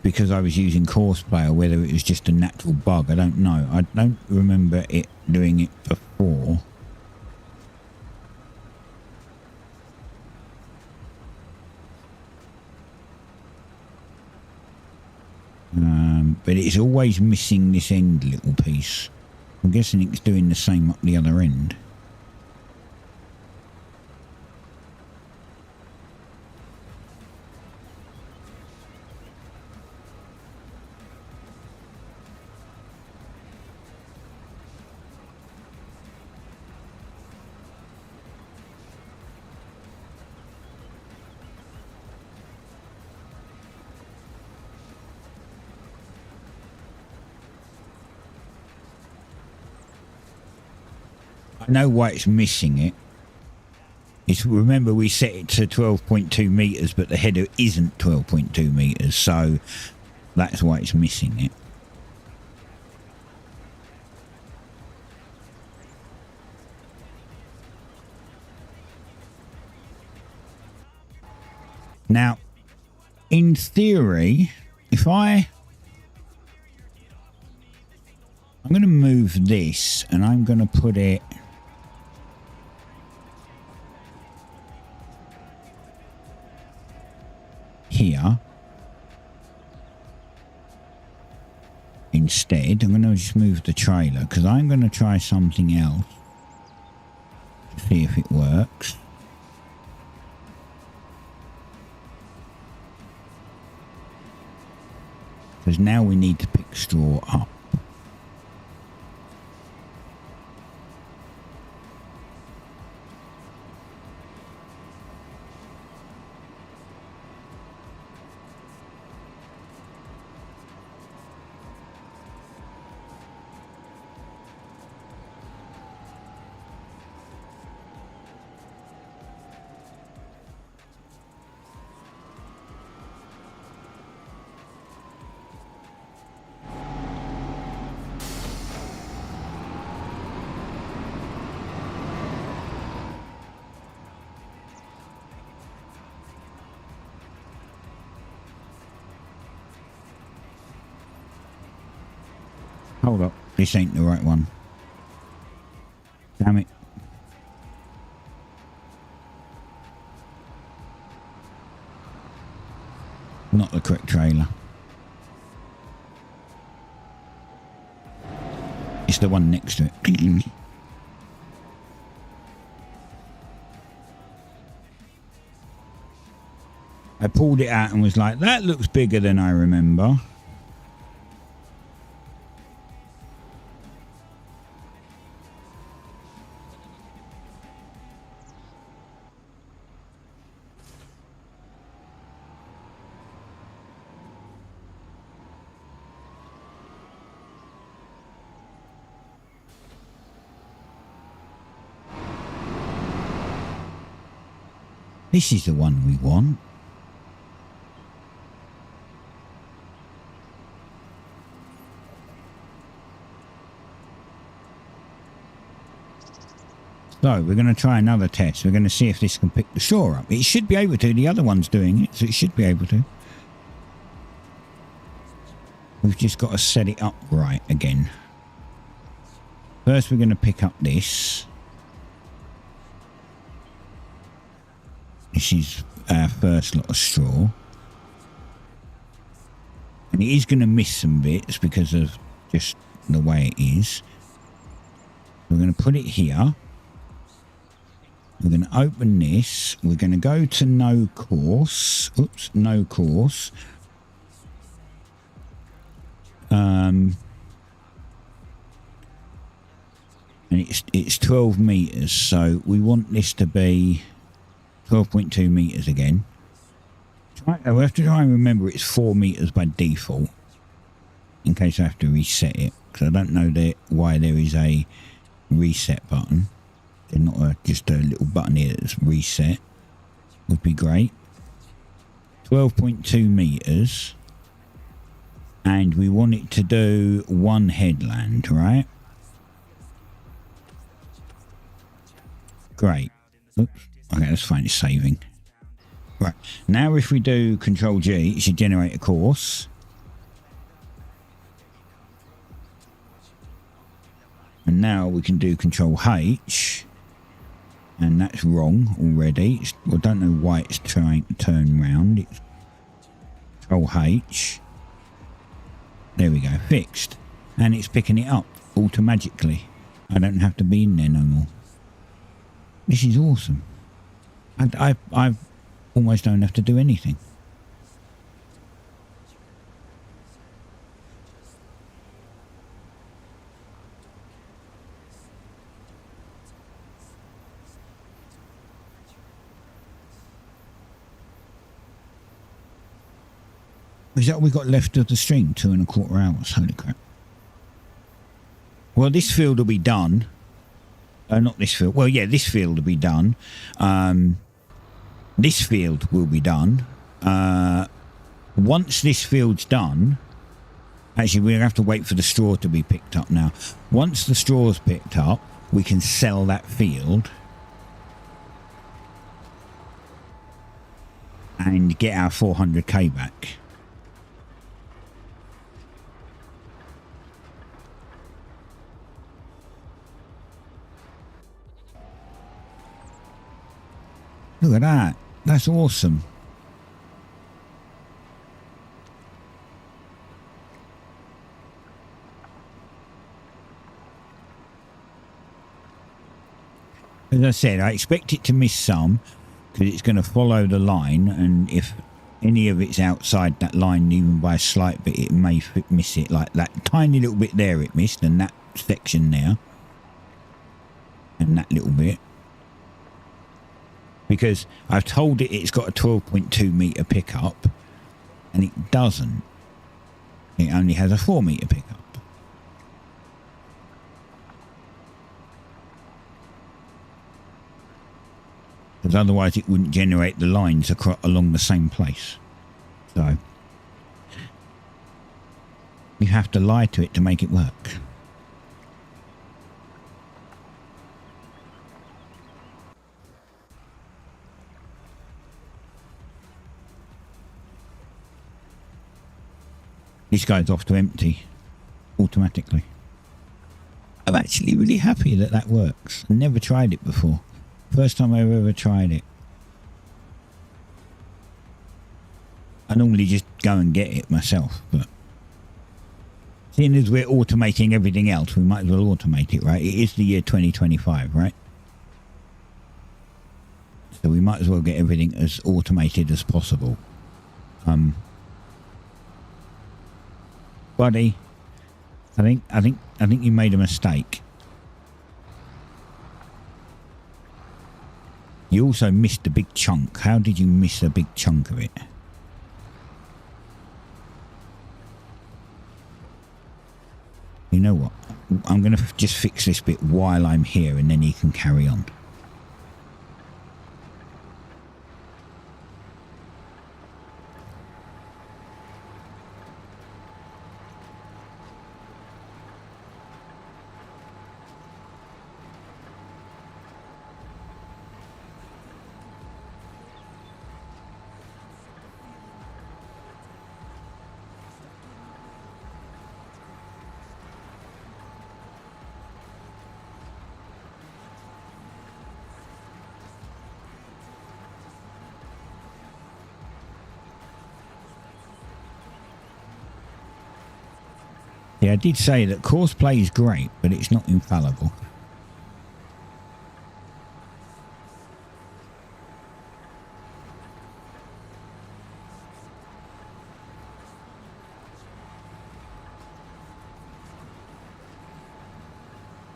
because I was using Courseplay or whether it was just a natural bug, I don't know. I don't remember it doing it before. But it's always missing this end little piece. I'm guessing it's doing the same up the other end. I know why it's missing it. It's, remember, we set it to 12.2 meters, but the header isn't 12.2 meters, so that's why it's missing it. Now, in theory, if I'm going to move this and I'm going to put it here instead. I'm going to just move the trailer because I'm going to try something else to see if it works. Because now we need to pick straw up. Hold up, this ain't the right one. Damn it. Not the correct trailer. It's the one next to it. I pulled it out and was like, that looks bigger than I remember. This is the one we want. So we're going to try another test. We're going to see if this can pick the shore up. It should be able to. The other one's doing it, so it should be able to. We've just got to set it up right again. First we're going to pick up this. This is our first lot of straw. And it is going to miss some bits because of just the way it is. We're going to put it here. We're going to open this. We're going to go to no course. Oops, no course. And it's 12 meters, so we want this to be 12.2 meters again. We have to try and remember it's 4 meters by default, in case I have to reset it, because I don't know why there is a reset button. There's not just a little button here that's reset. Would be great. 12.2 meters, and we want it to do one headland, right? Great. Oops. Okay, that's fine. It's saving. Right. Now if we do Control G, it should generate a course. And now we can do Control H. And that's wrong already. I don't know why it's trying to turn round. It's Control H. There we go. Fixed. And it's picking it up automatically. I don't have to be in there no more. This is awesome. I almost don't have to do anything. Is that what we got left of the stream? 2.25 hours. Holy crap. Well, this field will be done. Not this field. Well, yeah, this field will be done. This field will be done. Once this field's done, actually, we'll have to wait for the straw to be picked up now. Once the straw's picked up, we can sell that field and get our 400k back. Look at that. That's awesome. As I said, I expect it to miss some because it's going to follow the line, and if any of it's outside that line even by a slight bit, it may miss it. Like that tiny little bit there it missed, and that section there and that little bit. Because I've told it it's got a 12.2 metre pickup, and it doesn't. It only has a 4 metre pickup. Because otherwise it wouldn't generate the lines along the same place. So you have to lie to it to make it work. This guy's off to empty automatically. I'm actually really happy that that works. I never tried it before. First time I've ever tried it. I normally just go and get it myself, but seeing as we're automating everything else, we might as well automate it, right? It is the year 2025, right? So we might as well get everything as automated as possible. Buddy, I think you made a mistake. You also missed a big chunk. How did you miss a big chunk of it? You know what? I'm going to just fix this bit while I'm here, and then he can carry on. Yeah, I did say that course play is great, but it's not infallible.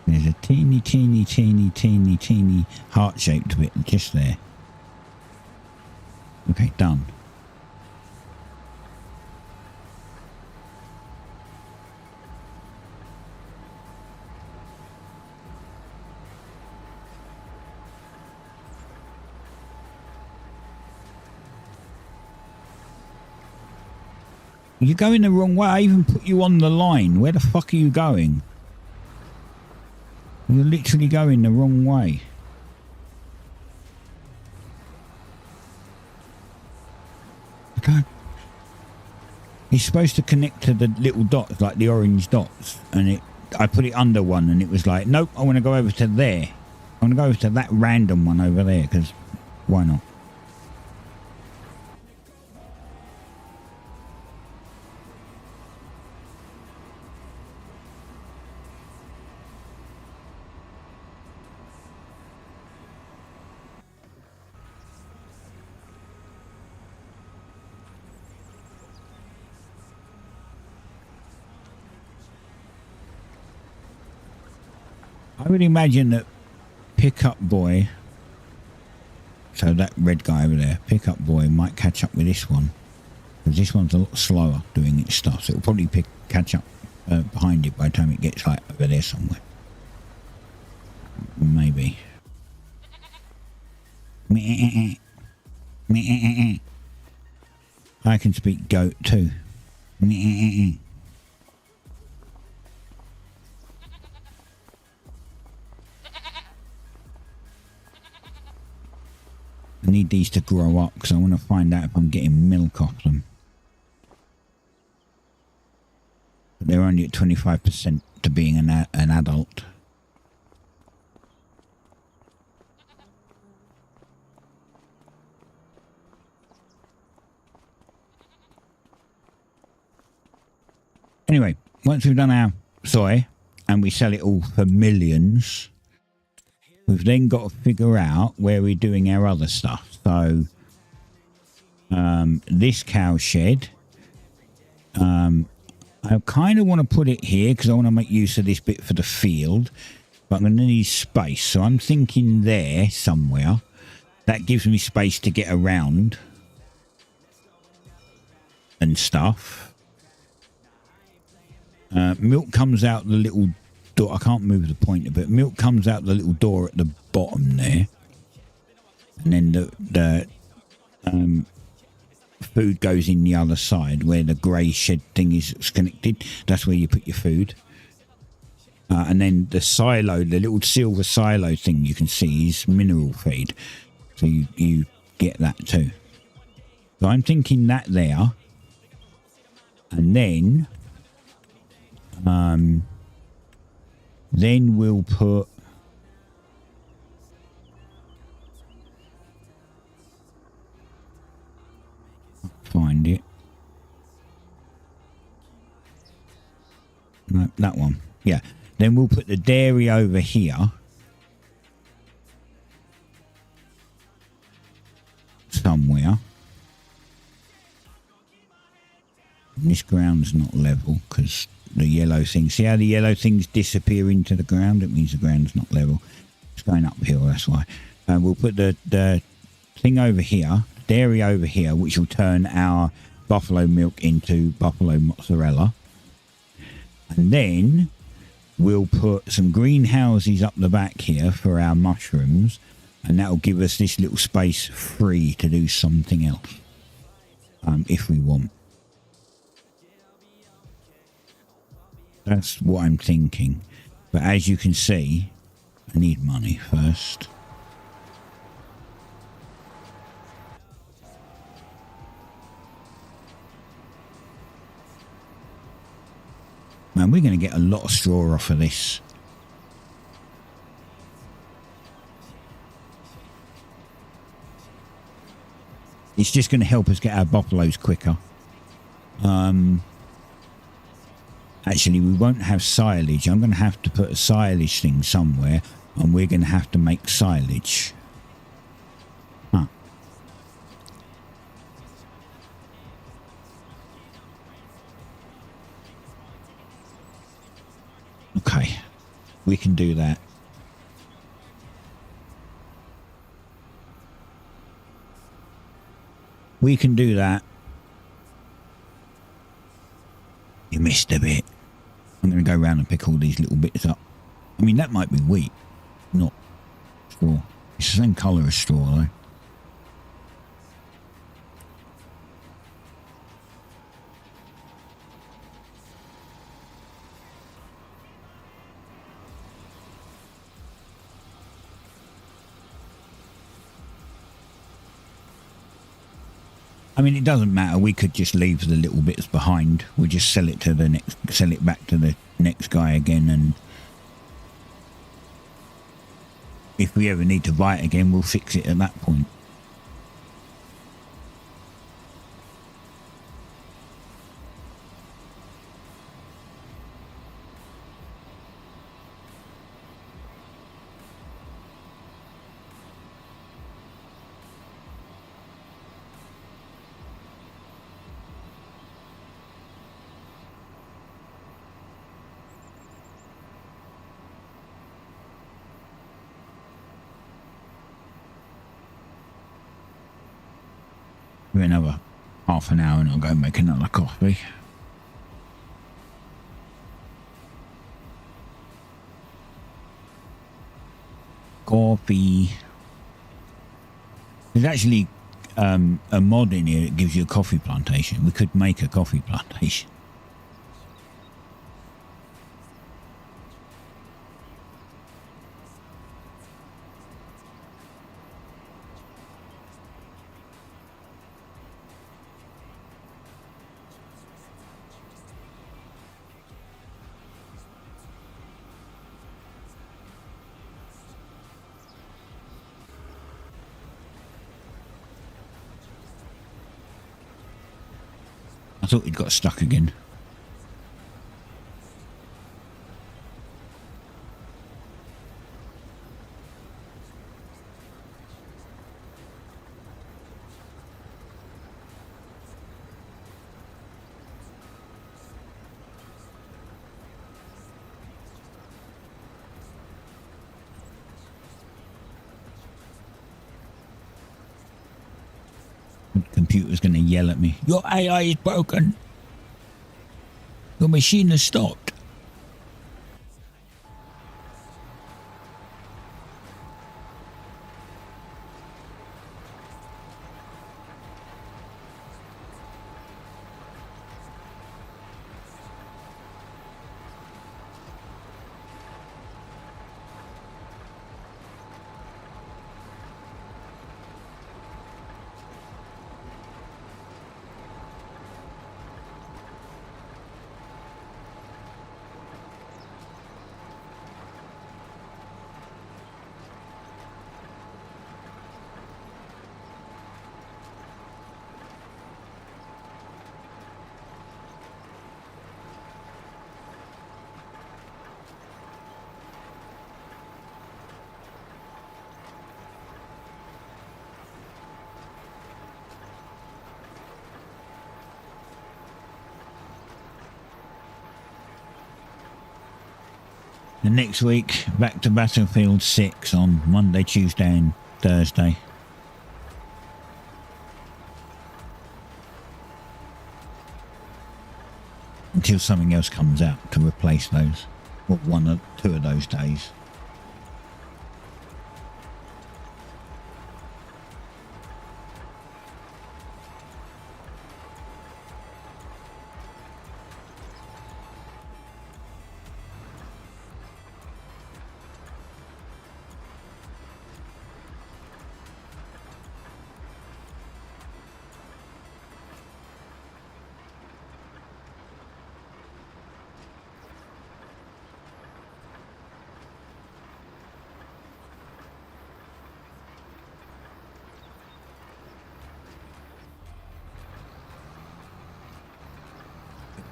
There's a teeny heart-shaped bit just there. Okay, done. You're going the wrong way. I even put you on the line. Where the fuck are you going? You're literally going the wrong way. It's supposed to connect to the little dots, like the orange dots, and I put it under one, and it was like, nope, I want to go over to there. I want to go over to that random one over there, because why not? I would imagine that Pickup Boy, so that red guy over there, Pickup Boy might catch up with this one, because this one's a lot slower doing its stuff, so it'll probably catch up behind it by the time it gets like over there somewhere. Maybe. I can speak goat too. I need these to grow up because I want to find out if I'm getting milk off them. But they're only at 25% to being an adult. Anyway, once we've done our soy and we sell it all for millions, we've then got to figure out where we're doing our other stuff. So, this cow shed, I kind of want to put it here because I want to make use of this bit for the field, but I'm going to need space. So I'm thinking there somewhere. That gives me space to get around and stuff. Milk comes out the little door. I can't move the pointer, but milk comes out the little door at the bottom there, and then the food goes in the other side where the grey shed thing is connected. That's where you put your food, and then the silo, the little silver silo thing you can see is mineral feed, so you get that too. So I'm thinking that there, and then we'll put find it. No, that one. Yeah. Then we'll put the dairy over here. Somewhere. And this ground's not level because the yellow thing. See how the yellow things disappear into the ground? It means the ground's not level. It's going uphill, that's why. We'll put the thing over here, dairy over here, which will turn our buffalo milk into buffalo mozzarella. And then we'll put some greenhouses up the back here for our mushrooms, and that'll give us this little space free to do something else, if we want. That's what I'm thinking. But as you can see, I need money first. Man, we're going to get a lot of straw off of this. It's just going to help us get our buffaloes quicker. Actually, we won't have silage. I'm going to have to put a silage thing somewhere, and we're going to have to make silage. Huh. Okay, we can do that. We can do that. You missed a bit. I'm going to go around and pick all these little bits up. I mean, that might be wheat, not straw. It's the same colour as straw, though. I mean, it doesn't matter. We could just leave the little bits behind. We'll just sell it to the next, sell it back to the next guy again. And if we ever need to buy it again, we'll fix it at that point. Another half an hour and I'll go make another coffee. There's actually a mod in here that gives you a coffee plantation. We could make a coffee plantation. I thought he'd got stuck again. The computer's going to yell at me. Your AI is broken. Your machine has stopped. And next week, back to Battlefield 6 on Monday, Tuesday and Thursday. Until something else comes out to replace those. Or one or two of those days.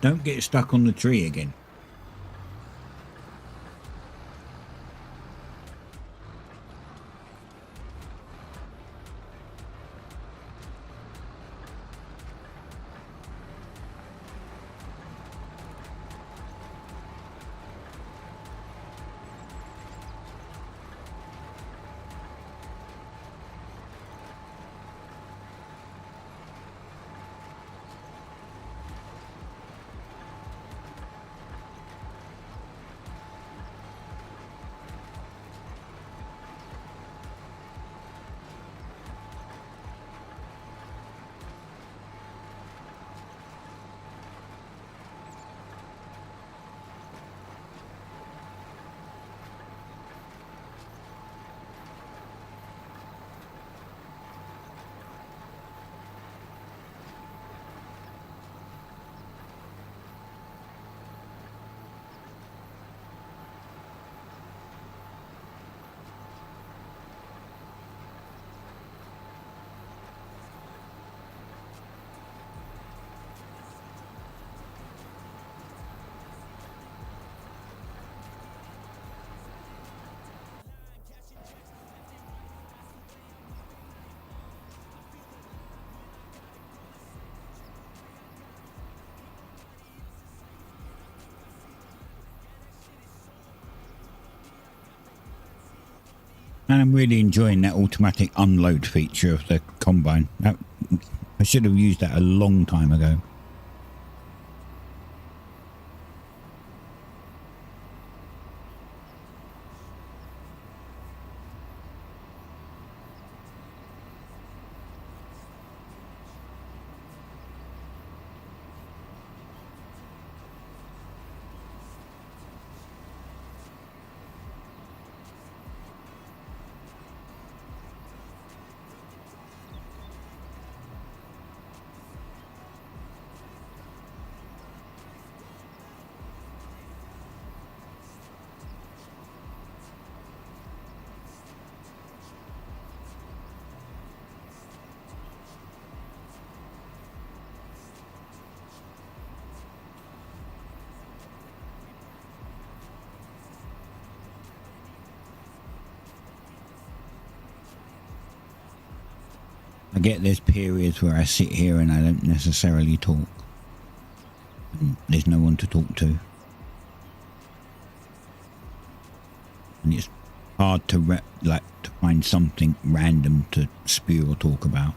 Don't get stuck on the tree again. And I'm really enjoying that automatic unload feature of the combine. I should have used that a long time ago. I get there's periods where I sit here and I don't necessarily talk. And there's no one to talk to. And it's hard to to find something random to spew or talk about.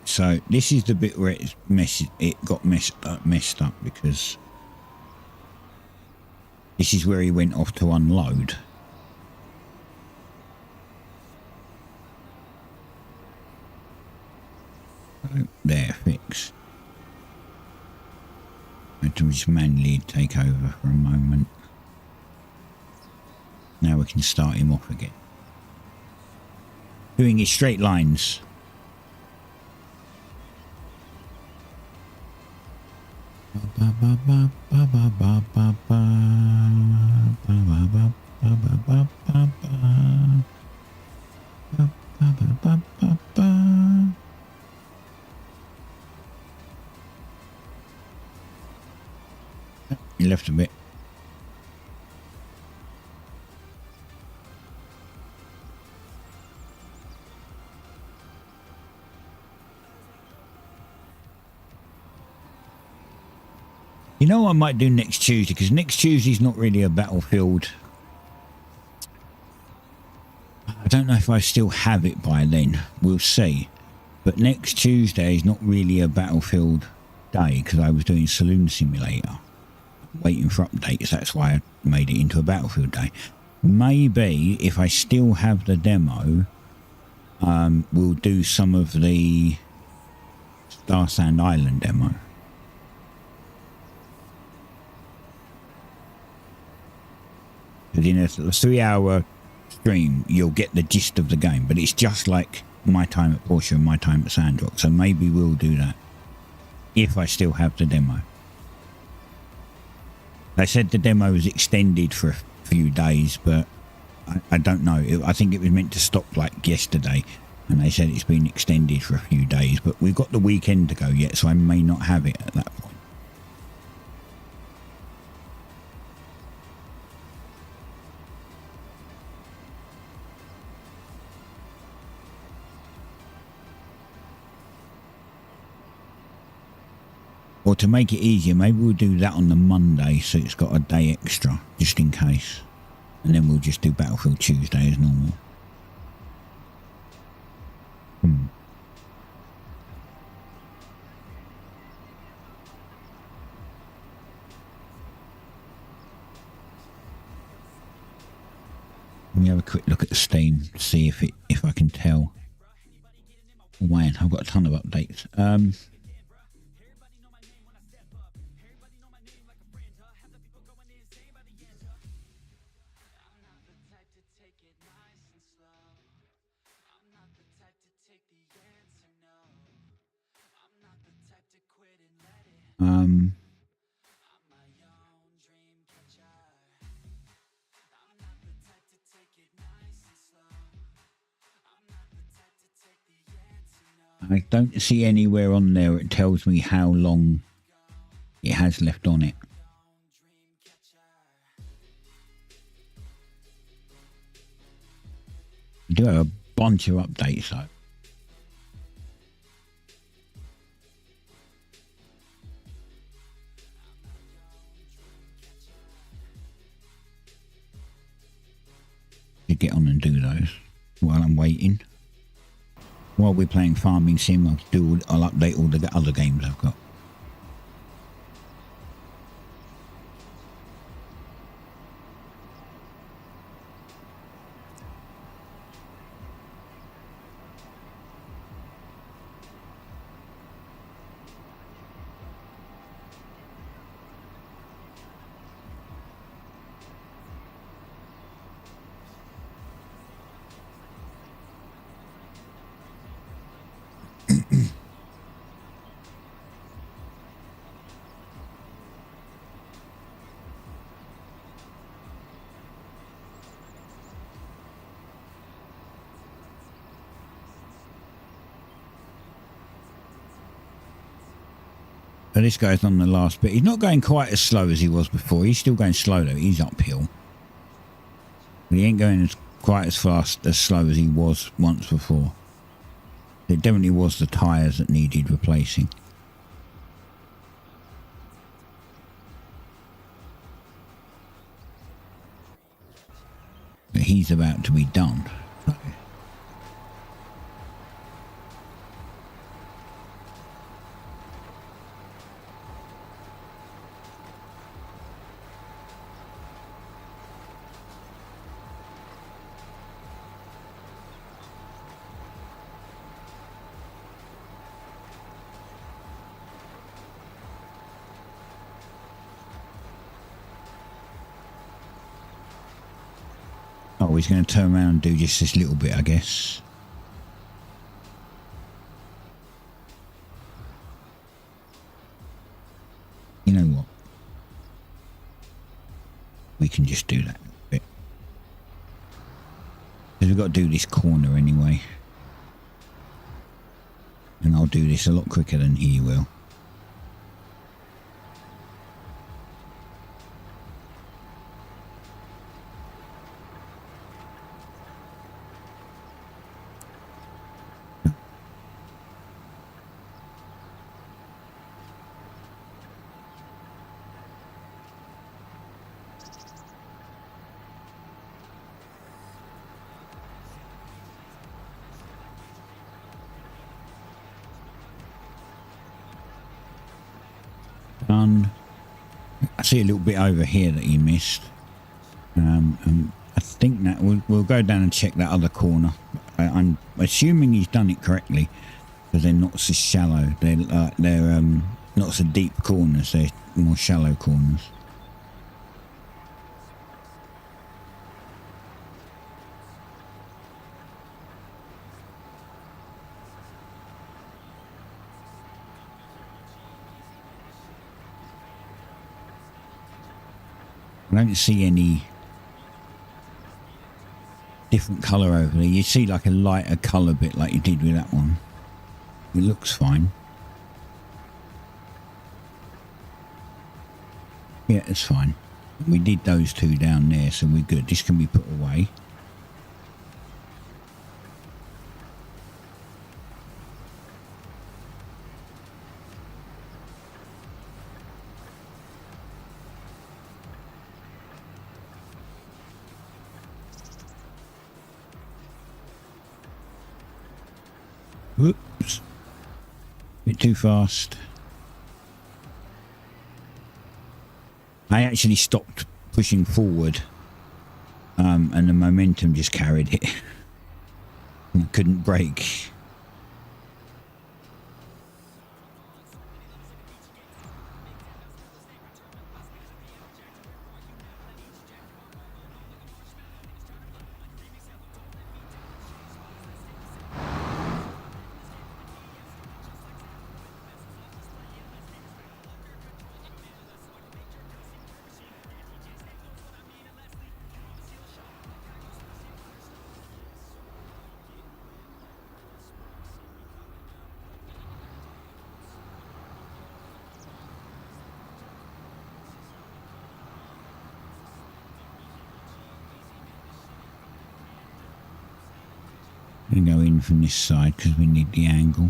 So this is the bit where it got messed up because this is where he went off to unload. So there, fix. I had to just manually take over for a moment. Now we can start him off again. Doing his straight lines. You left a bit. You know what I might do next Tuesday, because next Tuesday's not really a Battlefield. I don't know if I still have it by then. We'll see. But next Tuesday is not really a Battlefield day because I was doing Saloon Simulator. Waiting for updates. That's why I made it into a Battlefield day. Maybe if I still have the demo, we'll do some of the Star Sand Island demo. In a 3-hour stream, you'll get the gist of the game, but it's just like my time at Porsche and my time at Sandrock. So maybe we'll do that if I still have the demo. They said the demo was extended for a few days, but I don't know. I think it was meant to stop like yesterday, and they said it's been extended for a few days, but we've got the weekend to go yet, so I may not have it at that point. Or to make it easier, maybe we'll do that on the Monday so it's got a day extra, just in case. And then we'll just do Battlefield Tuesday as normal. Let me have a quick look at the Steam, see if I can tell. Oh man, I've got a ton of updates. I don't see anywhere on there it tells me how long it has left on it. We do have a bunch of updates though. To get on and do those while I'm waiting. While we're playing Farming Sim, I'll update all the other games I've got. So this guy's on the last bit. He's not going quite as slow as he was before. He's still going slow though. He's uphill. But he ain't going quite as fast, as slow as he was once before. It definitely was the tyres that needed replacing. But he's about to be done. Oh, he's going to turn around and do just this little bit, I guess. You know what? We can just do that bit. Because we've got to do this corner anyway. And I'll do this a lot quicker than he will. Done. I see a little bit over here that he missed. And I think that we'll go down and check that other corner. I'm assuming he's done it correctly because they're not so shallow. They're not so deep corners. They're more shallow corners. I don't see any different colour over there. You see like a lighter colour bit like you did with that one. It looks fine. Yeah, it's fine. We did those two down there, so we're good. This can be put away. too fast. I actually stopped pushing forward, and the momentum just carried it. I couldn't brake. We go in from this side because we need the angle.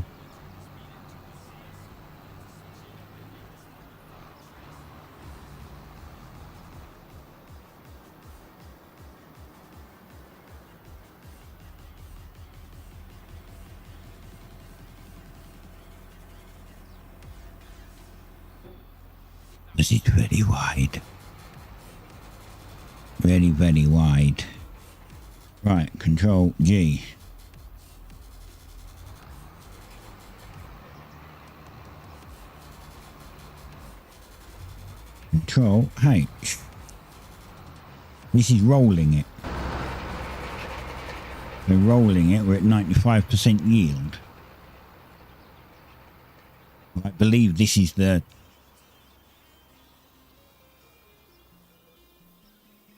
This is very wide. Very, very wide. Right, Control G. Control H. This is rolling it. We're rolling it, we're at 95% yield. I believe this is the...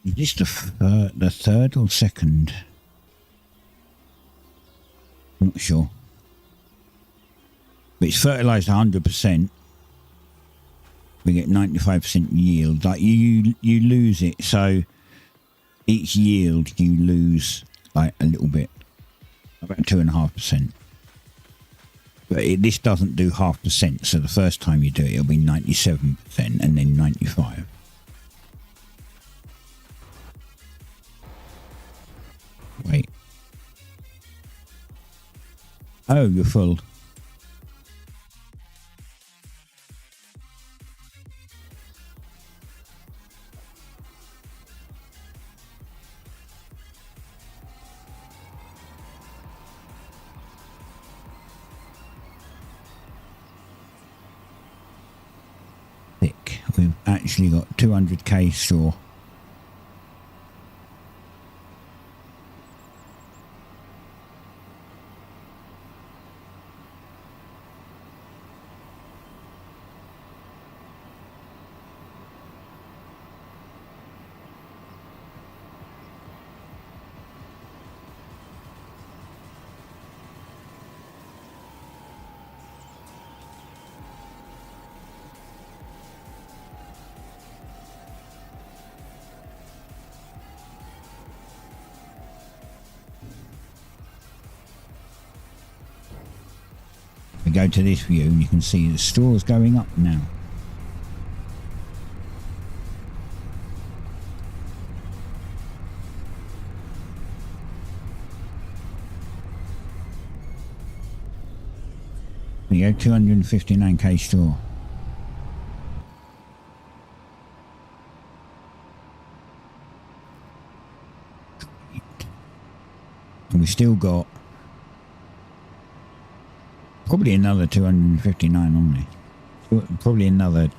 Is this the third or second? Not sure. But it's fertilised 100%. We get 95% yield. Like you lose it, so each yield you lose like a little bit, about 2.5%. But this doesn't do 0.5%. So the first time you do it, it'll be 97% and then 95. Wait. Oh, you're full. Thick. We've actually got 200k straw. We go to this view and you can see the straw's going up now. There you go, 259k straw. And we still got probably another 259 on there. Probably another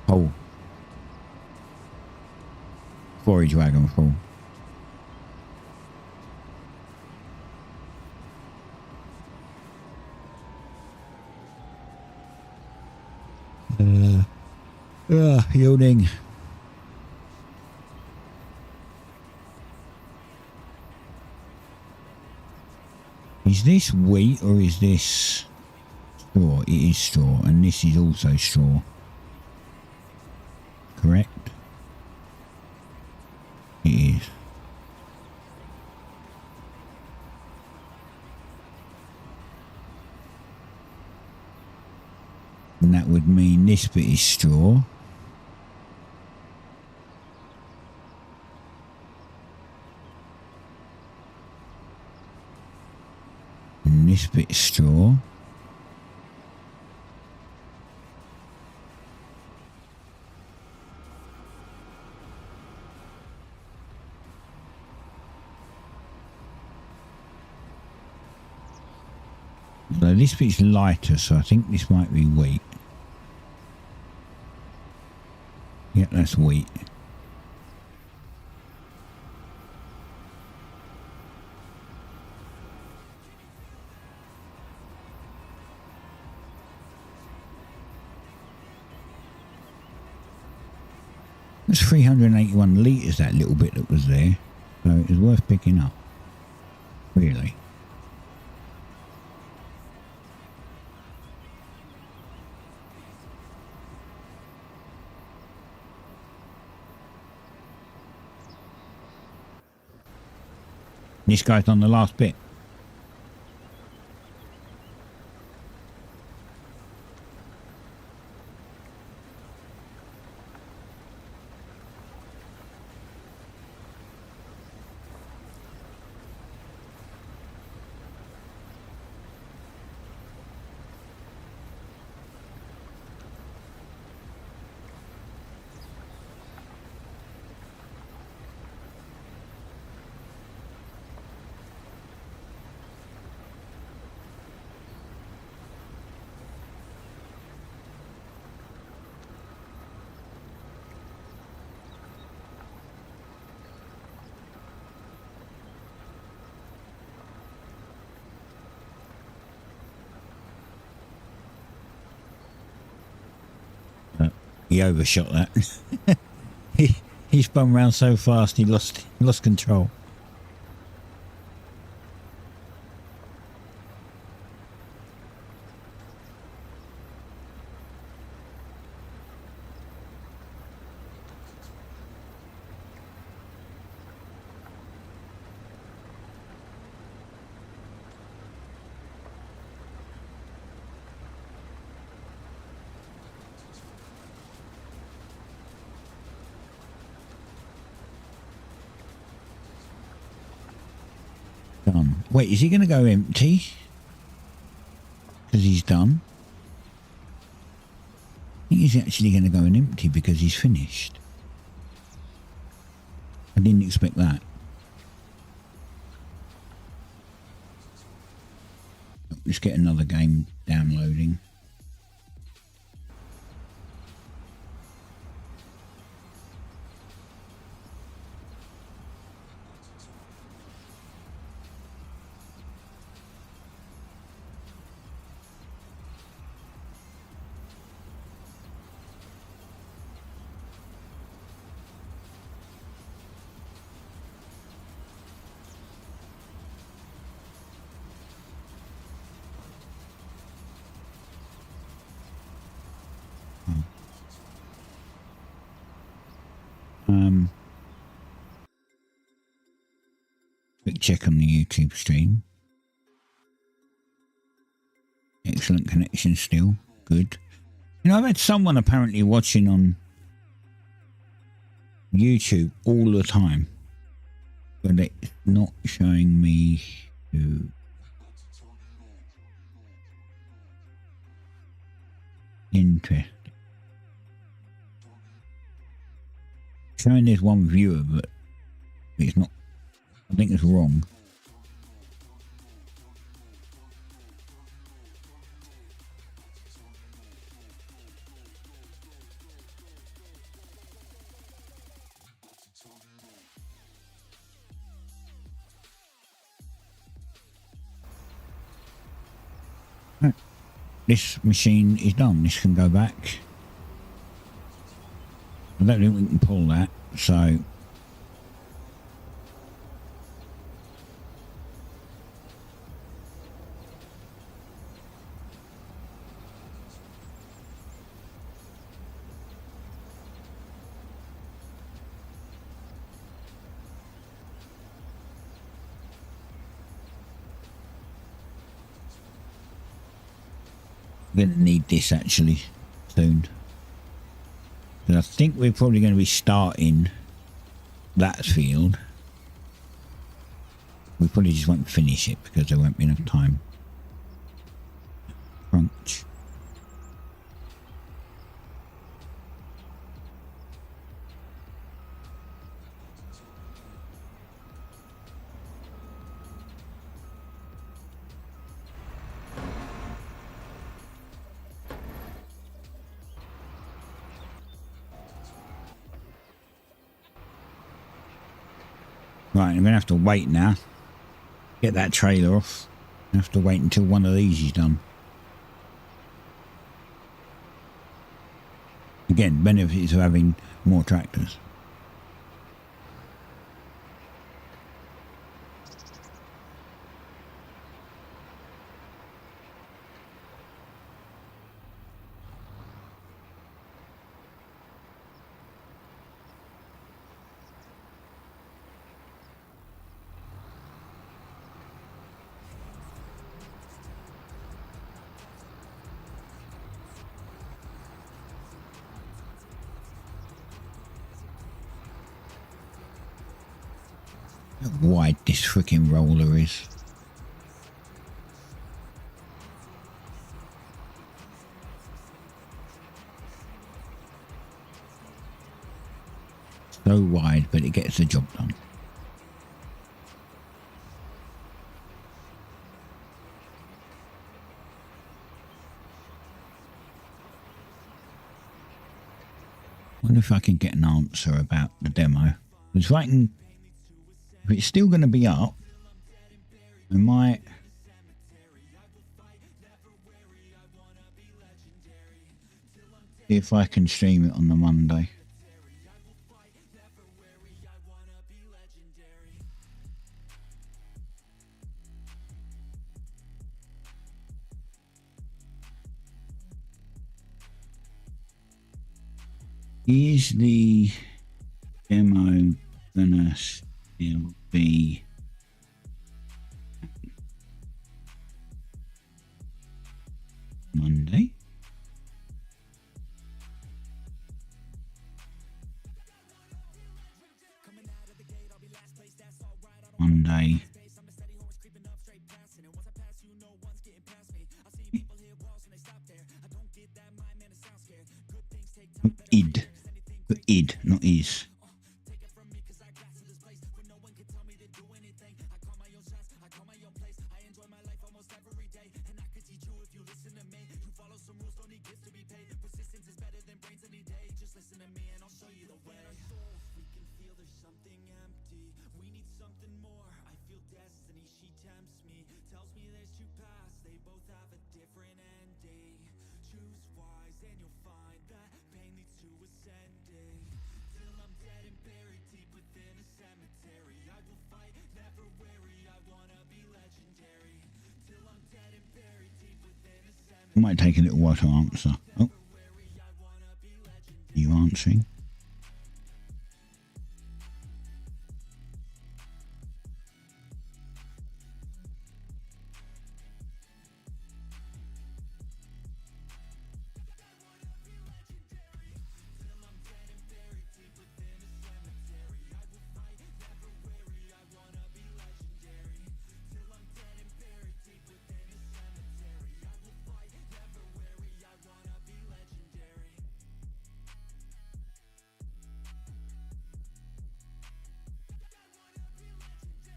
whole forage wagon full. Yielding. Is this wheat or is this straw? It is straw, and this is also straw. Correct? It is. And that would mean this bit is straw. And this bit is straw. So this bit's lighter, so I think this might be wheat. Yeah, that's wheat. It's 381 litres, that little bit that was there. So it was worth picking up. Really. This guy's on the last bit. He overshot that. he spun round so fast he lost control. Done. Wait, is he going to go empty? Because he's done. I think he's actually going to go in empty because he's finished. I didn't expect that. Let's get another game downloading. Quick check on the YouTube stream. Excellent connection still. Good. You know, I've had someone apparently watching on YouTube all the time, but it's not showing me who. Interesting. Showing there's one viewer, but it's not. I think it's wrong. Right. This machine is done. This can go back. I don't think we can pull that, so we're going to need this actually soon. But I think we're probably going to be starting that field. We probably just won't finish it because there won't be enough time. Crunch. Right, I'm going to have to wait now. Get that trailer off. I have to wait until one of these is done. Again, benefits of having more tractors. How wide this freaking roller is. So wide, but it gets the job done. I wonder if I can get an answer about the demo. Because if it's still going to be up, I might see if I can stream it on the Monday. Is the demo gonna still be Monday? Monday. Id. But id, not is. It might take a little while to answer. Oh, you answering?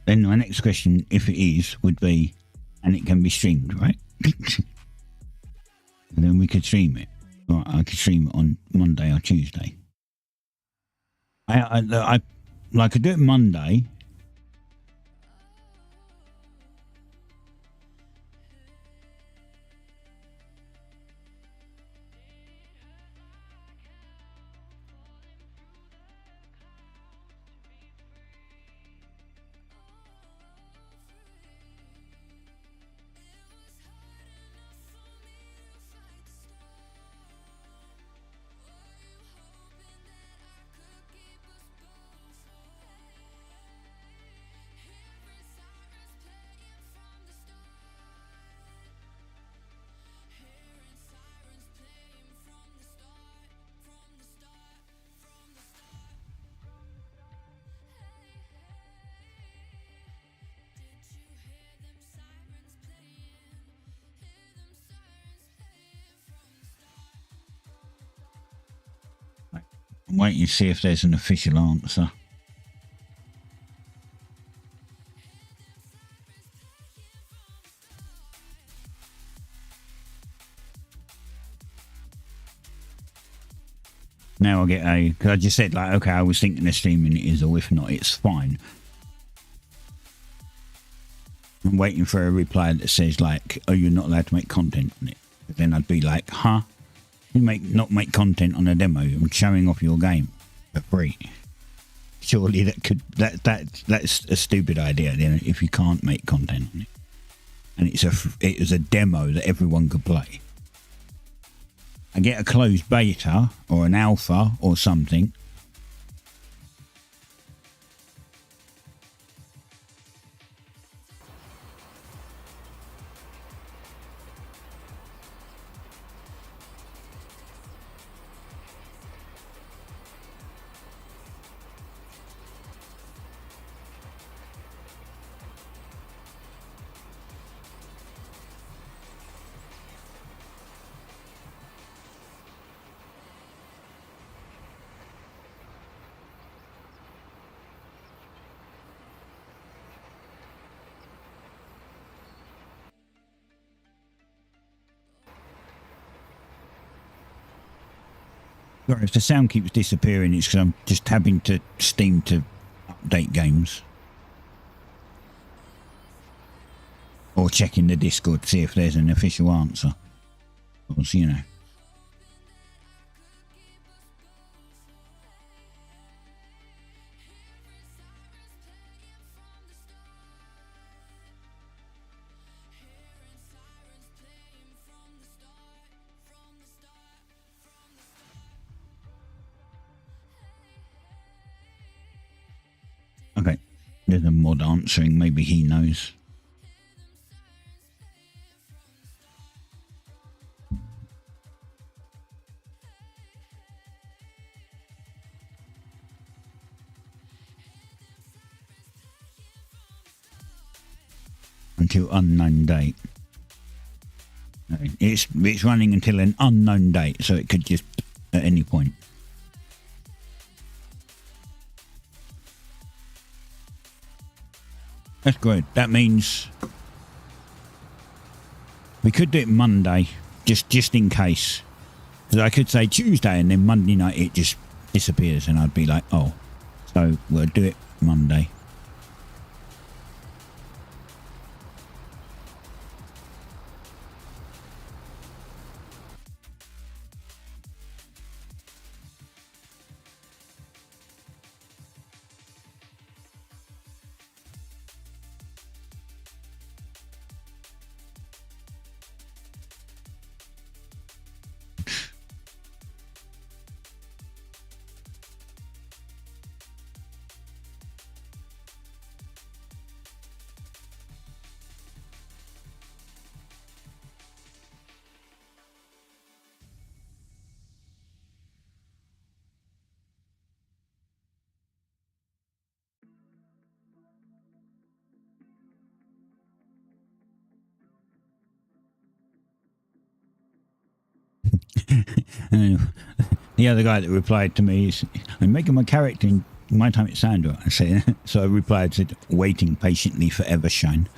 Then my next question, if it is, would be, and it can be streamed, right? And then we could stream it. Right, I could stream it on Monday or Tuesday. I could do it Monday. I'm waiting to see if there's an official answer. Now I get because I just said, like, okay, I was thinking of streaming it is, or if not, it's fine. I'm waiting for a reply that says like, "Oh, you're not allowed to make content on it." But then I'd be like, "Huh? You not make content on a demo? I'm showing off your game for free." Surely that's a stupid idea. Then if you can't make content on it, and it was a demo that everyone could play. I get a closed beta or an alpha or something. Sorry, if the sound keeps disappearing, it's because I'm just tabbing to Steam to update games. Or checking the Discord to see if there's an official answer. Or, you know. Okay, there's a mod answering. Maybe he knows. Until unknown date. It's running until an unknown date, so it could just at any point. That's good. That means we could do it Monday, just in case. Because I could say Tuesday and then Monday night it just disappears and I'd be like, oh. So we'll do it Monday. And the other guy that replied to me is, I'm making my character in my time at Sandra. I said, so I replied, said, waiting patiently for Evershine.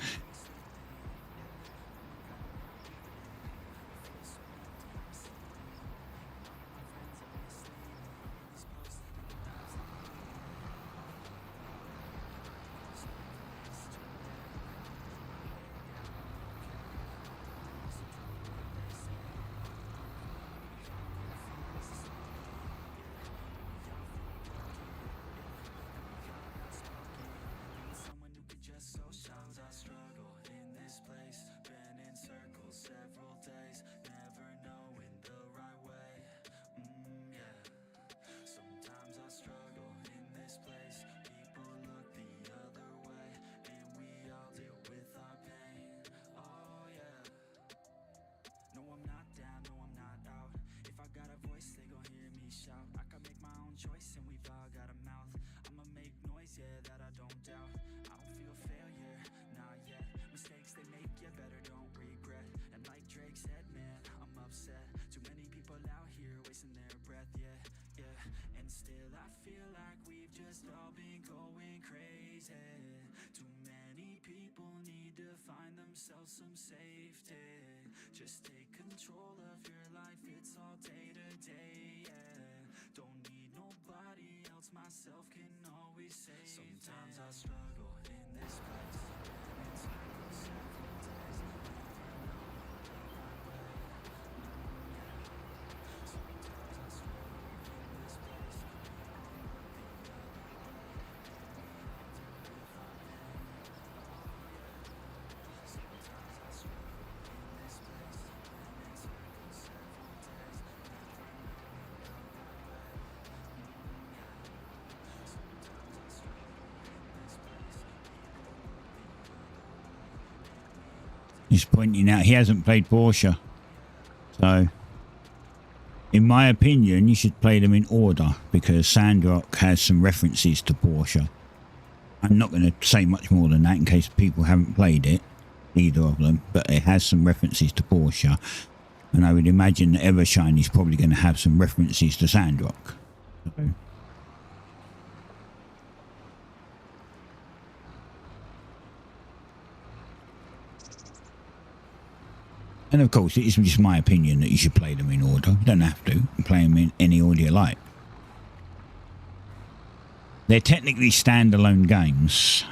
is pointing out he hasn't played Porsche. So, in my opinion, you should play them in order because Sandrock has some references to Porsche. I'm not going to say much more than that in case people haven't played it, either of them, but it has some references to Porsche. And I would imagine that Evershine is probably going to have some references to Sandrock. So. And of course, it is just my opinion that you should play them in order. You don't have to play them in any order you like. They're technically standalone games.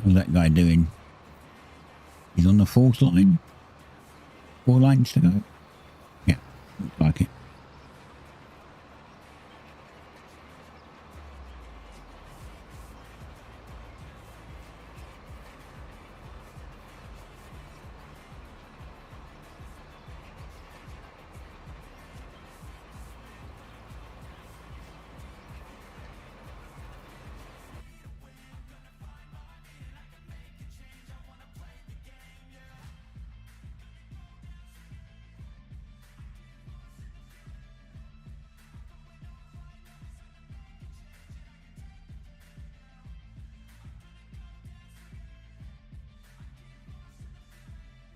What's that guy doing? He's on the fourth line? 4 lines to go? Yeah, looks like it.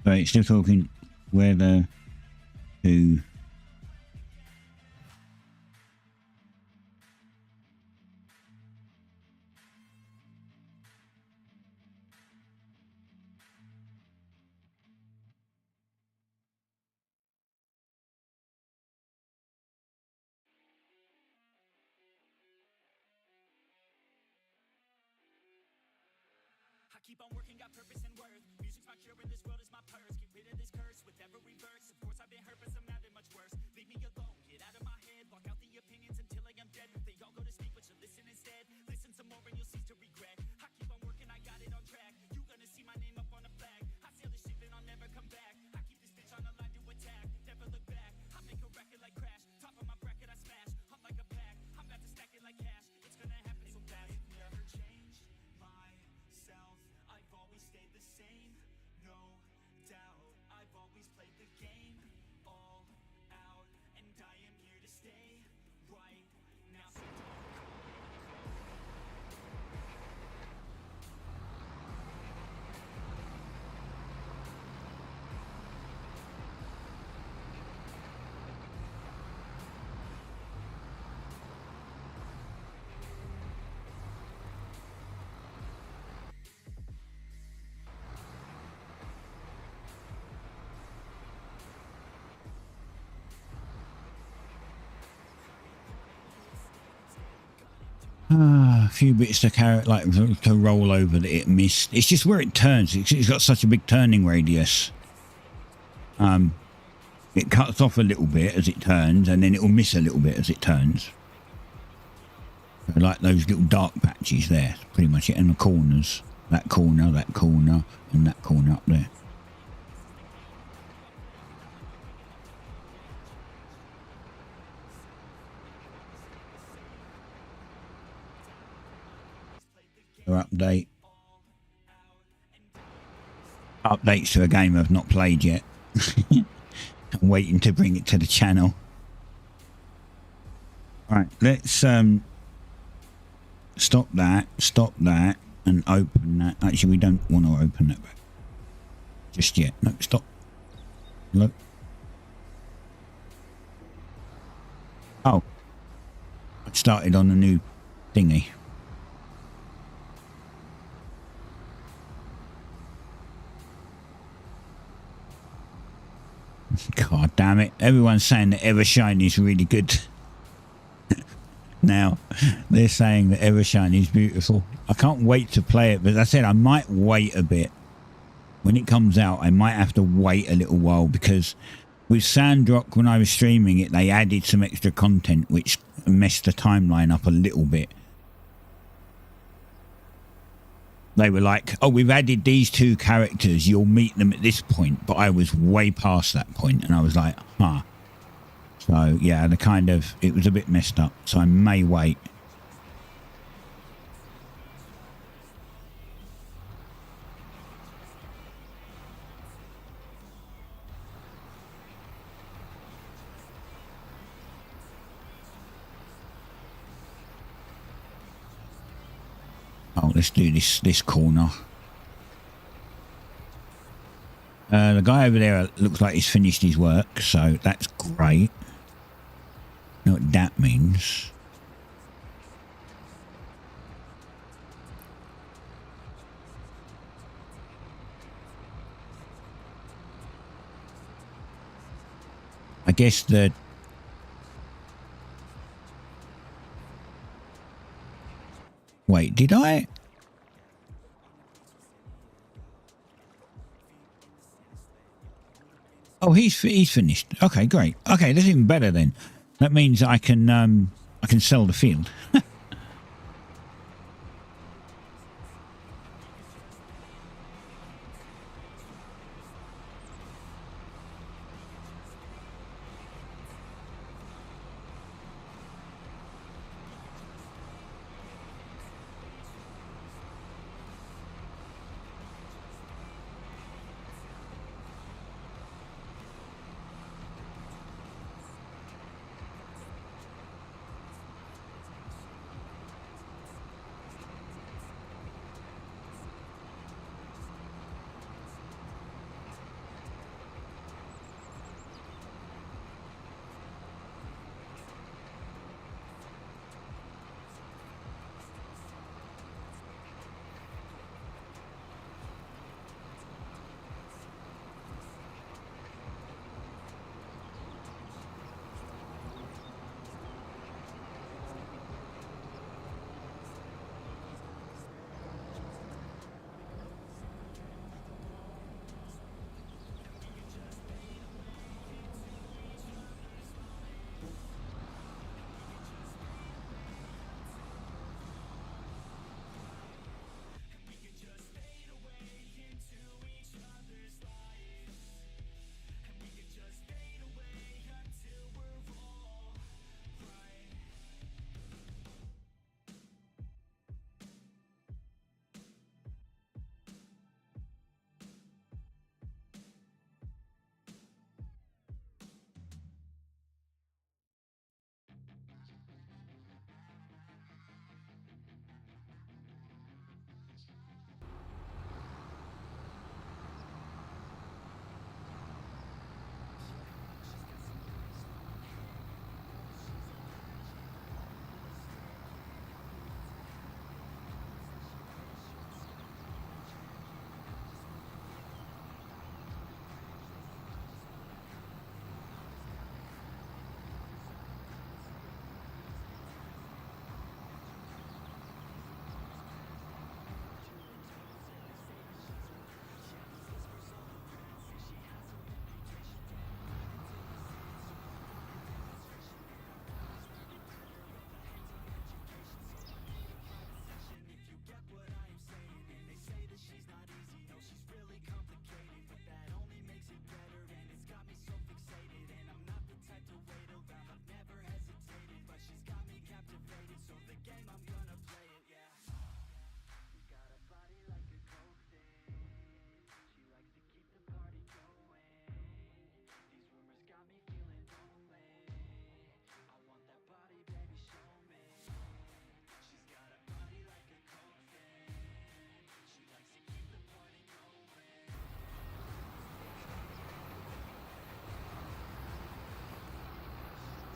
Right, still talking whether to keep on working, got purpose and worth. Music's my cure and this world is my purse. Get rid of this curse with every verse. Of course I've been hurt, but some have been much worse. Leave me alone, get out of my head. Block out the opinions until I am dead. They all go to sleep, but you listen instead. Listen some more and you'll cease to regret. I keep on working, I got it on track. You gonna see my name up on a flag. I sail the ship and I'll never come back. I keep this bitch on the line to attack. Never look back. I make a record like Crash. Top of my bracket I smash. Hot like a pack. I'm about to stack it like cash. It's gonna happen so fast. Never change myself. I've always stayed the same, no doubt. I've always played the game all out, and I am here to stay right now. So a few bits to carry, like to roll over that it missed. It's just where it turns. It's got such a big turning radius. It cuts off a little bit as it turns, and then it will miss a little bit as it turns. So like those little dark patches there, pretty much it, and the corners. That corner, and that corner up there. Update. Updates to a game I've not played yet. I'm waiting to bring it to the channel. Right, let's stop that, and open that. Actually, we don't want to open that back just yet. No, stop. Look. Oh, I started on a new thingy. God damn it. Everyone's saying that Evershine is really good. Now, they're saying that Evershine is beautiful. I can't wait to play it, but as I said, I might wait a bit. When it comes out, I might have to wait a little while because with Sandrock, when I was streaming it, they added some extra content which messed the timeline up a little bit. They were like, oh, we've added these 2 characters, you'll meet them at this point. But I was way past that point, and I was like, huh. So, yeah, it was a bit messed up. So I may wait. Oh, let's do this corner. The guy over there looks like he's finished his work, so that's great. You know what that means? I guess the... Wait, did I? Oh, he's finished. Okay, great. Okay, that's even better then. That means I can sell the field.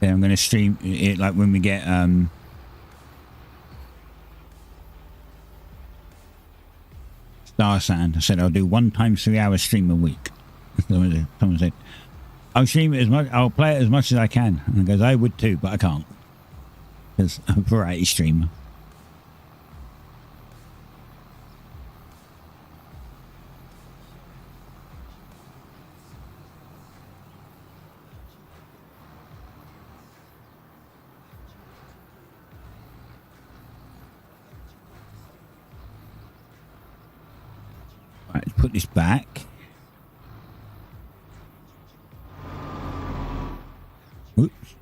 Then I'm going to stream it like when we get Star Sand. I said I'll do 1 times 3 hour stream a week. Someone said, I'll stream it as much, I'll play it as much as I can. And I goes, I would too, but I can't. Because I'm a variety streamer. Right, let's put this back. Oops.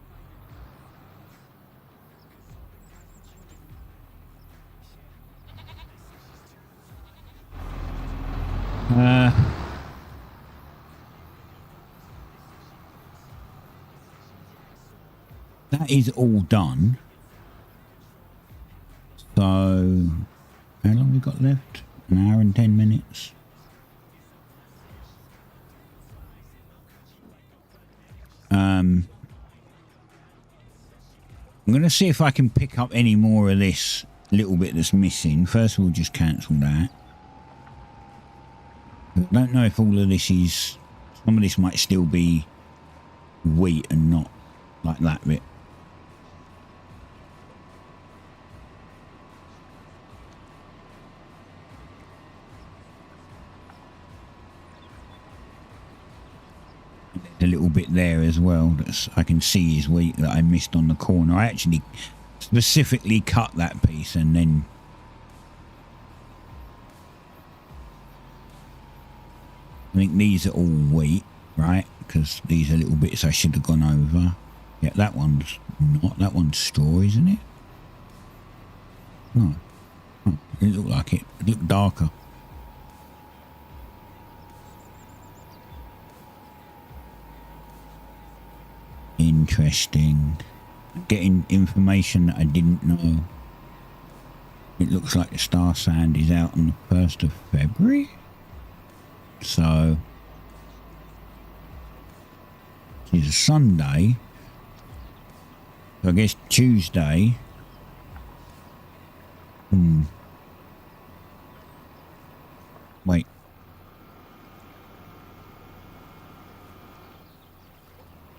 That is all done. So, how long we got left? 1 hour and 10 minutes. I'm going to see if I can pick up any more of this little bit that's missing. First of all, just cancel that. I don't know if all of this is... Some of this might still be wheat and not like that bit. A little bit there as well that I can see is wheat that I missed on the corner. I actually specifically cut that piece and then I think these are all wheat, right? Because these are little bits I should have gone over. Yeah, that one's not. That one's straw, isn't it? No. Oh, it looked like it. It looked darker. Interesting. Getting information that I didn't know. It looks like the Star Sand is out on the 1st of February. So it's a Sunday. So I guess Tuesday. Wait.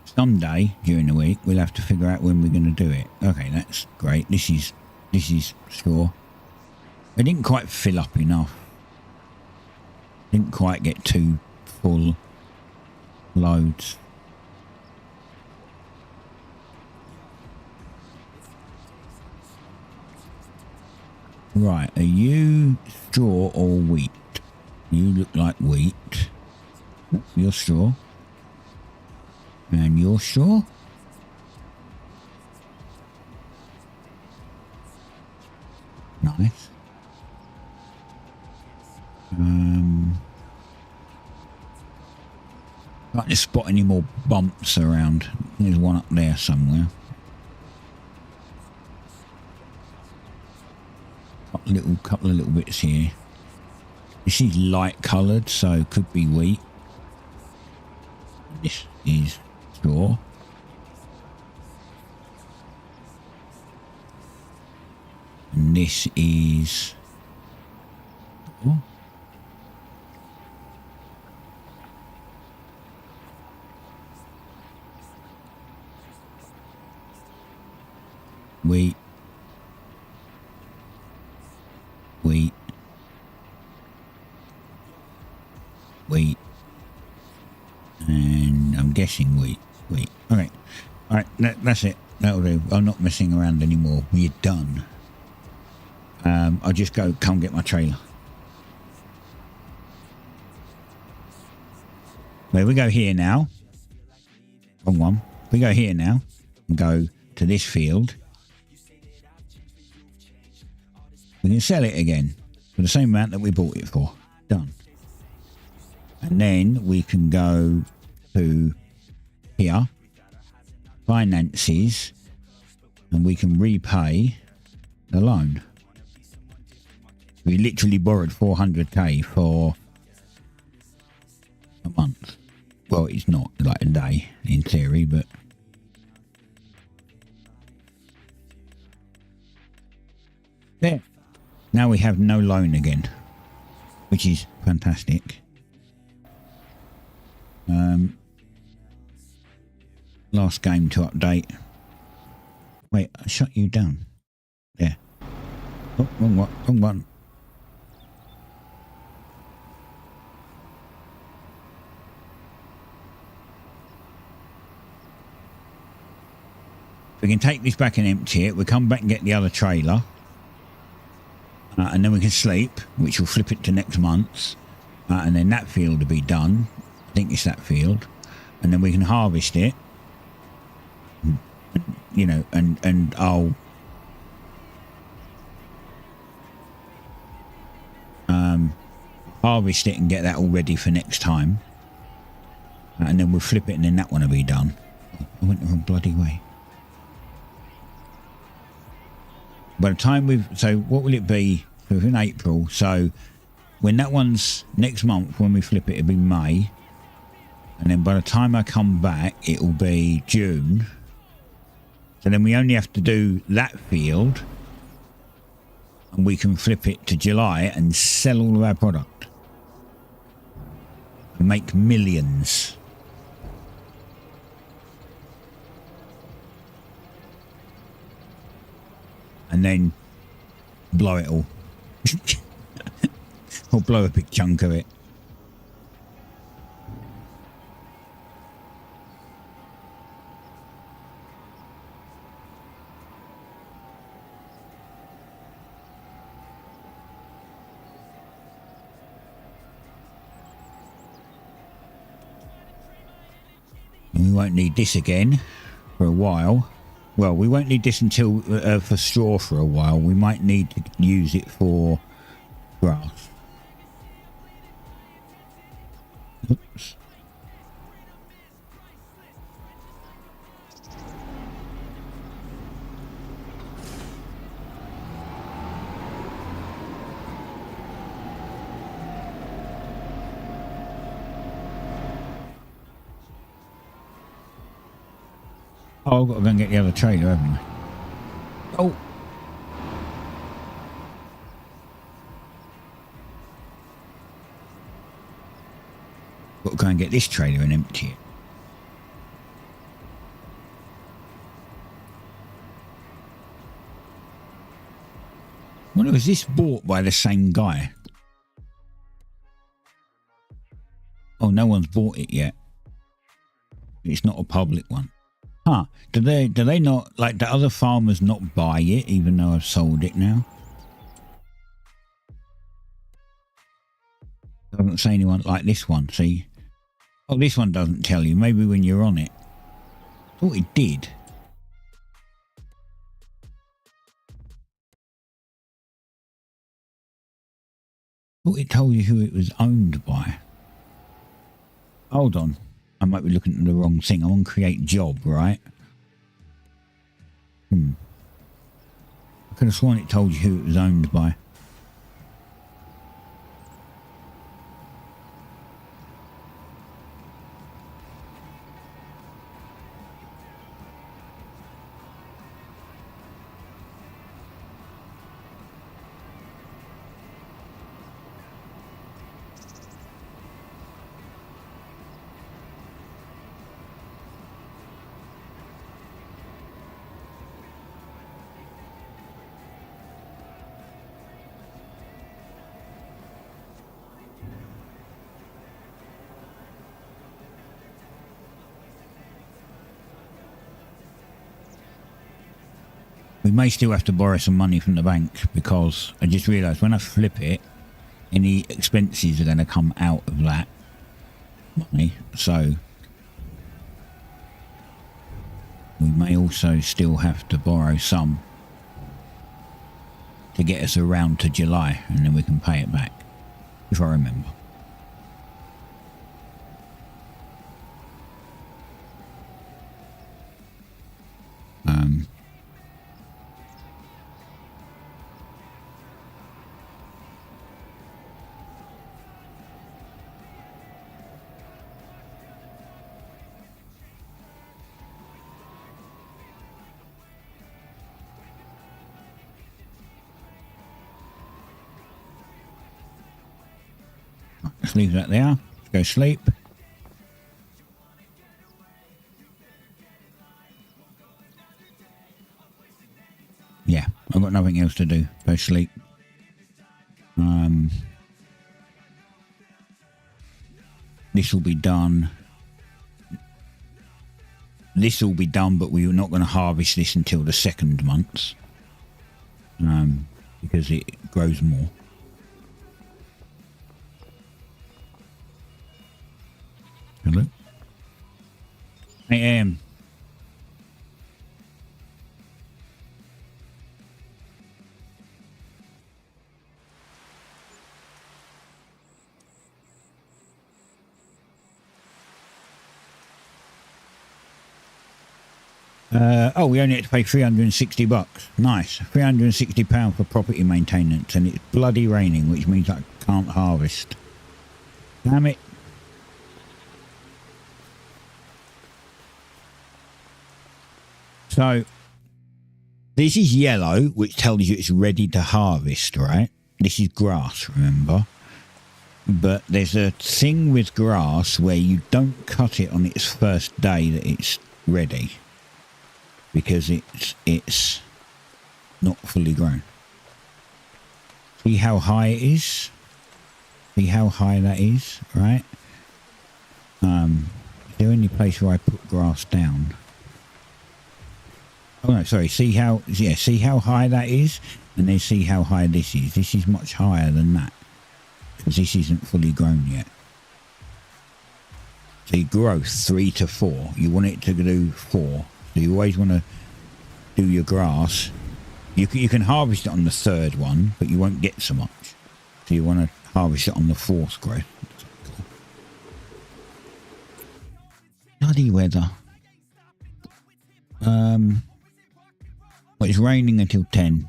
Someday during the week we'll have to figure out when we're going to do it. Okay, that's great. This is sure. I didn't quite fill up enough. Didn't quite get 2 full loads. Right, are you straw or wheat? You look like wheat. You're straw. And you're straw? Nice. Can't just spot any more bumps around. There's one up there somewhere. Couple of little bits here. This is light coloured, so could be wheat. This is straw. And this is... Oh. Wheat. Wheat. Wheat. And I'm guessing wheat. Wheat. Okay. Alright, that's it. That'll do. I'm not messing around anymore. We're done. I'll just come get my trailer. Well, we go here now. Wrong one. We go here now and go to this field. We can sell it again for the same amount that we bought it for. Done. And then we can go to here, finances, and we can repay the loan. We literally borrowed 400k for a month. Well, it's not like a day in theory, but There. Now we have no loan again, which is fantastic. Last game to update. Wait, I shut you down. There. Oh, wrong one. Wrong one. We can take this back and empty it. We come back and get the other trailer. And then we can sleep, which will flip it to next month. And then that field will be done. I think it's that field. And then we can harvest it. You know, and I'll... harvest it and get that all ready for next time. And then we'll flip it and then that one will be done. Oh, I went the wrong bloody way. By the time we've... So what will it be? We're in April. So when that one's next month, when we flip it, it'll be May. And then by the time I come back, it will be June. So then we only have to do that field. And we can flip it to July and sell all of our product. And make millions. And then blow it all. Or blow a big chunk of it. And we won't need this again for a while. Well, we won't need this until for straw for a while. We might need to use it for grass. Oops. Oh, I've got to go and get the other trailer, haven't I? Oh! Got to go and get this trailer and empty it. I wonder, was this bought by the same guy? Oh, no one's bought it yet. It's not a public one. Huh, do they not, like, do other farmers not buy it even though I've sold it now? Doesn't say anyone like this one, see? Oh, this one doesn't tell you, maybe when you're on it. Thought it did. Thought it told you who it was owned by. Hold on. I might be looking at the wrong thing. I'm on create job, right? I could have sworn it told you who it was owned by. We may still have to borrow some money from the bank because I just realised when I flip it, any expenses are going to come out of that money. So we may also still have to borrow some to get us around to July, and then we can pay it back, if I remember. let's leave that there. Let's go sleep. Yeah, I've got nothing else to do. Go sleep. This will be done. This will be done, but we're not going to harvest this until the 2nd month. Because it grows more. Hello? 8 AM. Oh, we only had to pay $360. Nice. £360 for property maintenance, and it's bloody raining, which means I can't harvest. Damn it. So, this is yellow, which tells you it's ready to harvest, right? This is grass, remember? But there's a thing with grass where you don't cut it on its first day that it's ready. Because it's not fully grown. See how high it is? See how high that is, right? Is there any place where I put grass down? Oh no, sorry, see how high that is? And then see how high this is. This is much higher than that. Because this isn't fully grown yet. See, growth 3 to 4. You want it to do 4. So you always want to do your grass. You can harvest it on the 3rd one, but you won't get so much. So you want to harvest it on the 4th growth. Bloody weather. Well, it's raining until 10.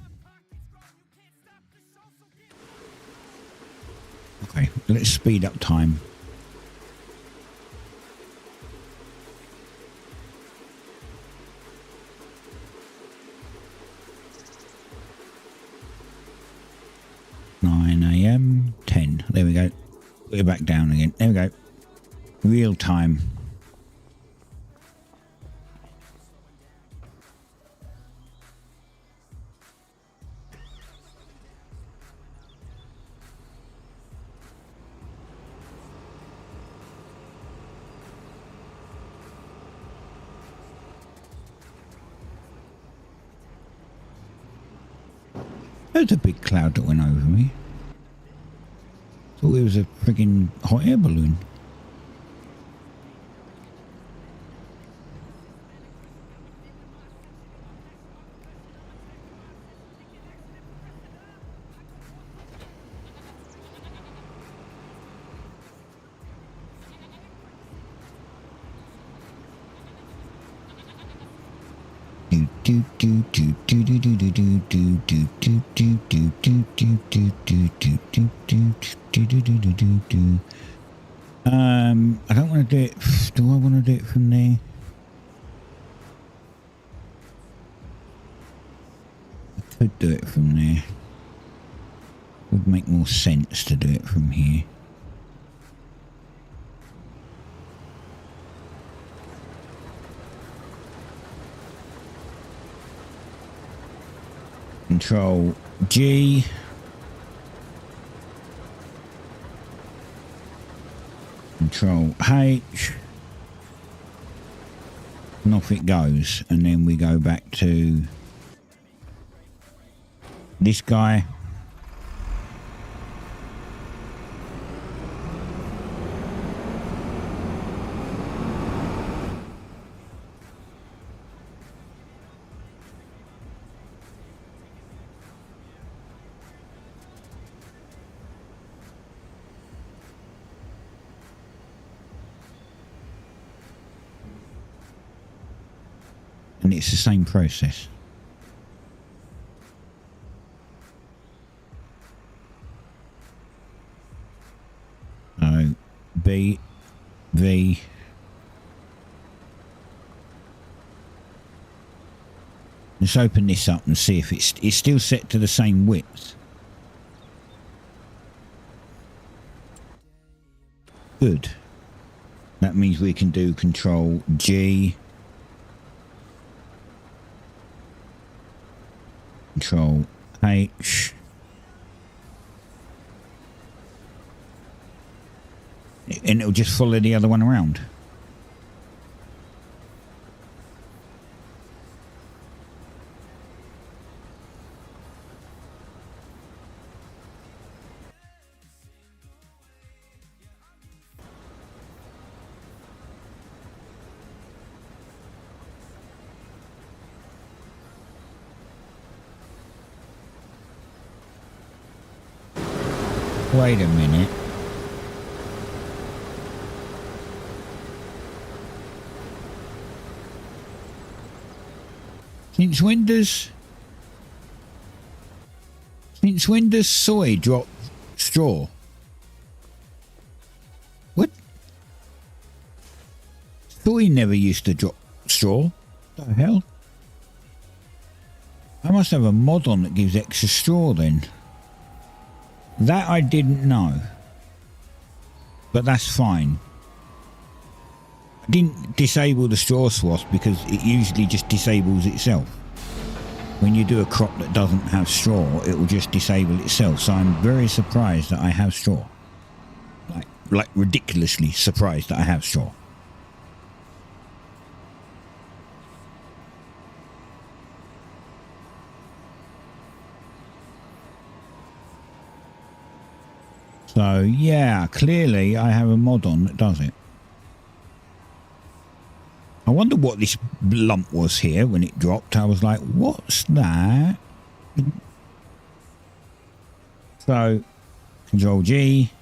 Okay, let's speed up time. AM 10. There we go. Put it back down again. There we go. Real time. There's a big cloud that went over me. Thought it was a friggin' hot air balloon. I don't want to do it. Do I want to do it from there? I could do it from there. Would make more sense to do it from here. Control G. Control H. And off it goes. And then we go back to this guy. And it's the same process. So B, V, let's open this up and see if it's still set to the same width. Good. That means we can do Control G. Control H. And it'll just follow the other one around. Wait a minute. Since when does soy drop straw? What? Soy never used to drop straw. What the hell? I must have a mod on that gives extra straw then. That I didn't know. But that's fine. I didn't disable the straw swath because it usually just disables itself. When you do a crop that doesn't have straw, it will just disable itself. So I'm very surprised that I have straw. Like ridiculously surprised that I have straw. So yeah, clearly I have a mod on that does it. I wonder what this lump was here when it dropped. I was like, what's that? So, Control G.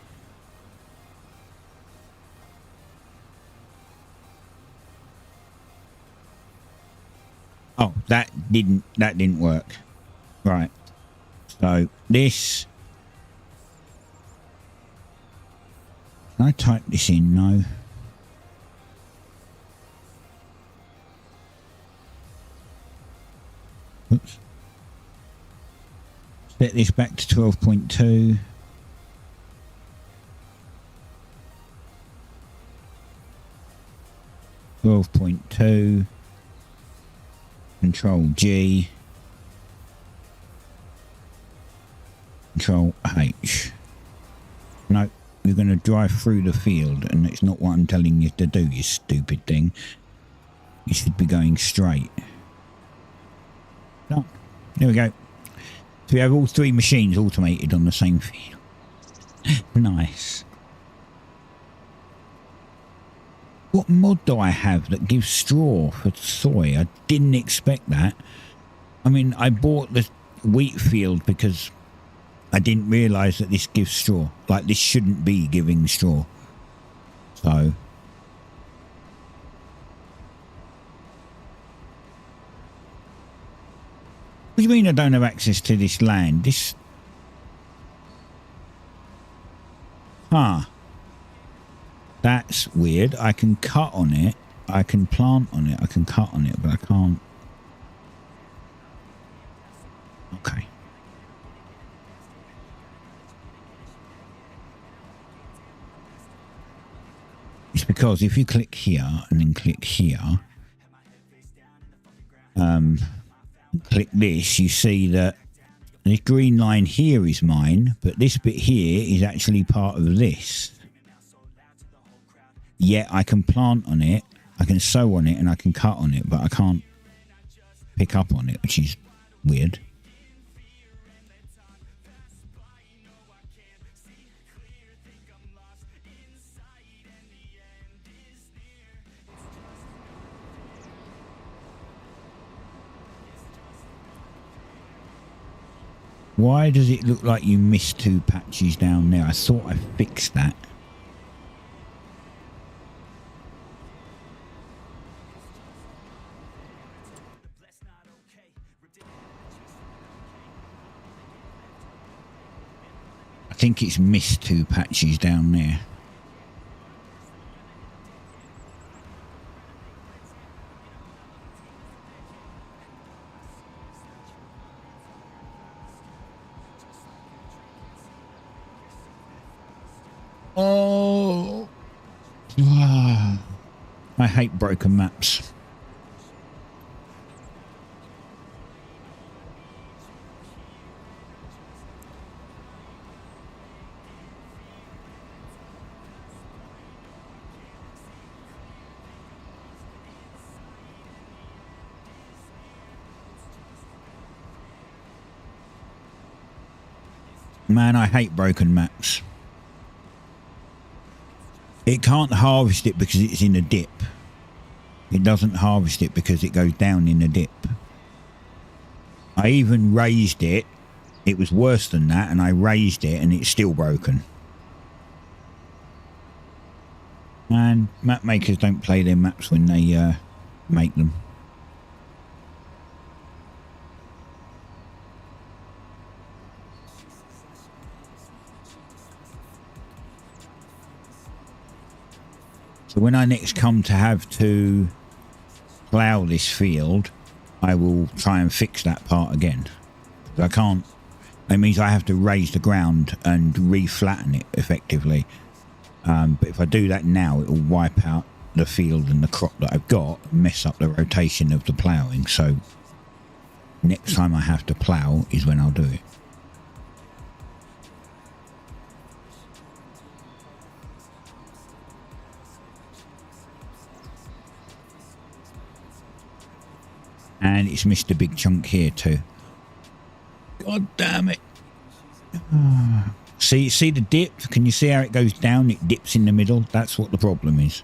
Oh, that didn't work. Right. So, this. Can I type this in? No. Oops. Set this back to 12.2. Control G. Control H. No, you're going to drive through the field, and it's not what I'm telling you to do, you stupid thing. You should be going straight. No, there we go. So we have all three machines automated on the same field. Nice. What mod do I have that gives straw for soy? I didn't expect that. I mean, I bought the wheat field because I didn't realise that this gives straw. Like, this shouldn't be giving straw. So. What do you mean I don't have access to this land? This. Huh. That's weird. I can cut on it. I can plant on it. I can cut on it, but I can't. Okay. It's because if you click here and then click here, click this, you see that this green line here is mine, but this bit here is actually part of this. Yet I can plant on it, I can sow on it, and I can cut on it, but I can't pick up on it, which is weird. Why does it look like you missed two patches down there? I thought I fixed that. I think it's missed two patches down there. Oh, I hate broken maps. Man, I hate broken maps. It can't harvest it because it's in a dip. It doesn't harvest it because it goes down in a dip. I even raised it. It was worse than that, and I raised it and it's still broken. Man, map makers don't play their maps when they make them. So when I next come to have to plough this field, I will try and fix that part again. I can't. It means I have to raise the ground and re-flatten it effectively. But if I do that now, it will wipe out the field and the crop that I've got, and mess up the rotation of the ploughing. So next time I have to plough is when I'll do it. And it's missed a big chunk here too. God damn it. See the dip? Can you see how it goes down? It dips in the middle. That's what the problem is.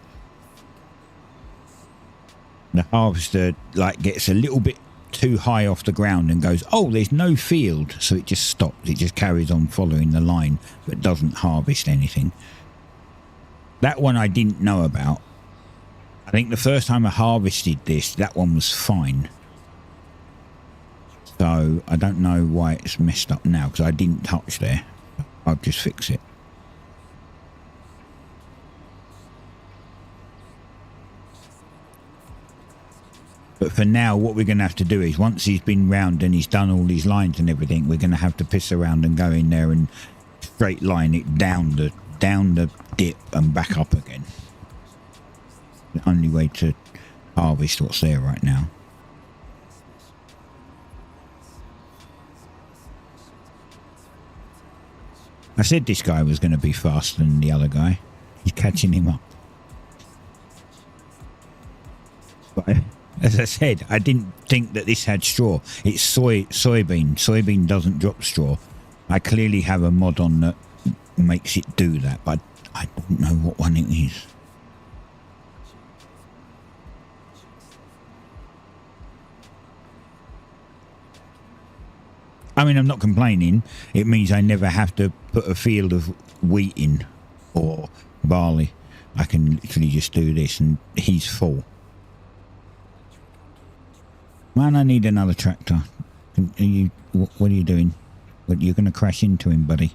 The harvester like gets a little bit too high off the ground and goes, oh, there's no field. So it just stops. It just carries on following the line, but doesn't harvest anything. That one I didn't know about. I think the first time I harvested this, that one was fine. So I don't know why it's messed up now, because I didn't touch there. I'll just fix it. But for now, what we're going to have to do is, once he's been round and he's done all these lines and everything, we're going to have to piss around and go in there and straight line it down the dip and back up again. The only way to harvest what's there right now. I said this guy was going to be faster than the other guy. He's catching him up. But as I said, I didn't think that this had straw. It's soybean. Soybean doesn't drop straw. I clearly have a mod on that makes it do that, but I don't know what one it is. I mean, I'm not complaining. It means I never have to put a field of wheat in or barley. I can literally just do this and he's full. Man, I need another tractor. What are you doing? You're going to crash into him, buddy.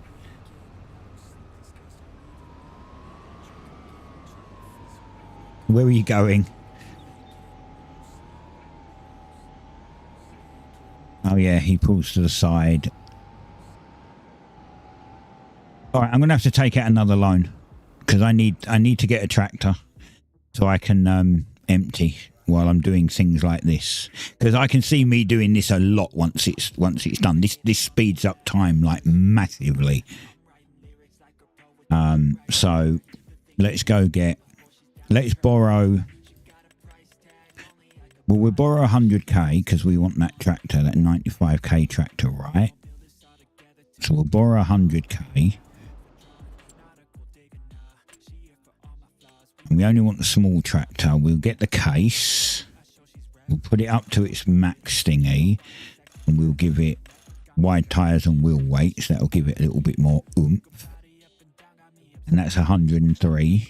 Where are you going? Oh yeah, he pulls to the side. All right, I'm going to have to take out another loan because I need to get a tractor so I can empty while I'm doing things like this, because I can see me doing this a lot once it's done. This speeds up time like massively. So let's borrow. Well, we'll borrow 100k because we want that tractor, that 95k tractor, right? So we'll borrow 100k. And we only want the small tractor. We'll get the case. We'll put it up to its max thingy. And we'll give it wide tyres and wheel weights. That'll give it a little bit more oomph. And that's 103.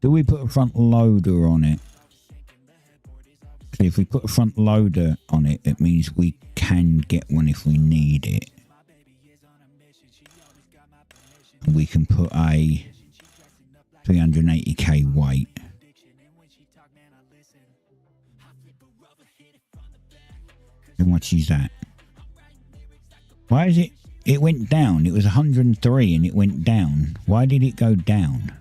Do we put a front loader on it? If we put a front loader on it, it means we can get one if we need it. We can put a 380k weight. How much is that? Why is it It went down. It was 103 and it went down. Why did it go down?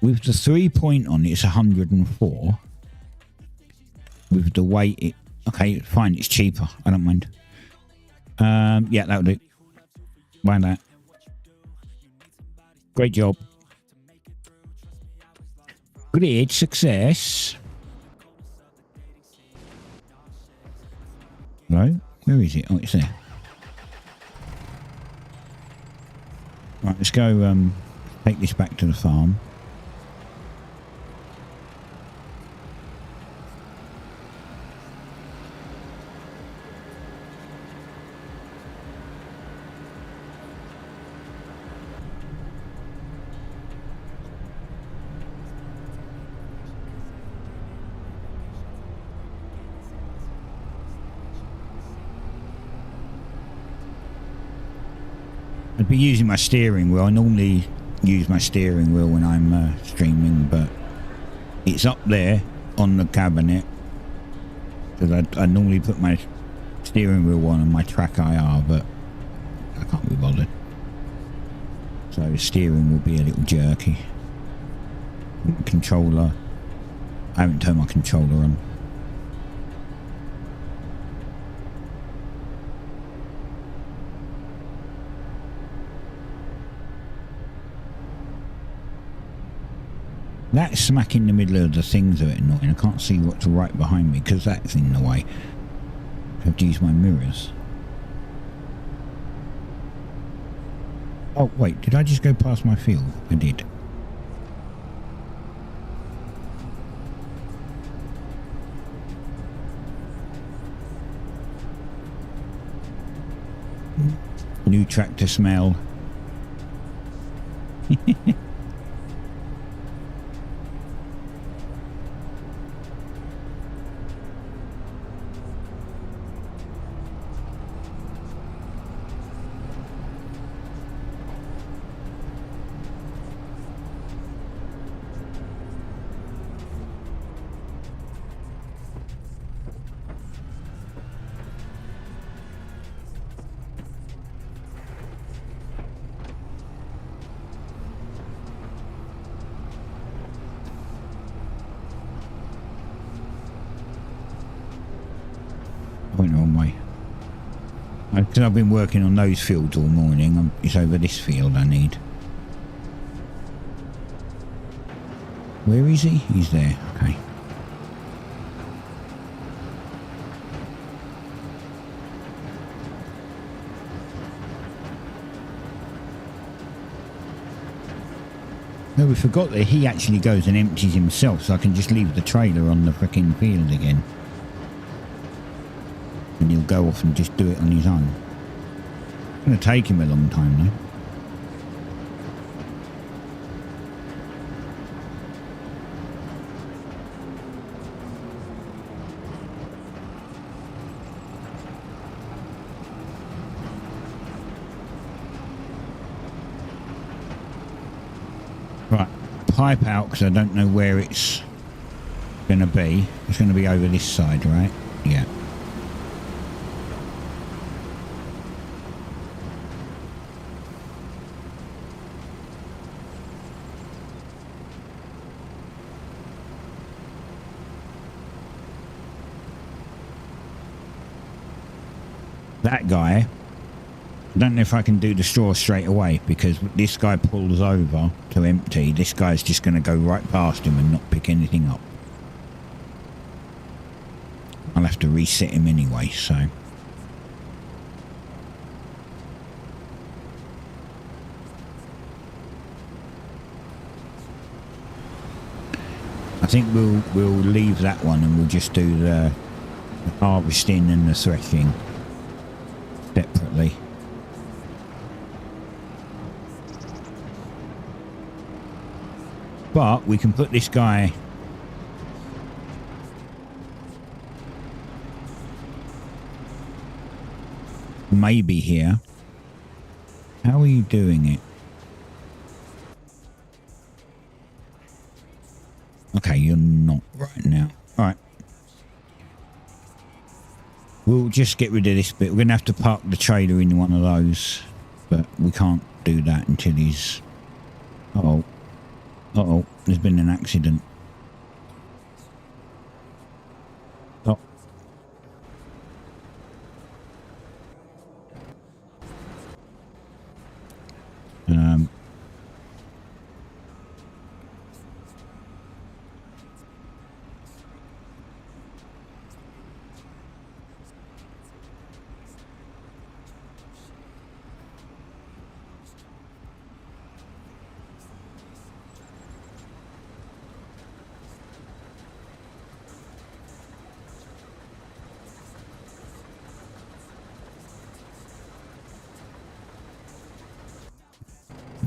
With the 3 point on, it's 104. With the weight, it... Okay, fine, it's cheaper. I don't mind. Yeah, that'll do. Why that? Great job. Great success. Hello? Where is it? Oh, it's there. Right, let's go take this back to the farm. I'd be using my steering wheel. I normally use my steering wheel when I'm streaming, but it's up there on the cabinet because I normally put my steering wheel on my track IR, but I can't be bothered. So the steering will be a little jerky. Controller. I haven't turned my controller on. That smack in the middle of the things are annoying. I can't see what's right behind me because that's in the way. I have to use my mirrors. Oh wait, did I just go past my field? I did. New tractor smell. Went the wrong way. Because I've been working on those fields all morning. It's over this field I need. Where is he? He's there. Okay. No, we forgot that he actually goes and empties himself, so I can just leave the trailer on the frickin' field again. And he'll go off and just do it on his own. It's going to take him a long time though. Right, pipe out because I don't know where it's going to be. It's going to be over this side, right? Yeah. That guy, I don't know if I can do the straw straight away because this guy pulls over to empty. This guy's just going to go right past him and not pick anything up. I'll have to reset him anyway, so. I think we'll leave that one and we'll just do the harvesting and the threshing separately. But we can put this guy maybe here. How are you doing it? Okay, you're not right now. All right. just get rid of this bit. We're going to have to park the trailer in one of those, but we can't do that until he's... Uh-oh. Uh-oh, there's been an accident. Oh.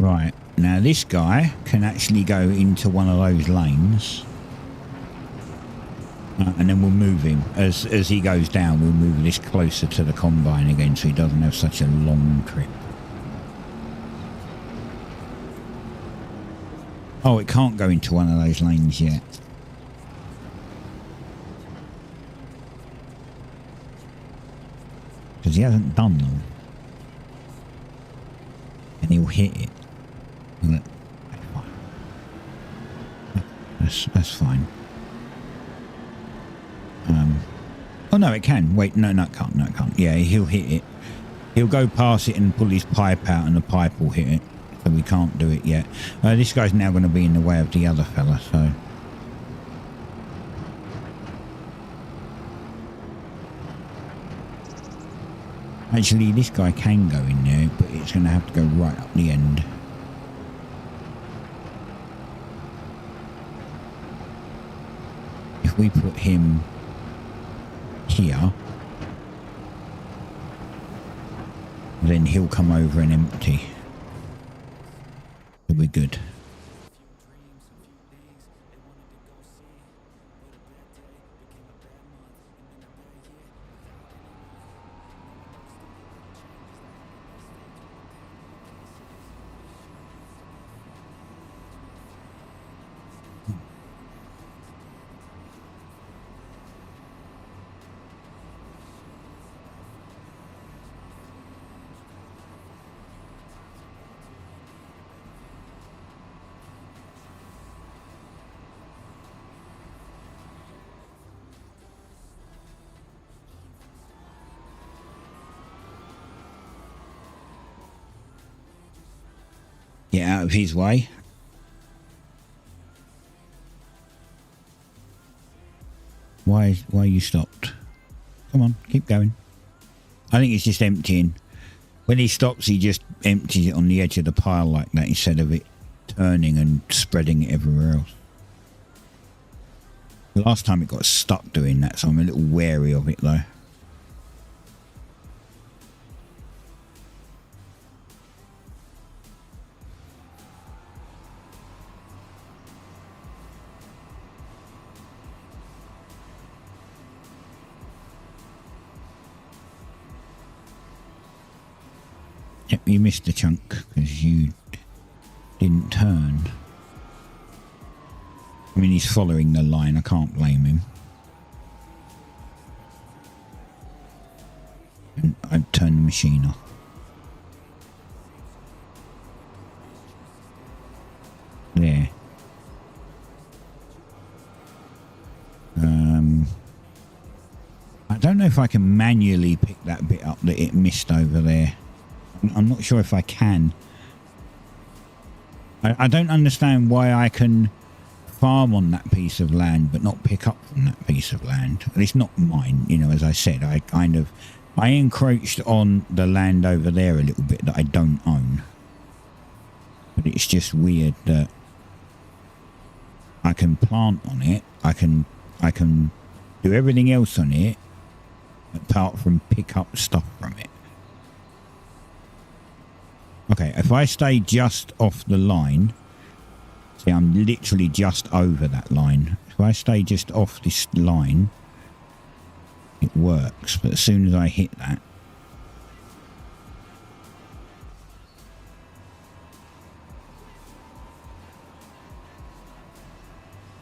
Right, now this guy can actually go into one of those lanes. And then we'll move him. As he goes down, we'll move this closer to the combine again so he doesn't have such a long trip. Oh, it can't go into one of those lanes yet. Because he hasn't done them. And he'll hit it. That's fine. Oh no, it can. Wait, no, it can't. No, it can't. Yeah, he'll hit it. He'll go past it and pull his pipe out, and the pipe will hit it. So we can't do it yet. This guy's now going to be in the way of the other fella. So. Actually, this guy can go in there, but it's going to have to go right up the end. If we put him here, then he'll come over and empty. So we're good. Get out of his way. Why you stopped? Come on, keep going. I think it's just emptying. When he stops, he just empties it on the edge of the pile like that instead of it turning and spreading it everywhere else. The last time it got stuck doing that, so I'm a little wary of it though. Yep, you missed the chunk because you didn't turn. I mean, he's following the line. I can't blame him. And I've turned the machine off. There. I don't know if I can manually pick that bit up that it missed over there. I'm not sure if I can. I don't understand why I can farm on that piece of land but not pick up from that piece of land. It's not mine, you know, as I said. I encroached on the land over there a little bit that I don't own. But it's just weird that I can plant on it. I can do everything else on it apart from pick up stuff from it. Okay, if I stay just off the line, see, I'm literally just over that line. If I stay just off this line, it works. But as soon as I hit that,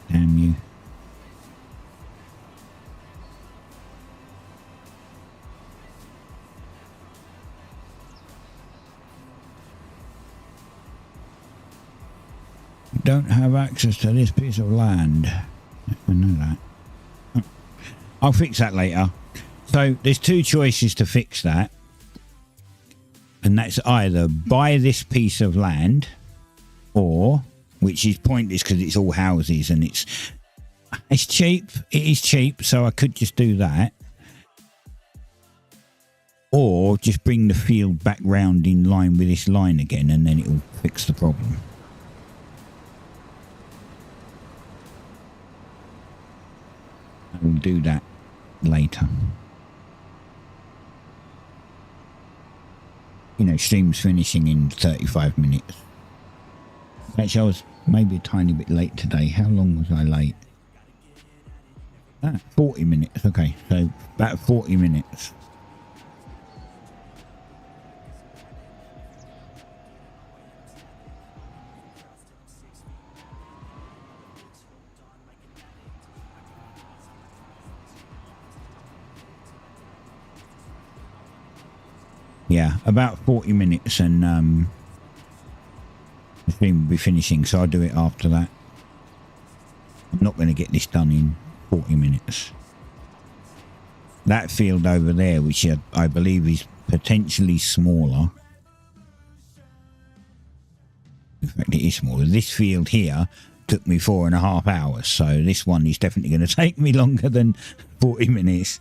damn you. don't have access to this piece of land. I know that. I'll fix that later. So there's two choices to fix that. And that's either buy this piece of land, or, which is pointless because it's all houses and it's cheap. It is cheap, so I could just do that. Or just bring the field back round in line with this line again, and then it'll fix the problem. I will do that later. You know, stream's finishing in 35 minutes. Actually, I was maybe a tiny bit late today. How long was I late? 40 minutes. Okay, so about 40 minutes. Yeah, about 40 minutes, and the stream will be finishing, so I'll do it after that. I'm not going to get this done in 40 minutes. That field over there, which I believe is potentially smaller. In fact, it is smaller. This field here took me 4.5 hours, so this one is definitely going to take me longer than 40 minutes.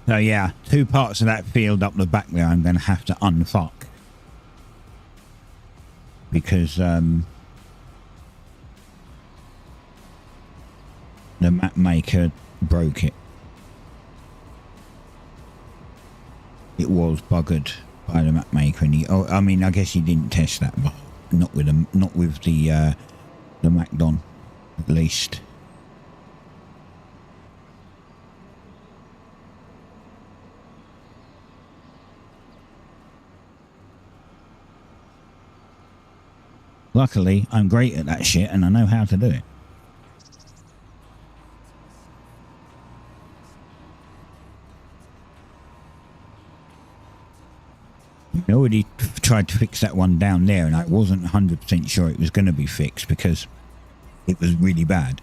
So yeah, two parts of that field up the back there I'm going to have to unfuck. Because the map maker broke it. It was buggered by the map maker, and I mean, I guess he didn't test that, but not with the Macdon, at least. Luckily, I'm great at that shit and I know how to do it. I already tried to fix that one down there, and I wasn't 100% sure it was going to be fixed because it was really bad.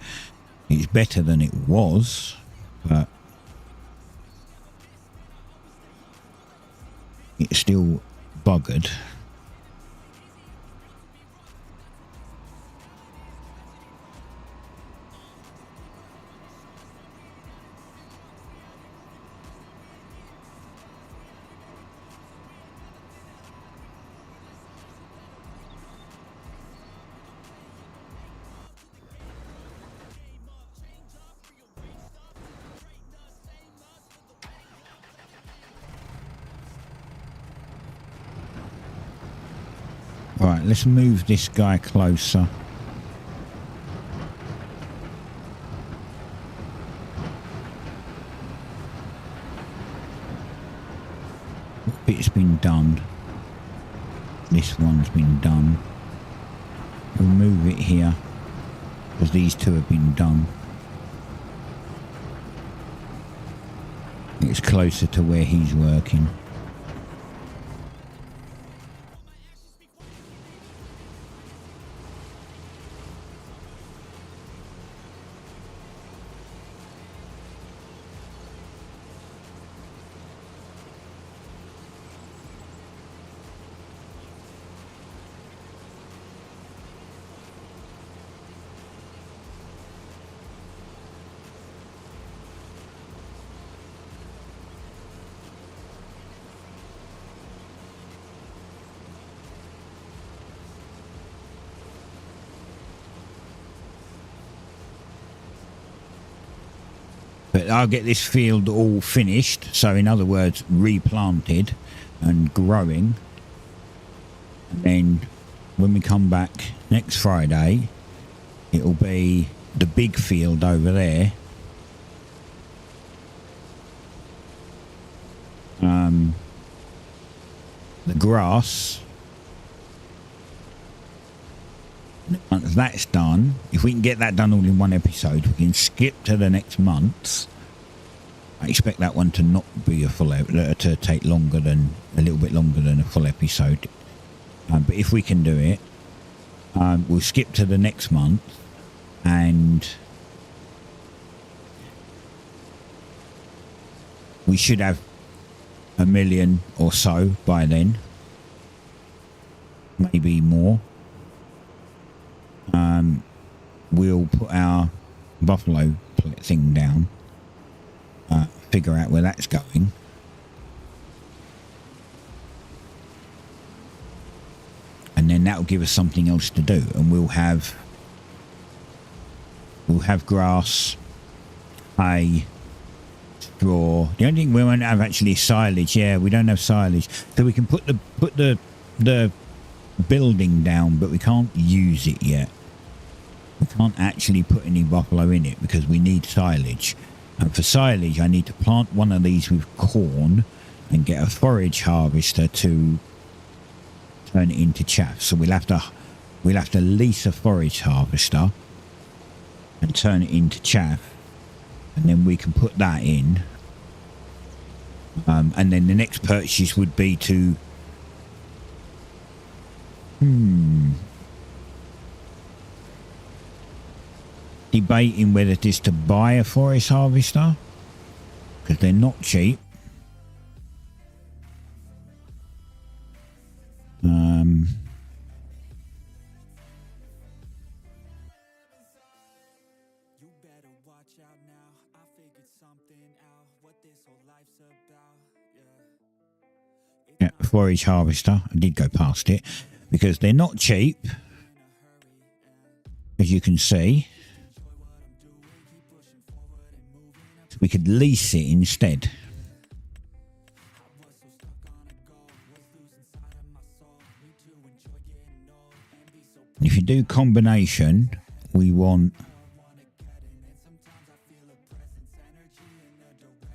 It's better than it was, but it's still buggered. Right, let's move this guy closer. What bit's been done? This one's been done. We'll move it here because these two have been done. It's closer to where he's working. I'll get this field all finished. So in other words, replanted and growing. And then when we come back next Friday, it'll be the big field over there. The grass. Once that's done, if we can get that done all in one episode, we can skip to the next month. I expect that one to not be a full, to take longer than a little bit longer than a full episode. But if we can do it, we'll skip to the next month, and we should have 1 million or so by then, maybe more. We'll put our buffalo thing down, figure out where that's going, and then that'll give us something else to do, and we'll have grass, hay, straw. The only thing we won't have actually silage. Yeah, we don't have silage, so we can put the building down, but we can't use it yet. We can't actually put any buffalo in it because we need silage, and for silage I need to plant one of these with corn and get a forage harvester to turn it into chaff. So we'll have to lease a forage harvester and turn it into chaff, and then we can put that in, and then the next purchase would be to debating whether it is to buy a forest harvester, because they're not cheap. You better watch out now. I figured something out. What this whole life's about. Yeah, forage harvester. I did go past it because they're not cheap, as you can see. So we could lease it instead. And if you do combination, we want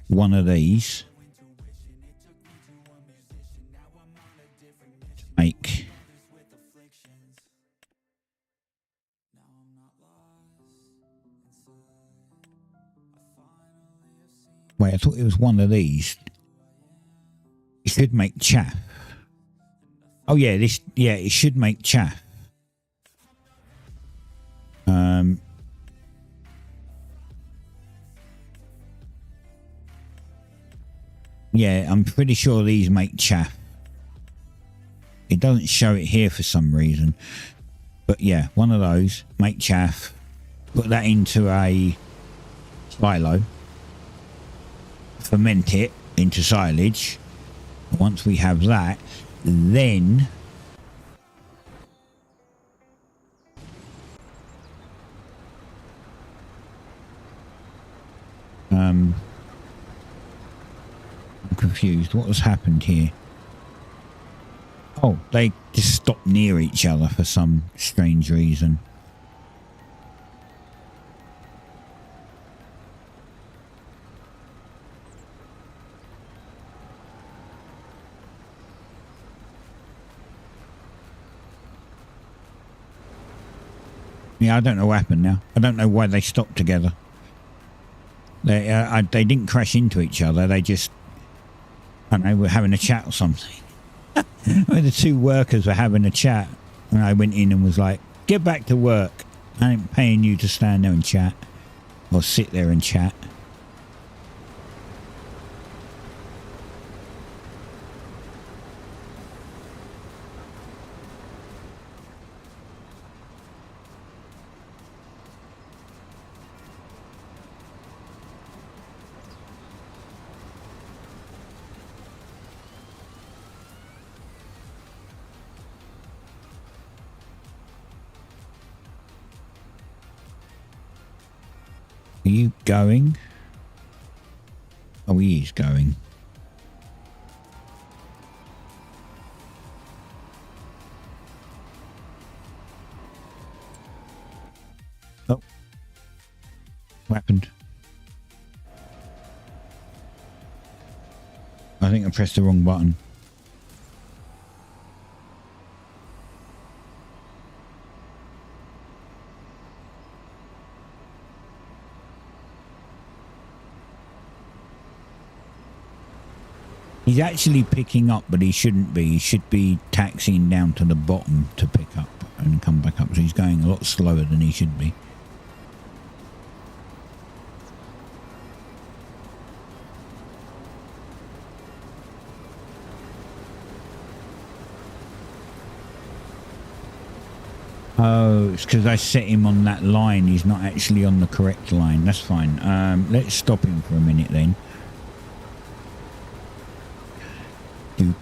one of these to make wait, I thought it was one of these. It should make chaff. Oh yeah, it should make chaff. Yeah, I'm pretty sure these make chaff. It doesn't show it here for some reason. But yeah, one of those, make chaff. Put that into a silo. Ferment it into silage. Once we have that, then I'm confused. What has happened here? Oh, they just stopped near each other for some strange reason. Yeah, I don't know what happened now. I don't know why they stopped together. They didn't crash into each other. They just, I don't know, were having a chat or something. When the two workers were having a chat, and I went in and was like, "Get back to work. I ain't paying you to stand there and chat or sit there and chat." Are you going? Oh, he is going. Oh. What happened? I think I pressed the wrong button. He's actually picking up, but he shouldn't be. He should be taxiing down to the bottom to pick up and come back up. So he's going a lot slower than he should be. Oh, it's because I set him on that line. He's not actually on the correct line. That's fine. Let's stop him for a minute then.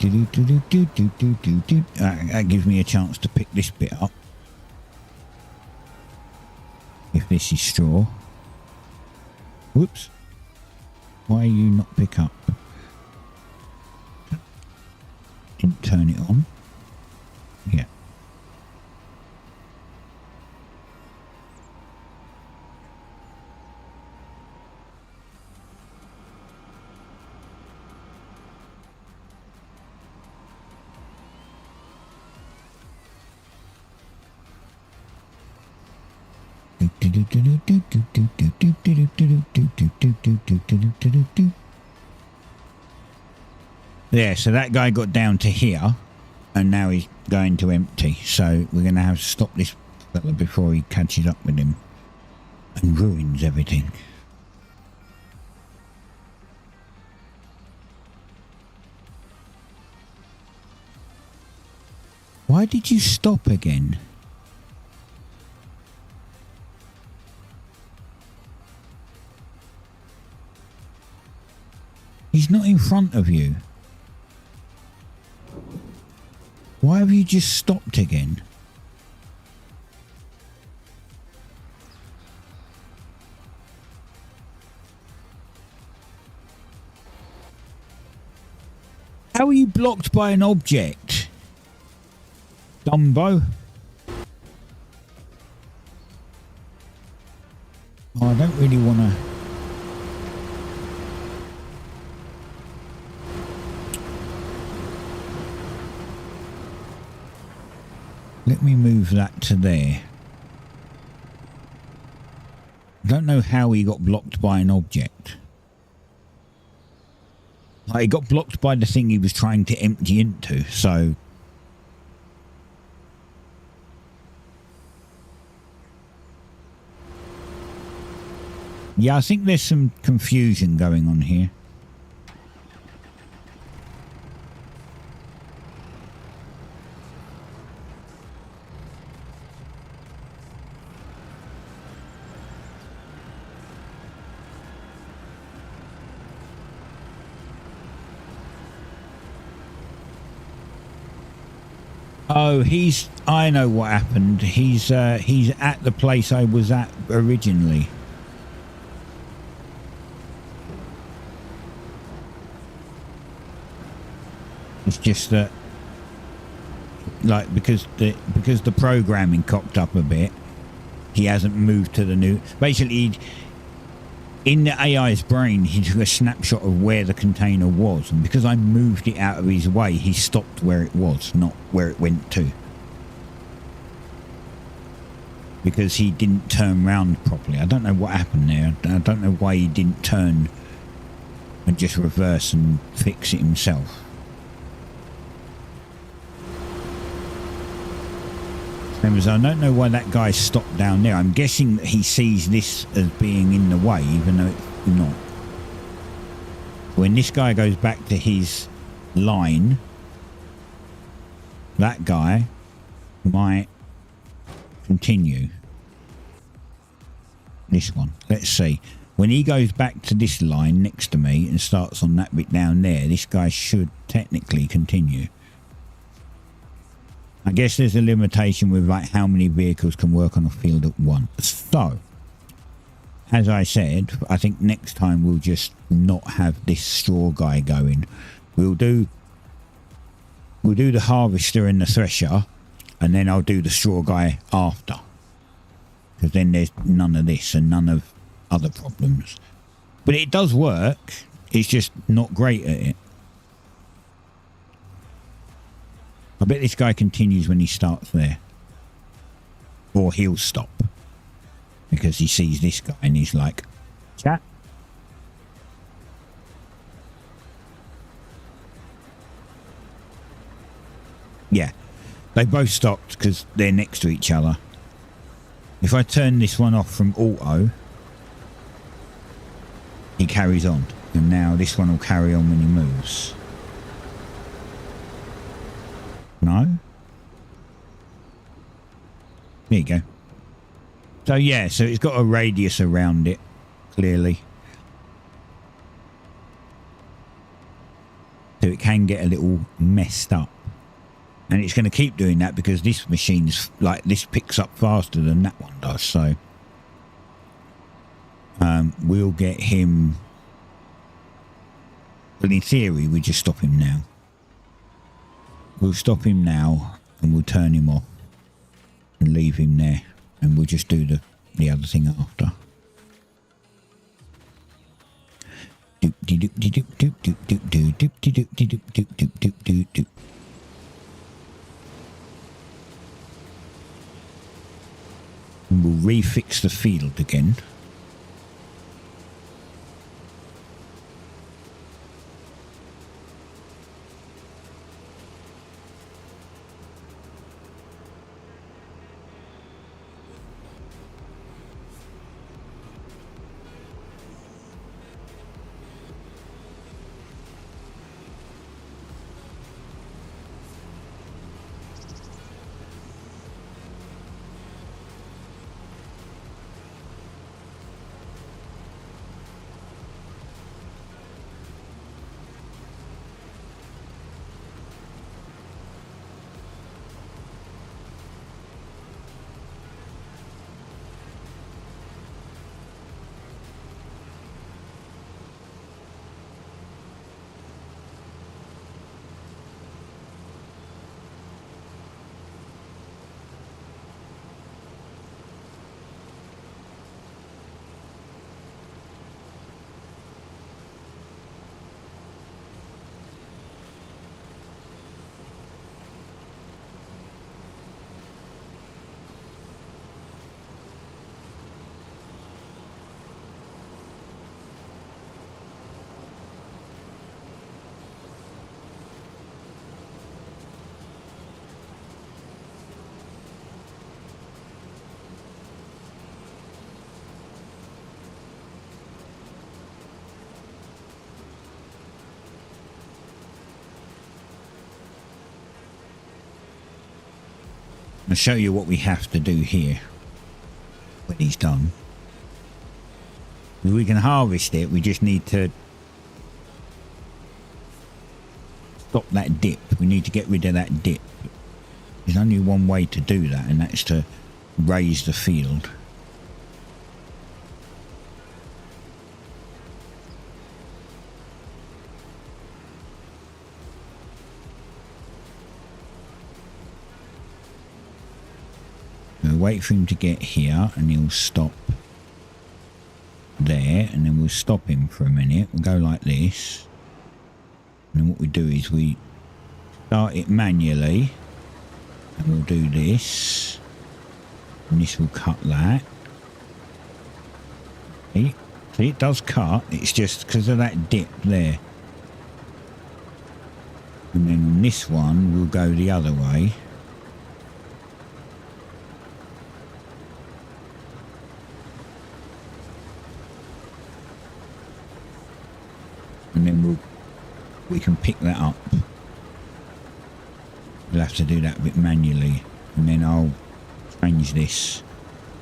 That gives me a chance to pick this bit up. If this is straw. Whoops. Why you not pick up? Didn't turn it on. Yeah. There, so that guy got down to here and now he's going to empty, so we're going to have to stop this fella before he catches up with him and ruins everything. Why did you stop again? He's not in front of you. Why have you just stopped again? How are you blocked by an object? Dumbo. Oh, I don't really want to... Let me move that to there. I don't know how he got blocked by an object. Like, he got blocked by the thing he was trying to empty into, so... Yeah, I think there's some confusion going on here. Oh, I know what happened. He's at the place I was at originally. It's just that, like, because the programming cocked up a bit, he hasn't moved to the new... Basically, in the AI's brain, he took a snapshot of where the container was, and because I moved it out of his way, he stopped where it was, not where it went to. Because he didn't turn round properly. I don't know what happened there. I don't know why he didn't turn and just reverse and fix it himself. I don't know why that guy stopped down there. I'm guessing that he sees this as being in the way, even though it's not. When this guy goes back to his line, that guy might continue. This one. Let's see. When he goes back to this line next to me and starts on that bit down there, this guy should technically continue. I guess there's a limitation with like how many vehicles can work on a field at once. So, as I said, I think next time we'll just not have this straw guy going. We'll do the harvester and the thresher, and then I'll do the straw guy after. Because then there's none of this and none of other problems. But it does work. It's just not great at it. I bet this guy continues when he starts there. Or he'll stop. Because he sees this guy and he's like, chat. Yeah. They both stopped because they're next to each other. If I turn this one off from auto, he carries on. And now this one will carry on when he moves. No? There you go. So yeah, so it's got a radius around it, clearly. So it can get a little messed up. And it's going to keep doing that because this machine's like, this picks up faster than that one does. So we'll get him. Well, in theory, we just stop him now. We'll stop him now and we'll turn him off and leave him there. And we'll just do the other thing after. And we'll refix the field again. I'll show you what we have to do here when he's done. If we can harvest it, we just need to stop that dip. We need to get rid of that dip. There's only one way to do that, and that's to raise the field. Wait for him to get here and he'll stop there, and then we'll stop him for a minute. We'll go like this, and then what we do is we start it manually, and we'll do this, and this will cut that. See, it does cut, it's just because of that dip there. And then on this one we'll go the other way. And then we can pick that up. We'll have to do that a bit manually, and then I'll change this.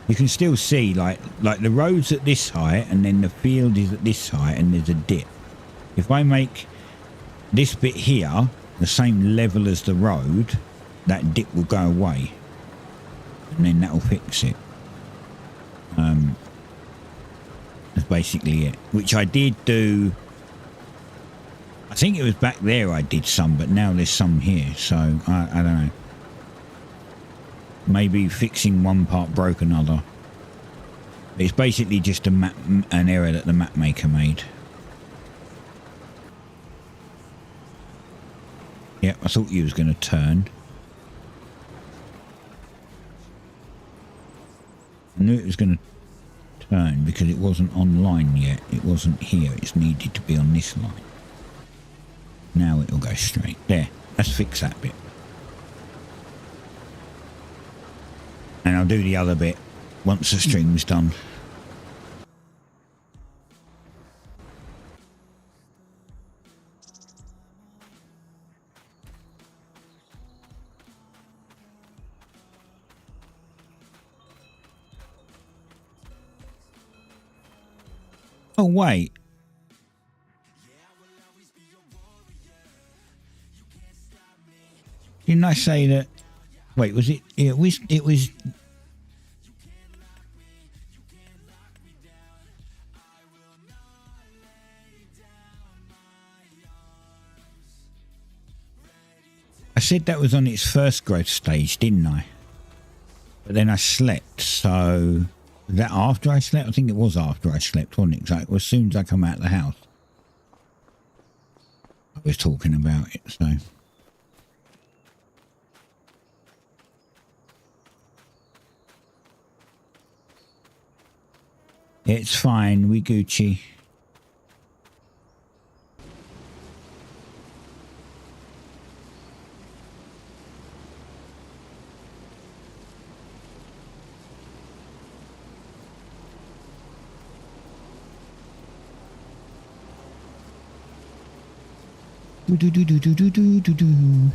You can still see like the road's at this height, and then the field is at this height, and there's a dip. If I make this bit here the same level as the road, that dip will go away, and then that will fix it. basically it, which I did do. I think it was back there I did some, but now there's some here, so I don't know. Maybe fixing one part broke another. It's basically just an error that the map maker made. Yeah, I thought you was going to turn. I knew it was going to turn because it wasn't online yet. It wasn't here. It's needed to be on this line. Now it'll go straight. There. Let's fix that bit. And I'll do the other bit once the stream's done. Oh, wait. Didn't I say that? Wait, was it? It was. I said that was on its first growth stage, didn't I? But then I slept, so was that after I slept? I think it was after I slept, wasn't it? Exactly. As soon as I come out of the house, I was talking about it. So it's fine. We Gucci. Do do do do do do do do do.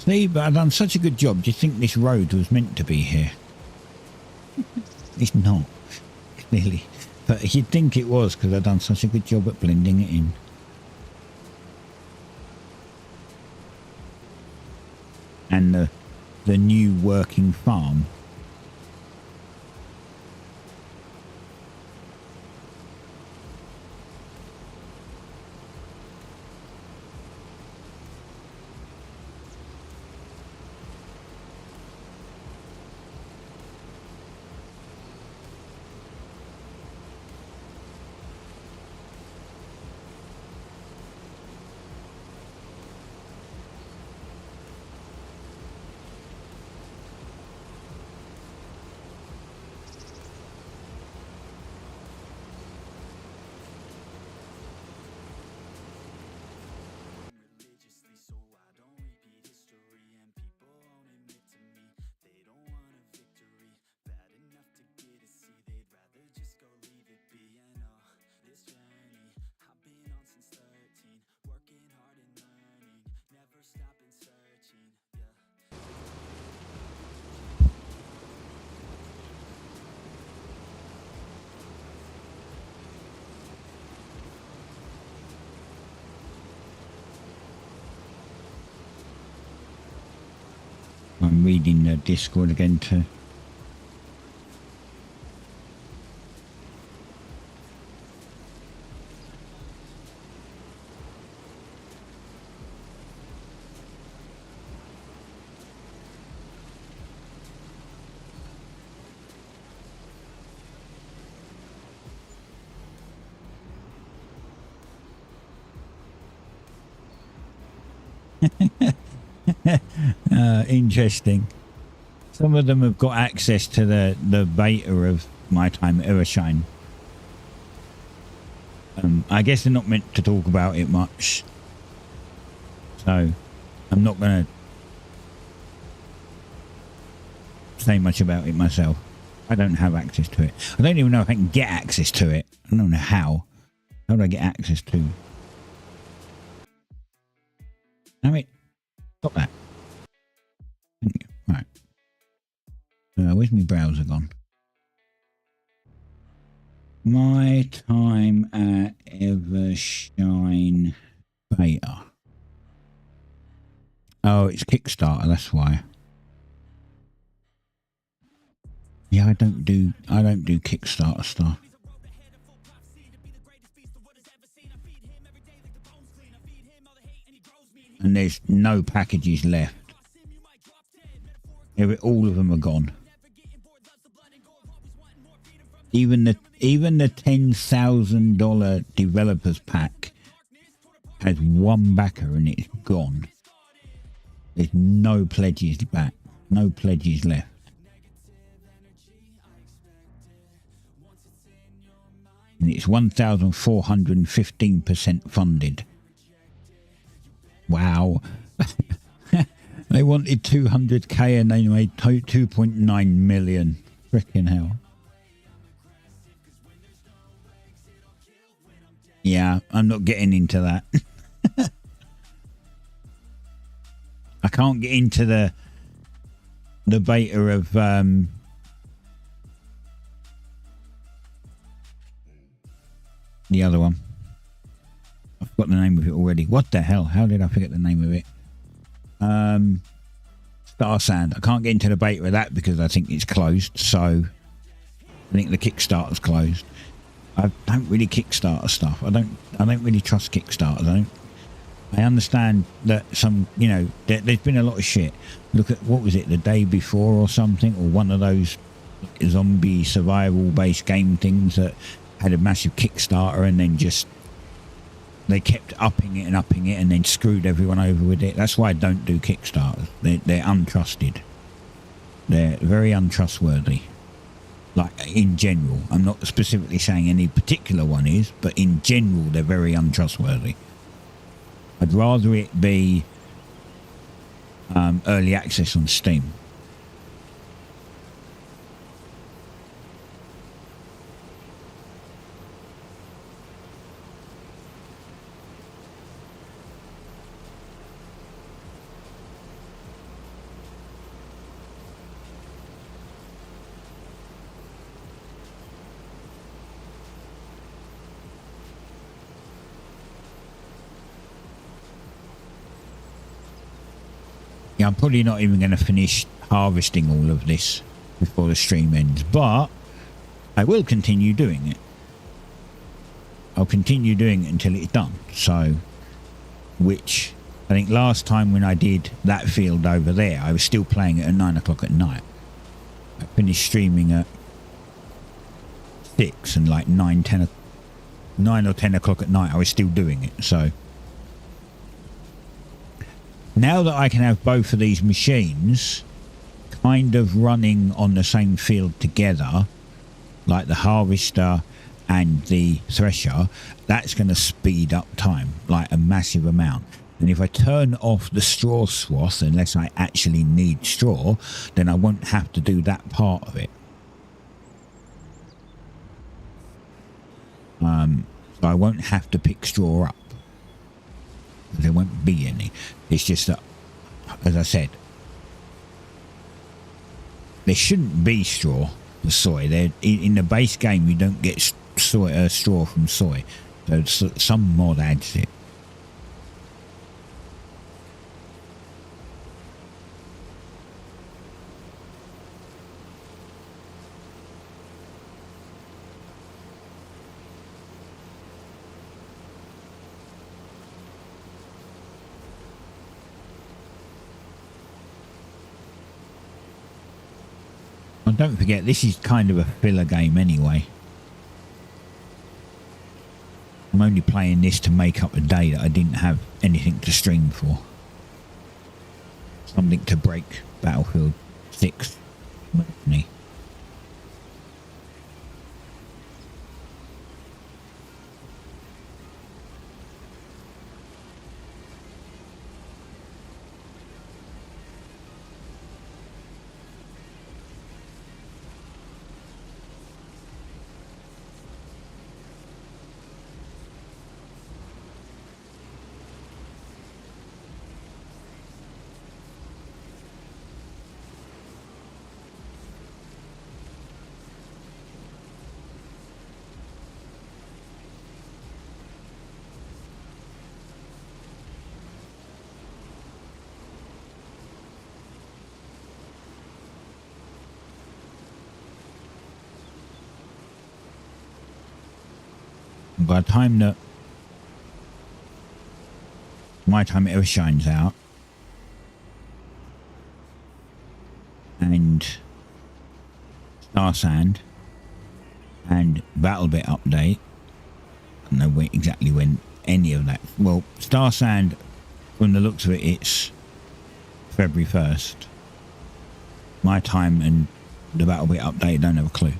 See, but I've done such a good job. Do you think this road was meant to be here? It's not, clearly. But you'd think it was because I've done such a good job at blending it in. And the new working farm. I'm reading the Discord again too. Interesting. Some of them have got access to the beta of My Time at Evershine. I guess they're not meant to talk about it much, so I'm not going to say much about it myself. I don't have access to it. I don't even know if I can get access to it. I don't know how. How do I get access to? Damn it. Stop that. Thank you. Right. Where's my browser gone? My time at Evershine beta. Oh, it's Kickstarter, that's why. Yeah, I don't do Kickstarter stuff. And there's no packages left. All of them are gone. Even the $10,000 developers pack has one backer and it's gone. There's no pledges back, no pledges left. And it's 1,415% funded. Wow. They wanted 200k and they made 2.9 million. Frickin' hell. Yeah, I'm not getting into that. I can't get into the beta of the other one. I've forgot the name of it already. What the hell? How did I forget the name of it? Star Sand. I can't get into the beta of that because I think it's closed. So I think the Kickstarter's closed. I don't really Kickstarter stuff. I don't really trust Kickstarters. I understand that some, you know, there's been a lot of shit. Look at, what was it, the day before or something, or one of those zombie survival based game things that had a massive Kickstarter and then just they kept upping it and then screwed everyone over with it. That's why I don't do Kickstarters. They're untrusted. They're very untrustworthy. Like, in general. I'm not specifically saying any particular one is, but in general, they're very untrustworthy. I'd rather it be early access on Steam. Yeah, I'm probably not even going to finish harvesting all of this before the stream ends, but I will continue doing it. I'll continue doing it until it's done. So, which I think last time when I did that field over there, I was still playing it at 9 o'clock at night. I finished streaming at 6 and like 9 or 10 o'clock at night, I was still doing it. So now that I can have both of these machines kind of running on the same field together, like the harvester and the thresher, that's going to speed up time, like a massive amount. And if I turn off the straw swath, unless I actually need straw, then I won't have to do that part of it. So I won't have to pick straw up. There won't be any. It's just that, as I said, there shouldn't be straw for soy. In the base game, you don't get straw from soy. So some mod adds it. And don't forget, this is kind of a filler game anyway. I'm only playing this to make up a day that I didn't have anything to stream for. Something to break Battlefield 6 monotony. by the time that My Time Ever Shines out and Star Sand and BattleBit update, I don't know exactly when any of that. Well, Star Sand, from the looks of it, it's February 1st. My Time and the BattleBit update, don't have a clue.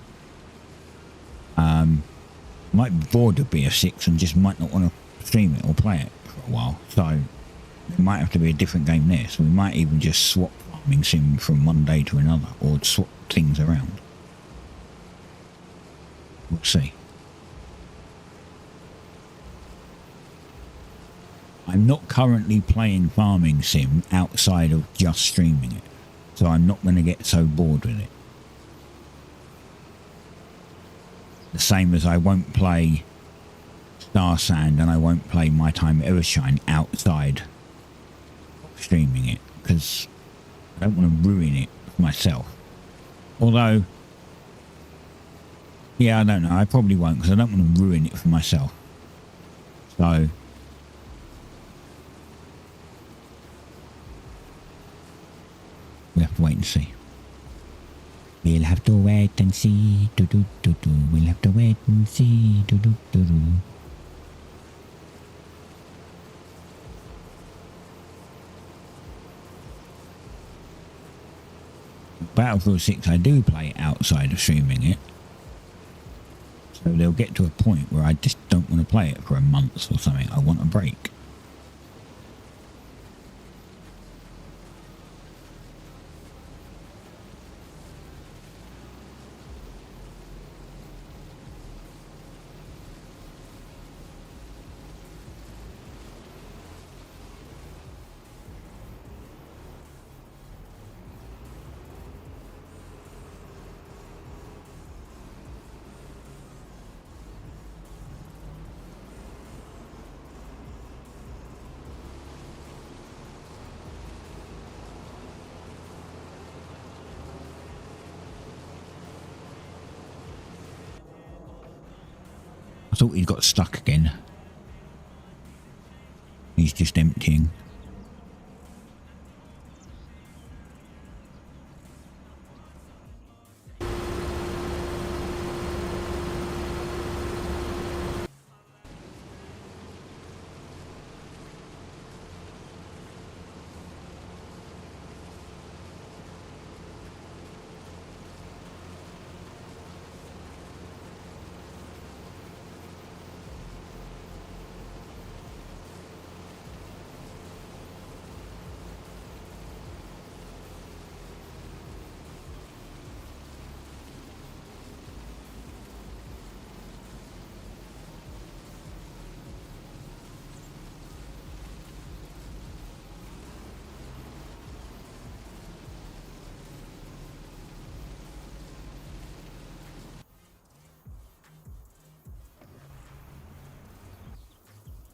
Might be bored of BF6 and just might not want to stream it or play it for a while. So it might have to be a different game there. So we might even just swap farming sim from one day to another, or swap things around. We'll see. I'm not currently playing farming sim outside of just streaming it, so I'm not going to get so bored with it. The same as I won't play Star Sand and I won't play My Time Ever Shine outside of streaming it, because I don't want to ruin it for myself. Although, yeah, I don't know, I probably won't, because I don't want to ruin it for myself. So we have to wait and see. We'll have to wait and see. Do do do do. We'll have to wait and see. Do do do do. Battlefield 6 I do play outside of streaming it. So they'll get to a point where I just don't want to play it for a month or something. I want a break. I thought he'd got stuck again. He's just emptying.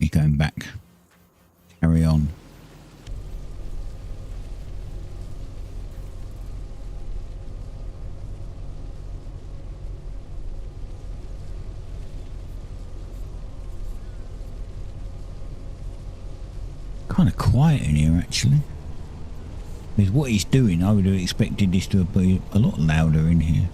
He's going back. Carry on. Kind of quiet in here, actually. With what he's doing, I would have expected this to be a lot louder in here.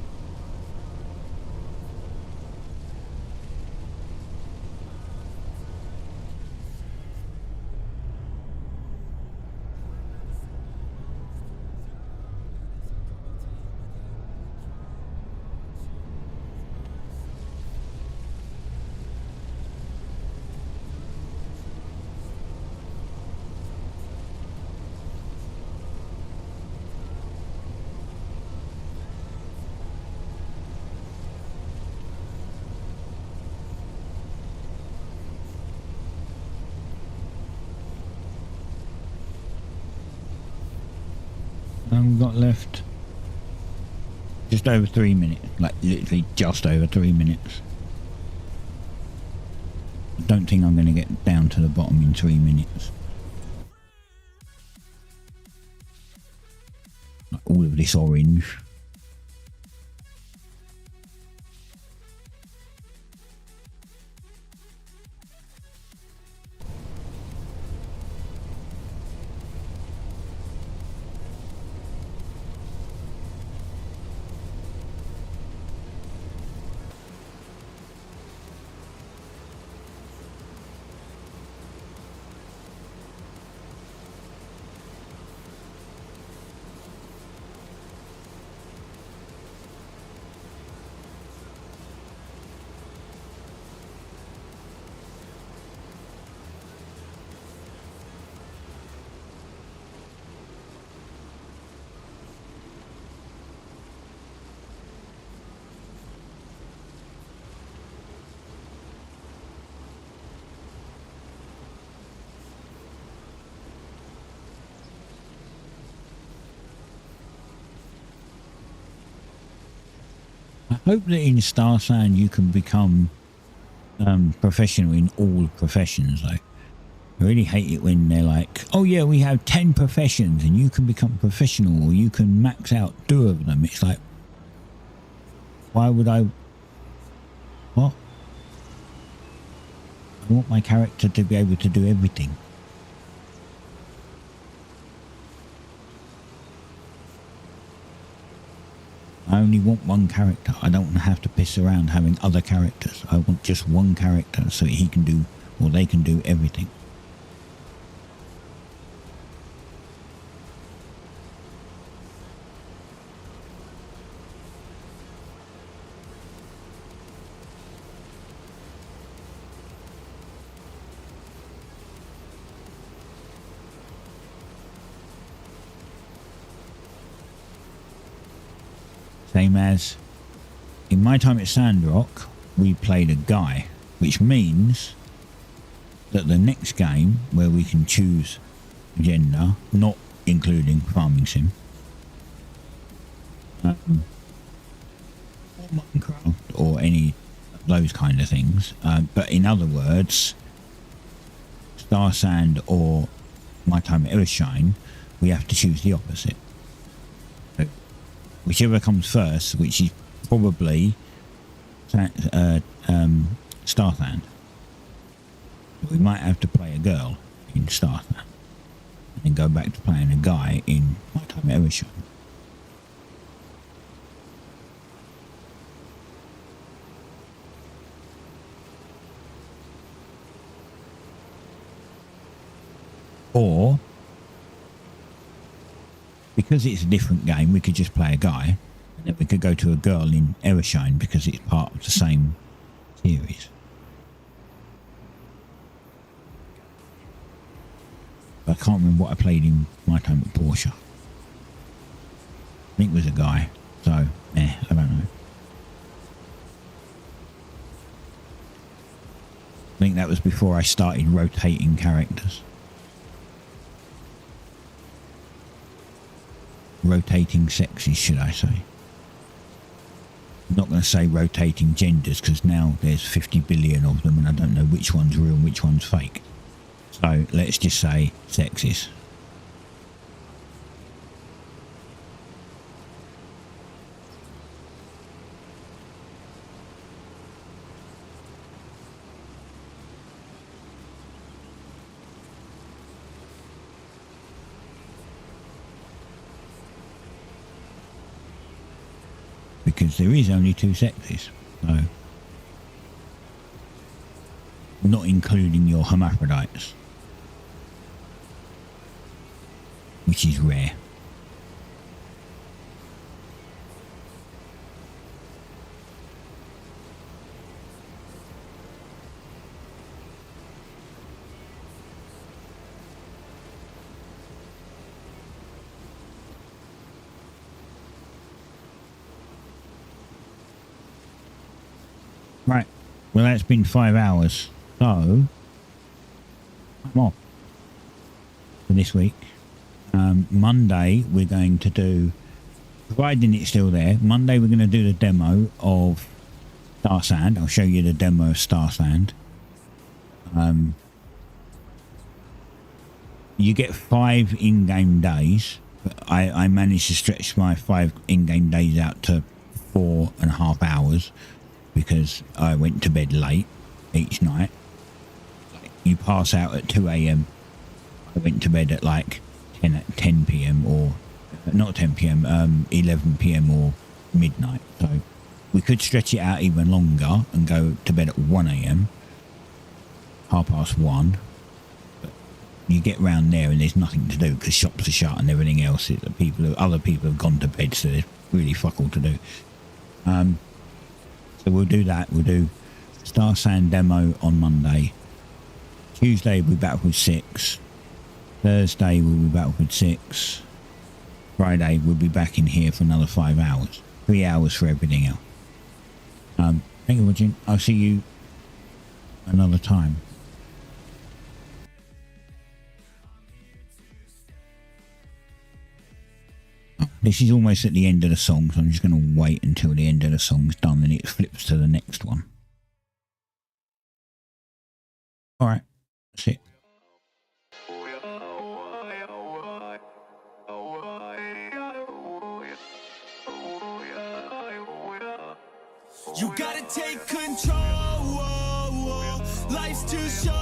We've got left just over 3 minutes, like literally just over 3 minutes. I don't think I'm going to get down to the bottom in 3 minutes. Like all of this orange. Hope that in Star Sand you can become professional in all professions. Like, I really hate it when they're like, oh yeah, we have 10 professions and you can become professional or you can max out 2 of them. It's like, why would I? What? I want my character to be able to do everything. I only want one character. I don't want to have to piss around having other characters. I want just one character so he can do, or they can do everything. Same as in my time at Sandrock, we played a guy, which means that the next game where we can choose gender, not including Farming Sim, or Minecraft, or any of those kind of things, but in other words, Star Sand or my time at Evershine, we have to choose the opposite. Whichever comes first, which is probably Star Sand. We might have to play a girl in Star Sand and then go back to playing a guy in my time at Evershine. Or, because it's a different game, we could just play a guy, and then we could go to a girl in Evershine because it's part of the same series. But I can't remember what I played in my time at Porsche. I think it was a guy, so, I don't know. I think that was before I started rotating characters. Rotating sexes, should I say. I'm not going to say rotating genders because now there's 50 billion of them and I don't know which one's real and which one's fake. So let's just say sexes. Because there is only 2 sexes, so not including your hermaphrodites, which is rare. Right, well that's been 5 hours, so I'm off for this week. Monday we're going to do, providing it's still there, Monday we're going to do the demo of Star Sand. I'll show you the demo of Star Sand. You get 5 in-game days, but I managed to stretch my 5 in-game days out to 4.5 hours. Because I went to bed late each night. You pass out at 2 a.m. I went to bed at like 10 p.m. or not 10 p.m. 11 p.m. or midnight. So we could stretch it out even longer and go to bed at 1 a.m. 1:30. But you get round there and there's nothing to do because shops are shut and everything else. Other people have gone to bed, so there's really fuck all to do. So we'll do that. We'll do Star Sand demo on Monday. Tuesday we'll be Battlefield 6. Thursday we'll be Battlefield 6. Friday we'll be back in here for another 5 hours. 3 hours for everything else. Thank you for watching. I'll see you another time. Oh. This is almost at the end of the song, so I'm just going to wait until the end of the song's done and it flips to the next one. Alright, that's it. You gotta take control, life's too short.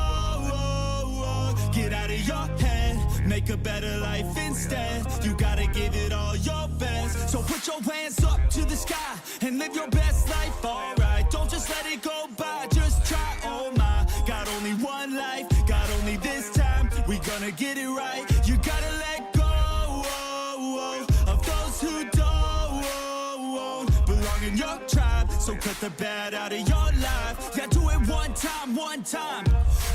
Get out of your head, make a better life instead. You gotta give it all your best. So put your hands up to the sky and live your best life, alright. Don't just let it go by, just try, oh my. Got only one life, got only this time. We gonna get it right. You gotta let go of those who don't belong in your tribe. So cut the bad out of your life. Yeah, do it one time, one time.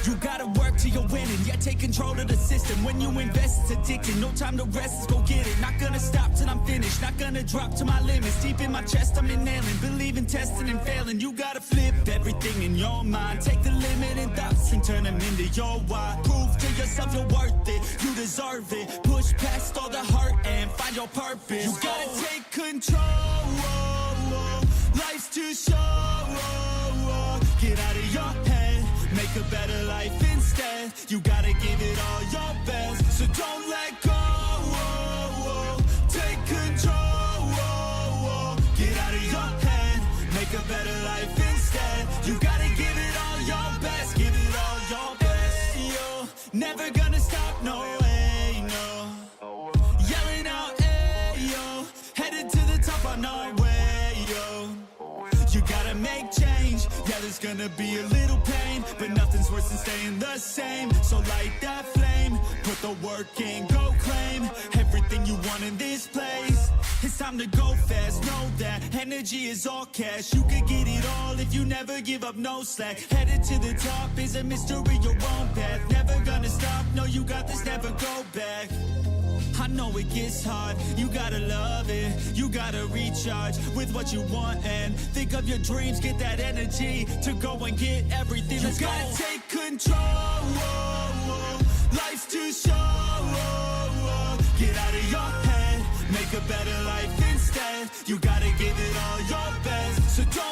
You gotta work till you're winning. Yeah, take control of the system. When you invest, it's addicting. No time to rest, let's go get it. Not gonna stop till I'm finished. Not gonna drop to my limits. Deep in my chest, I'm inhaling. Believe in testing and failing. You gotta flip everything in your mind. Take the limiting thoughts and turn them into your why. Prove to yourself you're worth it. You deserve it. Push past all the hurt and find your purpose. You gotta take control. Life's too short. Get out of your head, make a better life instead. You gotta give it all your best, so don't let go. Take control. Get out of your head, make a better life instead. You gotta give it all your best, give it all your best. Yo, never gonna stop, no way, no. Yelling out, hey, yo, headed to the top on our way, yo. You gotta make change, yeah, there's gonna be a little pain, but nothing's worse than staying the same. So light that flame, put the work in, go claim everything you want in this place. It's time to go fast, know that energy is all cash. You could get it all if you never give up, no slack. Headed to the top is a mystery, your own path. Never gonna stop, no, you got this, never go back. I know it gets hard, you gotta love it. You gotta recharge with what you want and think of your dreams. Get that energy to go and get everything. Let's go. You gotta take control. Life's too short. Get out of your head, make a better life instead. You gotta give it all your best, so don't